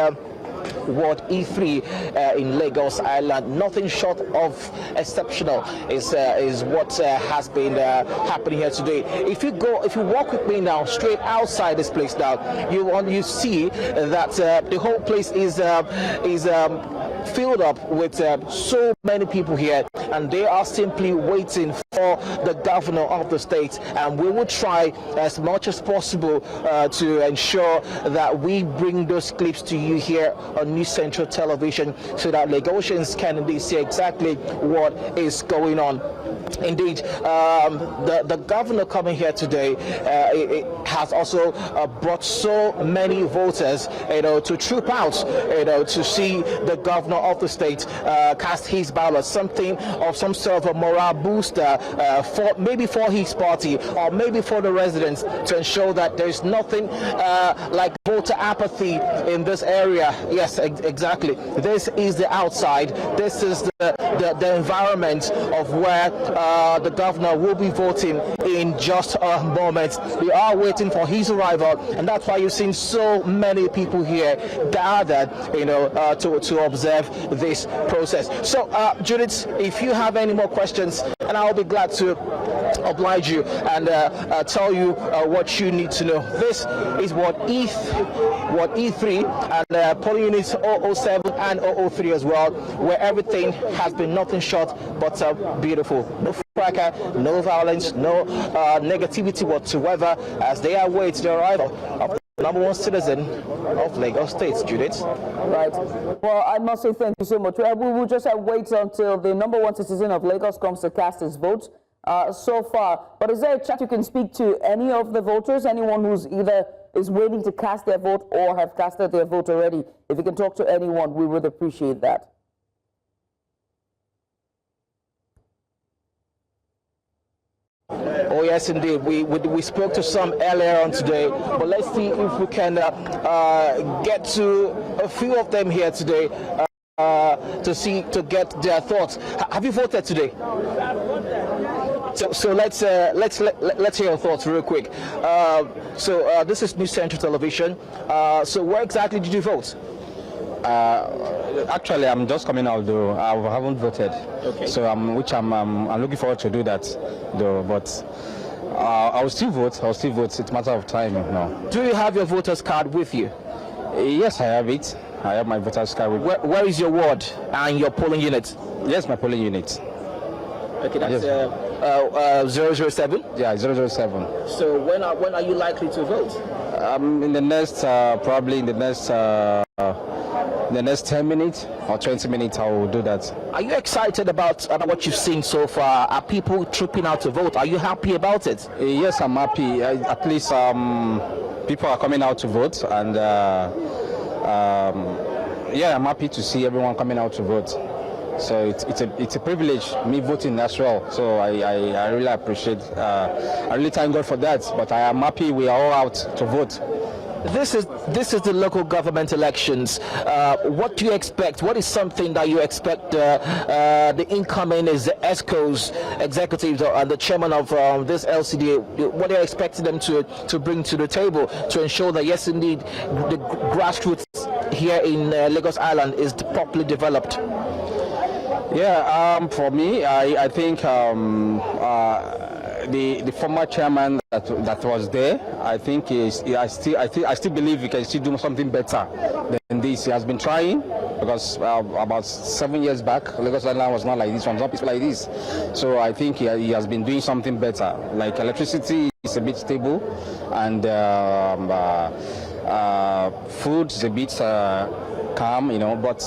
Ward E3 in Lagos Island. Nothing short of exceptional is what has been happening here today. If you walk with me now straight outside this place now, you see that the whole place is filled up with so many people here, and they are simply waiting for the governor of the state. And we will try as much as possible to ensure that we bring those clips to you here on News Central Television, so that Lagosians can indeed see exactly what is going on. Indeed, the governor coming here today has also brought so many voters, to troop out, to see the governor of the state cast his ballot. Something of some sort of a morale booster for his party, or maybe for the residents, to ensure that there's nothing like voter apathy in this area. Yes, exactly. This is the outside. This is the environment of where the governor will be voting in just a moment. We are waiting waiting for his arrival, and that's why you've seen so many people here gathered, to observe this process. So, Judith, if you have any more questions, and I'll be glad to oblige you and tell you what you need to know. This is what E3 and polling units 007 and 003 as well, where everything has been nothing short but beautiful. No fracas, no violence, no negativity whatsoever, as they await the arrival of the number one citizen of Lagos State, Judith. Right. Well, I must say thank you so much. We will just wait until the number one citizen of Lagos comes to cast his vote so far. But is there a chance you can speak to any of the voters, anyone who's either is waiting to cast their vote or have casted their vote already? If you can talk to anyone, we would appreciate that. Oh yes, indeed. We spoke to some earlier on today, but let's see if we can get to a few of them here today to get their thoughts. Have you voted today? So let's hear your thoughts real quick. So this is New Central Television. So where exactly did you vote? Actually, I'm just coming out though. I haven't voted. Okay. So I'm looking forward to do that though. But I will still vote. It's a matter of time now. Do you have your voter's card with you? Yes, I have it. I have my voter's card with me. Where is your ward and your polling unit? Yes, my polling unit. Okay, that's 007? Yeah, 007. So when are you likely to vote? In the next, probably in the next 10 minutes or 20 minutes, I will do that. Are you excited about what you've seen so far? Are people trooping out to vote? Are you happy about it? Yes, I'm happy. At least people are coming out to vote, and yeah, I'm happy to see everyone coming out to vote. So it's a privilege, me voting as well. So I really appreciate. I really thank God for that. But I am happy we are all out to vote. This is the local government elections. What do you expect? What is something that you expect the incoming ESCO's executives and the chairman of this LCDA, what are you expecting them to bring to the table to ensure that yes, indeed, the grassroots here in Lagos Island is properly developed? Yeah, for me, I think the former chairman that was there, I think I still believe he can still do something better than this. He has been trying, because about 7 years back, Lagos Island was not like this, was not peaceful like this. So I think he has been doing something better. Like electricity is a bit stable, and food is a bit calm, but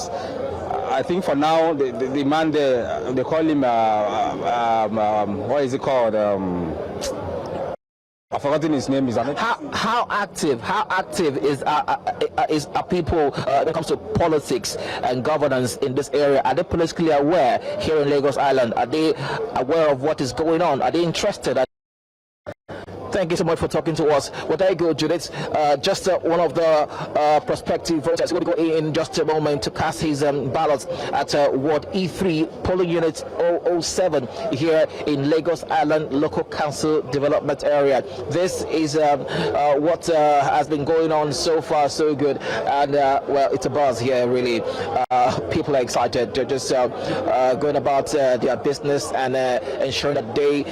I think for now, the man there, they call him, what is it called? I've forgotten his name. How active are people when it comes to politics and governance in this area? Are they politically aware here in Lagos Island? Are they aware of what is going on? Are they interested? Thank you so much for talking to us. Well, there you go, Judith. Just one of the prospective voters going to go in just a moment to cast his ballot at Ward E3, polling unit 007 here in Lagos Island Local Council Development Area. This is what has been going on so far, so good. And, well, it's a buzz here, really. People are excited. They're just going about their business and ensuring that they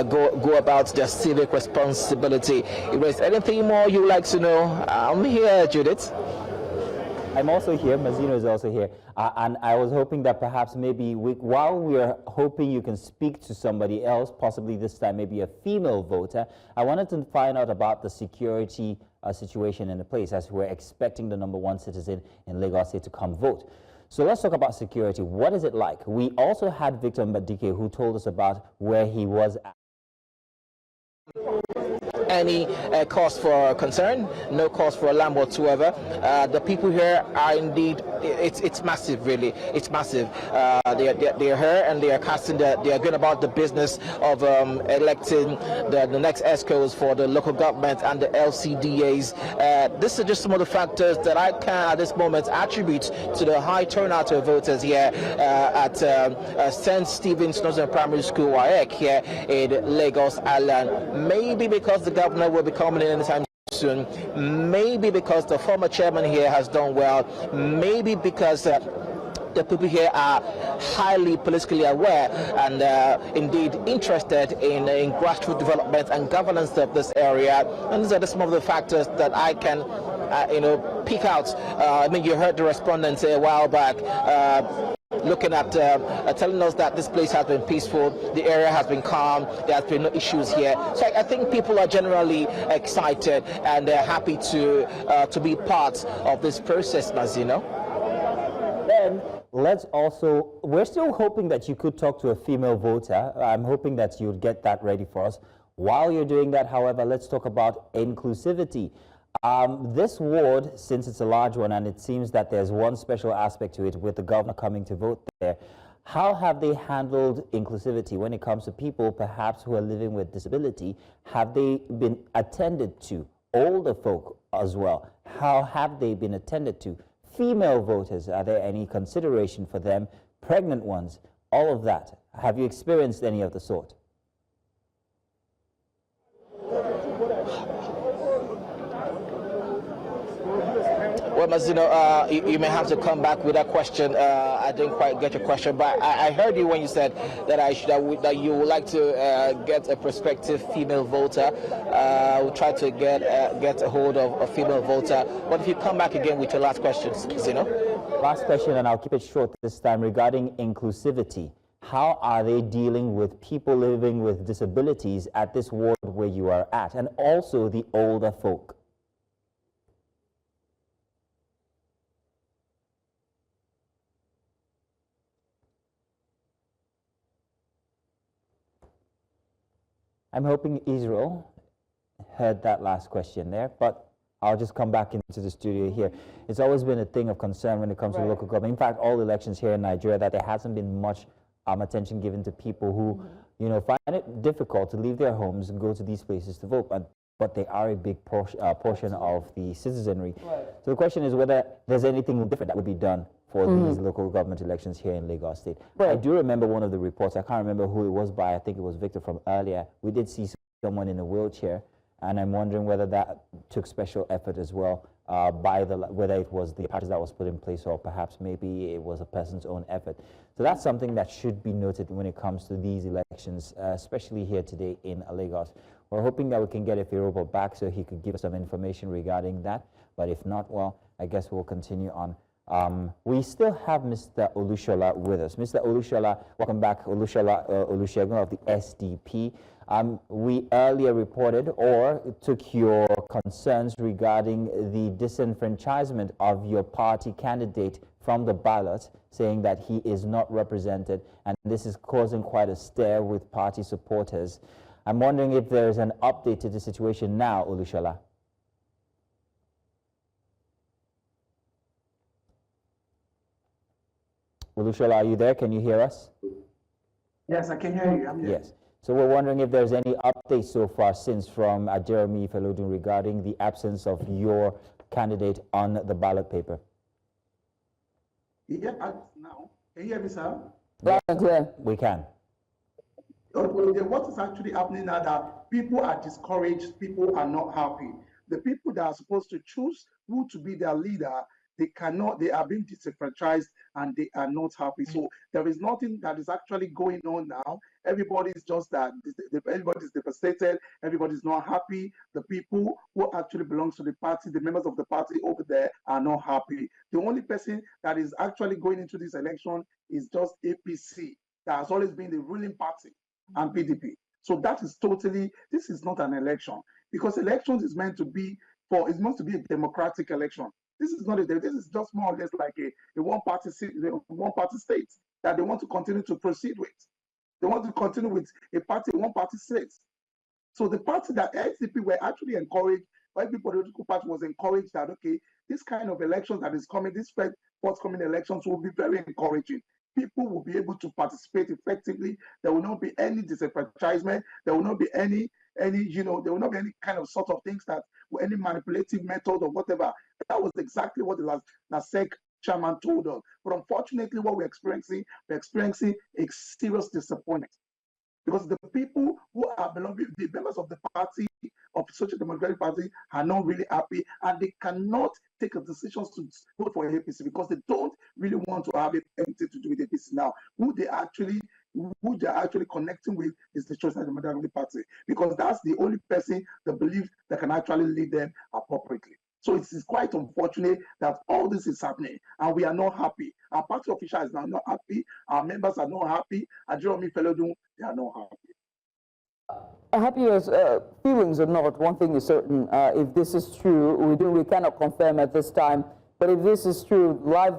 go about their civic responsibility. If there's anything more you would like to know, I'm here, Judith. I'm also here. Mazino is also here. And I was hoping that perhaps maybe while we are hoping you can speak to somebody else, possibly this time maybe a female voter, I wanted to find out about the security situation in the place, as we're expecting the number one citizen in Lagos State to come vote. So let's talk about security. What is it like? We also had Victor Mbadike, who told us about where he was at. Any cause for concern, no cause for alarm whatsoever. The people here are indeed, it's massive, really. It's massive. They are here and they are casting, they are going about the business of electing the next ESCOs for the local government and the LCDAs. This is just some of the factors that I can at this moment attribute to the high turnout of voters here at St. Stephen's Northern Primary School, WAEC, here in Lagos Island. Maybe because the governor will be coming in anytime soon. Maybe because the former chairman here has done well. Maybe because the people here are highly politically aware and indeed interested in grassroots development and governance of this area. And these are some of the factors that I can, pick out. I mean, you heard the respondents a while back looking at telling us that this place has been peaceful, the area has been calm, there has been no issues here. So I think people are generally excited and they're happy to be part of this process, Mazino. Then we're still hoping that you could talk to a female voter. I'm hoping that you'd get that ready for us. While you're doing that, however, let's talk about inclusivity. This ward, since it's a large one and it seems that there's one special aspect to it with the governor coming to vote there, how have they handled inclusivity when it comes to people perhaps who are living with disability? Have they been attended to? Older folk as well, how have they been attended to? Female voters, are there any consideration for them? Pregnant ones, all of that. Have you experienced any of the sort? Well, Mazino, you may have to come back with that question. I didn't quite get your question, but I heard you when you said that you would like to get a prospective female voter. We'll try to get a hold of a female voter. But if you come back again with your last question, Mazino. Last question, and I'll keep it short this time, regarding inclusivity. How are they dealing with people living with disabilities at this ward where you are at, and also the older folk? I'm hoping Israel heard that last question there, but I'll just come back into the studio here. It's always been a thing of concern when it comes to local government. In fact, all elections here in Nigeria, that there hasn't been much attention given to people who, find it difficult to leave their homes and go to these places to vote. But they are a big portion of the citizenry. Right. So the question is whether there's anything different that would be done for these local government elections here in Lagos State. Right. I do remember one of the reports, I can't remember who it was by, I think it was Victor from earlier. We did see someone in a wheelchair, and I'm wondering whether that took special effort as well, whether it was the parties that was put in place or perhaps maybe it was a person's own effort. So that's something that should be noted when it comes to these elections, especially here today in Lagos. We're hoping that we can get a favorable back so he could give us some information regarding that. But if not, well, I guess we'll continue on. We still have Mr. Olushola with us. Mr. Olushola, welcome back. Olusegun of the SDP. We earlier reported or took your concerns regarding the disenfranchisement of your party candidate from the ballot, saying that he is not represented, and this is causing quite a stir with party supporters. I'm wondering if there's an update to the situation now, Olushola. Olushola, are you there? Can you hear us? Yes, I can hear you. I'm here. Yes. So we're wondering if there's any updates so far since from Jeremy Felodun regarding the absence of your candidate on the ballot paper. Yeah, now. Can you hear me, sir? Loud and clear. We can. What is actually happening now that people are discouraged, people are not happy. The people that are supposed to choose who to be their leader, they are being disenfranchised and they are not happy. So there is nothing that is actually going on now. Everybody's just that, everybody's devastated, everybody's not happy. The people who actually belongs to the party, the members of the party over there are not happy. The only person that is actually going into this election is just APC, that has always been the ruling party, and PDP. So that is this is not an election, because elections is meant to be a democratic election. This is this is just more or less like a one-party state that they want to continue to proceed with. They want to continue with a one-party state. So the party that SDP were actually encouraged, every political party was encouraged that, okay, this kind of elections that is coming, this forthcoming elections will be very encouraging. People will be able to participate effectively. There will not be any disenfranchisement. There will not be any there will not be any kind of sort of things any manipulative method or whatever. That was exactly what the NASEC chairman told us. But unfortunately, what we're experiencing a serious disappointment. Because the people who are the members of the party of the Social Democratic Party are not really happy, and they cannot take a decision to vote for APC because they don't really want to have anything to do with APC now. Who they're actually connecting with is the Social Democratic Party, because that's the only person they believe that can actually lead them appropriately. So it is quite unfortunate that all this is happening, and we are not happy. Our party officials are not happy. Our members are not happy. Eti-Osa Felodun, they are not happy. Happy as feelings or not, one thing is certain. If this is true, we cannot confirm at this time. But if this is true, live.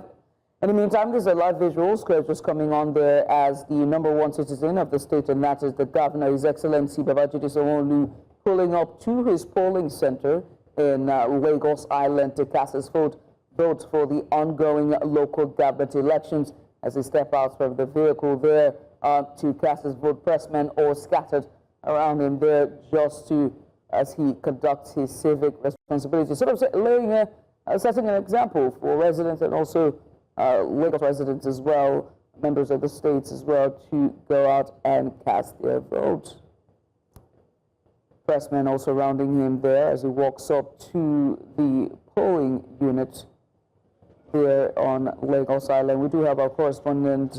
In the meantime, there's a live visual script just coming on there as the #1 citizen of the state, and that is the Governor, His Excellency Babajide Sanwo-Olu, pulling up to his polling center in Lagos Island to cast his vote for the ongoing local government elections. As he steps out from the vehicle there to cast his vote, pressmen all scattered around him there just to, as he conducts his civic responsibility, sort of setting an example for residents and also Lagos residents as well, members of the states as well, to go out and cast their vote. Pressmen also surrounding him there as he walks up to the polling unit here on Lagos Island. We do have our correspondent,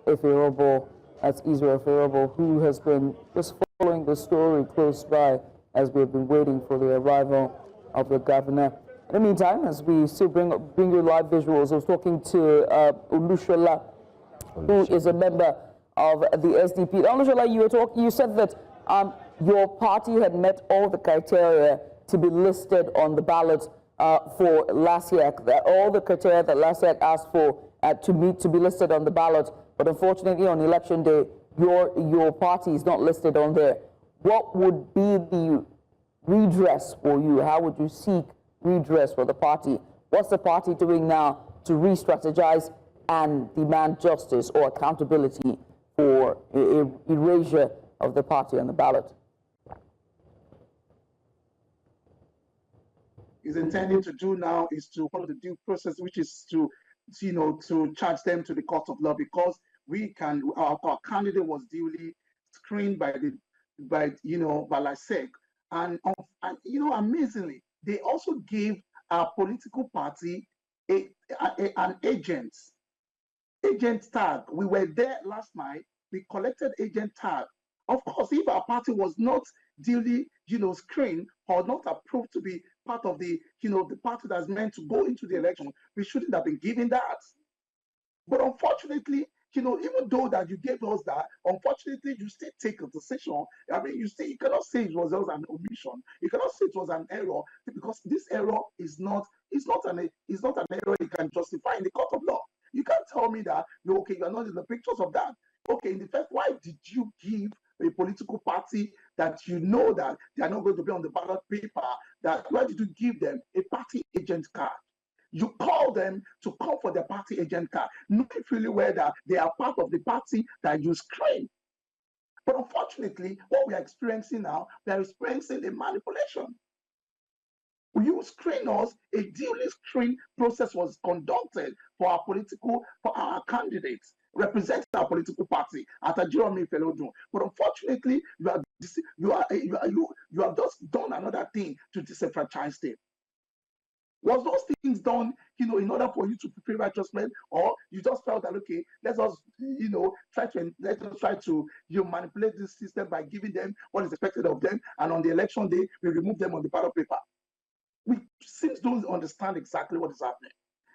Efe-Robo, that's Israel Efe-Robo, who has been just following the story close by as we've been waiting for the arrival of the governor. In the meantime, as we still bring you live visuals, I was talking to Olushola, who is a member of the SDP. Olushola, you said that your party had met all the criteria to be listed on the ballot for LASIAC, all the criteria that LASIAC asked for to be listed on the ballot, but unfortunately on election day, your party is not listed on there. What would be the redress for you? How would you seek redress for the party? What's the party doing now to re-strategize and demand justice or accountability for erasure of the party on the ballot? Is intending to do now is to follow the due process, which is to charge them to the court of law, because our candidate was duly screened by LASIAC, and amazingly, they also gave our political party an agent tag. We were there last night. We collected agent tag. Of course, if our party was not duly, screened or not approved to be part of the party that's meant to go into the election, we shouldn't have been given that. But unfortunately, even though that you gave us that, unfortunately, you still take a decision. I mean, you cannot say it was an omission. You cannot say it was an error, because this error is not an error you can justify in the court of law. You can't tell me that you're not in the pictures of that. Okay, in the first, why did you give a political party that that they are not going to be on the ballot paper, why did you give them a party agent card? You call them to come for their party agent card, knowing fully well that they are part of the party that you screen. But unfortunately, what we are experiencing now, we are experiencing a manipulation. When you screen us, a duly screened process was conducted for our candidates representing our political party at Eti-Osa Felodun. But unfortunately, you have just done another thing to disenfranchise them. Was those things done, in order for you to prepare righteousness, or you just felt that okay, let's try to manipulate this system by giving them what is expected of them, and on the election day we remove them on the ballot paper? We seems don't understand exactly what is happening,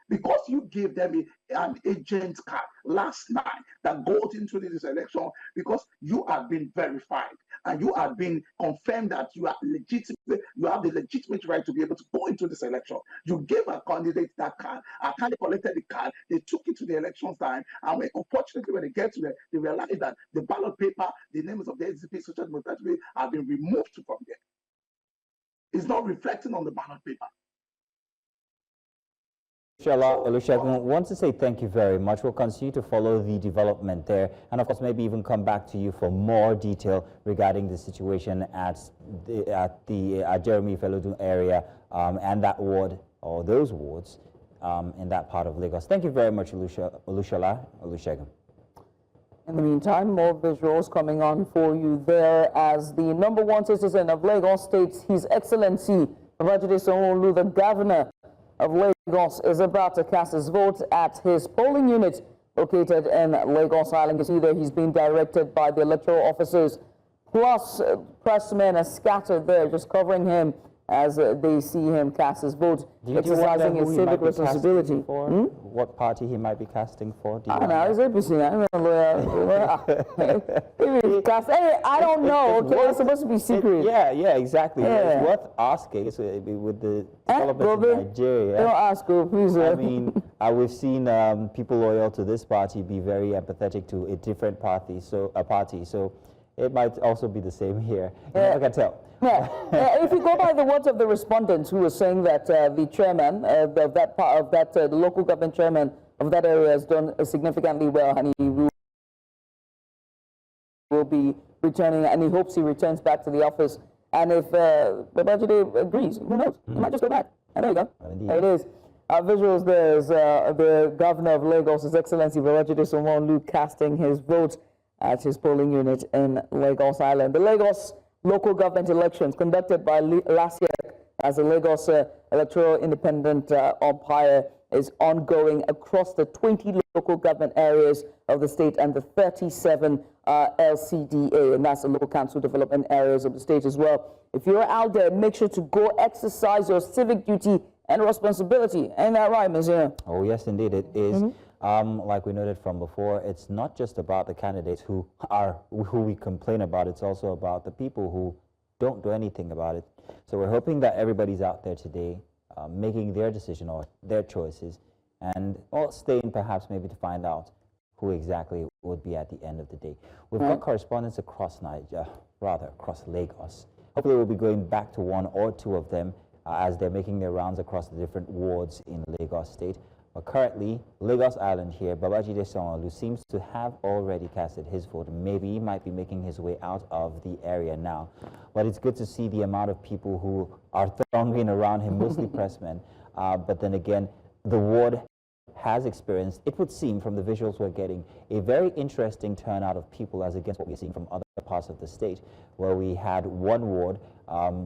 because you gave them an agent card last night that goes into this election, because you have been verified and you have been confirmed that you are legitimate, you have the legitimate right to be able to go into this election. You gave a candidate that card, a candidate collected the card, they took it to the election time, and unfortunately when they get to they realize that the ballot paper, the names of the SDP Social Democratic have been removed from there. It's not reflecting on the ballot paper. Olusegun, I want to say thank you very much. We'll continue to follow the development there, and of course maybe even come back to you for more detail regarding the situation at the Jeremy Felodun area and that ward, or those wards in that part of Lagos. Thank you very much, Olusegun. In the meantime, more visuals coming on for you there as the #1 citizen of Lagos states His Excellency Babajide Sanwo-Olu, the governor of Lagos, is about to cast his vote at his polling unit located in Lagos Island. You see there he's being directed by the electoral officers, plus pressmen are scattered there just covering him as they see him cast his vote, exercising his civic responsibility. What party he might be casting for? I don't know, it's APC. I don't know. Okay, it's supposed to be secret. Yeah, exactly. Yeah. It's worth asking with the developments in Nigeria. Don't ask, please. I mean, we've seen people loyal to this party be very empathetic to a different party. So it might also be the same here. You never can tell. If you go by the words of the respondents who were saying that the chairman of that part of that, the local government chairman of that area has done significantly well, and he will be returning, and he hopes he returns back to the office. And if Babajide agrees, who knows? He might just go back. And there you go. There it is. Visuals there is the governor of Lagos, His Excellency Babajide Sanwo-Olu, casting his vote at his polling unit in Lagos Island. The Lagos local government elections conducted by last year as the Lagos Electoral Independent Umpire is ongoing across the 20 local government areas of the state and the 37 LCDA, and that's the local council development areas of the state as well. If you're out there, make sure to go exercise your civic duty and responsibility. Ain't that right, Ms. Oh, yes, indeed, it is. Like we noted from before, it's not just about the candidates who we complain about, it's also about the people who don't do anything about it. So we're hoping that everybody's out there today making their decision or their choices, and staying perhaps maybe to find out who exactly would be at the end of the day. We've got correspondents across across Lagos. Hopefully we'll be going back to one or two of them as they're making their rounds across the different wards in Lagos State. But currently, Lagos Island here, Babajide Sanwo-Olu seems to have already casted his vote. Maybe he might be making his way out of the area now. But it's good to see the amount of people who are thronging around him, mostly pressmen. But then again, the ward has experienced, it would seem from the visuals we're getting, a very interesting turnout of people as against what we're seeing from other parts of the state, where we had one ward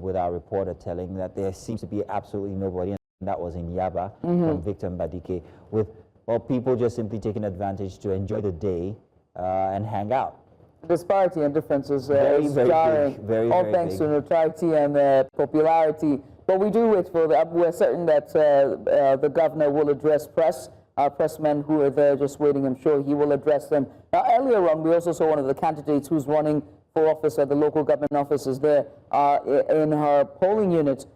with our reporter telling that there seems to be absolutely nobody. That was in Yaba from Victor Mbadike, with people just simply taking advantage to enjoy the day and hang out. Disparity and differences very, is very jarring, big, all thanks to notoriety and popularity. But we do wait for that. We're certain that the governor will address pressmen who are there just waiting. I'm sure he will address them. Now, earlier on, we also saw one of the candidates who's running for office at the local government offices there in her polling unit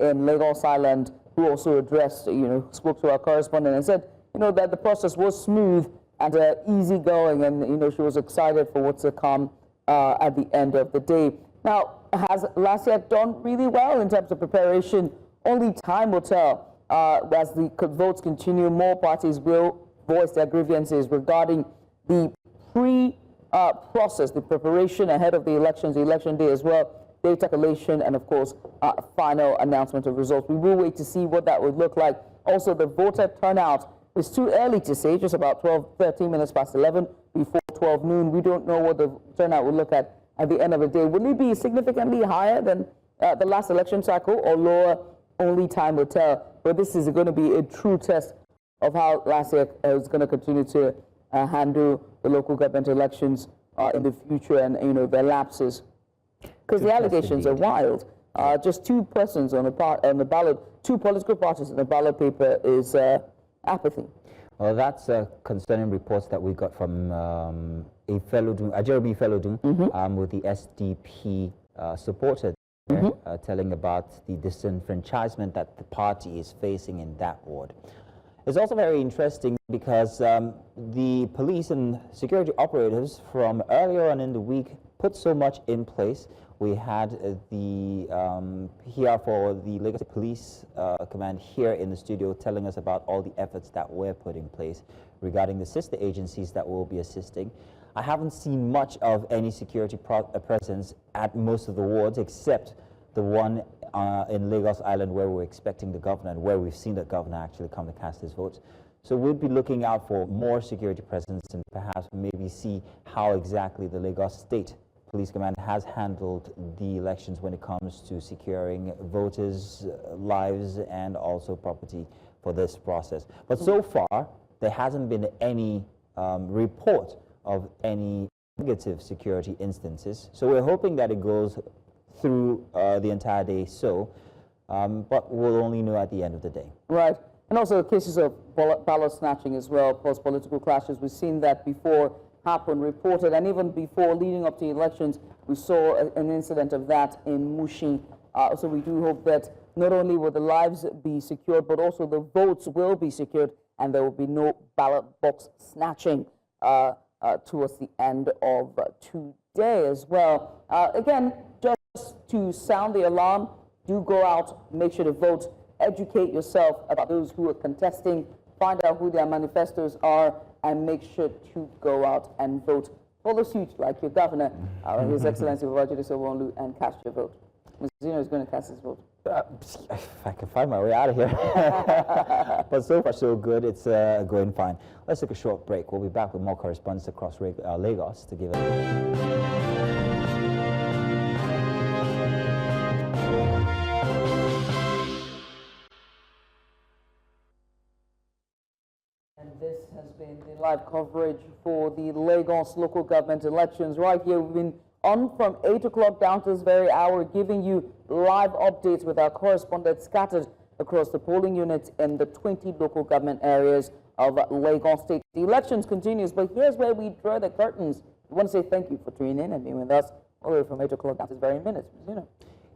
in Lagos Island, who also addressed, spoke to our correspondent and said, that the process was smooth and easygoing, and, she was excited for what's to come at the end of the day. Now, has LASIAC done really well in terms of preparation? Only time will tell. As the votes continue, more parties will voice their grievances regarding the process, the preparation ahead of the elections, the election day as well, data collation, and of course, final announcement of results. We will wait to see what that would look like. Also, the voter turnout is too early to say, just about 13 minutes past 11 before 12 noon. We don't know what the turnout will look at the end of the day. Will it be significantly higher than the last election cycle or lower? Only time will tell. But this is going to be a true test of how LASIAC is going to continue to handle the local government elections in the future, and their lapses. Because the allegations are wild. Just two persons on the ballot, two political parties on the ballot paper is apathy. Well, that's concerning reports that we got from Jeremy Felodun with the SDP supporter there, telling about the disenfranchisement that the party is facing in that ward. It's also very interesting because the police and security operatives from earlier on in the week put so much in place. We had the here for the Lagos Police Command here in the studio telling us about all the efforts that were put in place regarding the sister agencies that will be assisting. I haven't seen much of any security presence at most of the wards except the one in Lagos Island where we're expecting the governor and where we've seen the governor actually come to cast his votes. So we'll be looking out for more security presence and perhaps maybe see how exactly the Lagos State Police Command has handled the elections when it comes to securing voters' lives and also property for this process. But so far, there hasn't been any report of any negative security instances. So we're hoping that it goes through the entire day but we'll only know at the end of the day. Right. And also cases of ballot snatching as well, plus political clashes. We've seen that before happen, reported, and even before leading up to elections, we saw an incident of that in Mushin. So we do hope that not only will the lives be secured, but also the votes will be secured, and there will be no ballot box snatching towards the end of today as well. Again, just to sound the alarm, do go out, make sure to vote, educate yourself about those who are contesting, find out who their manifestos are, and make sure to go out and vote. Follow suit like your governor, His Excellency Babajide Sanwo-Olu, and cast your vote. Zeno is going to cast his vote. If I can find my way out of here. But so far, so good. It's going fine. Let's take a short break. We'll be back with more correspondence across Lagos to give it. And this has been the live coverage for the Lagos local government elections. Right here, we've been on from 8 o'clock down to this very hour, giving you live updates with our correspondents scattered across the polling units in the 20 local government areas of Lagos State. The elections continues, but here's where we draw the curtains. We want to say thank you for tuning in and being with us all the way from 8 o'clock down to this very minute.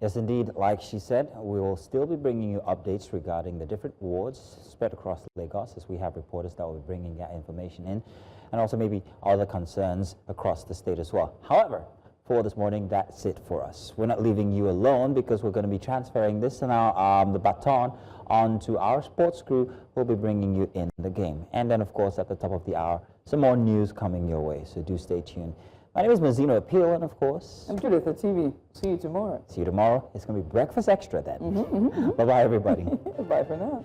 Yes, indeed. Like she said, we will still be bringing you updates regarding the different wards spread across Lagos, as we have reporters that will be bringing that information in, and also maybe other concerns across the state as well. However, for this morning, that's it for us. We're not leaving you alone, because we're going to be transferring this now, the baton onto our sports crew, who will be bringing you in the game. And then, of course, at the top of the hour, some more news coming your way, so do stay tuned. My name is Mazino Appeal, and of course, I'm Judith at TV. See you tomorrow. See you tomorrow. It's going to be Breakfast Extra then. Bye-bye, everybody. Bye for now.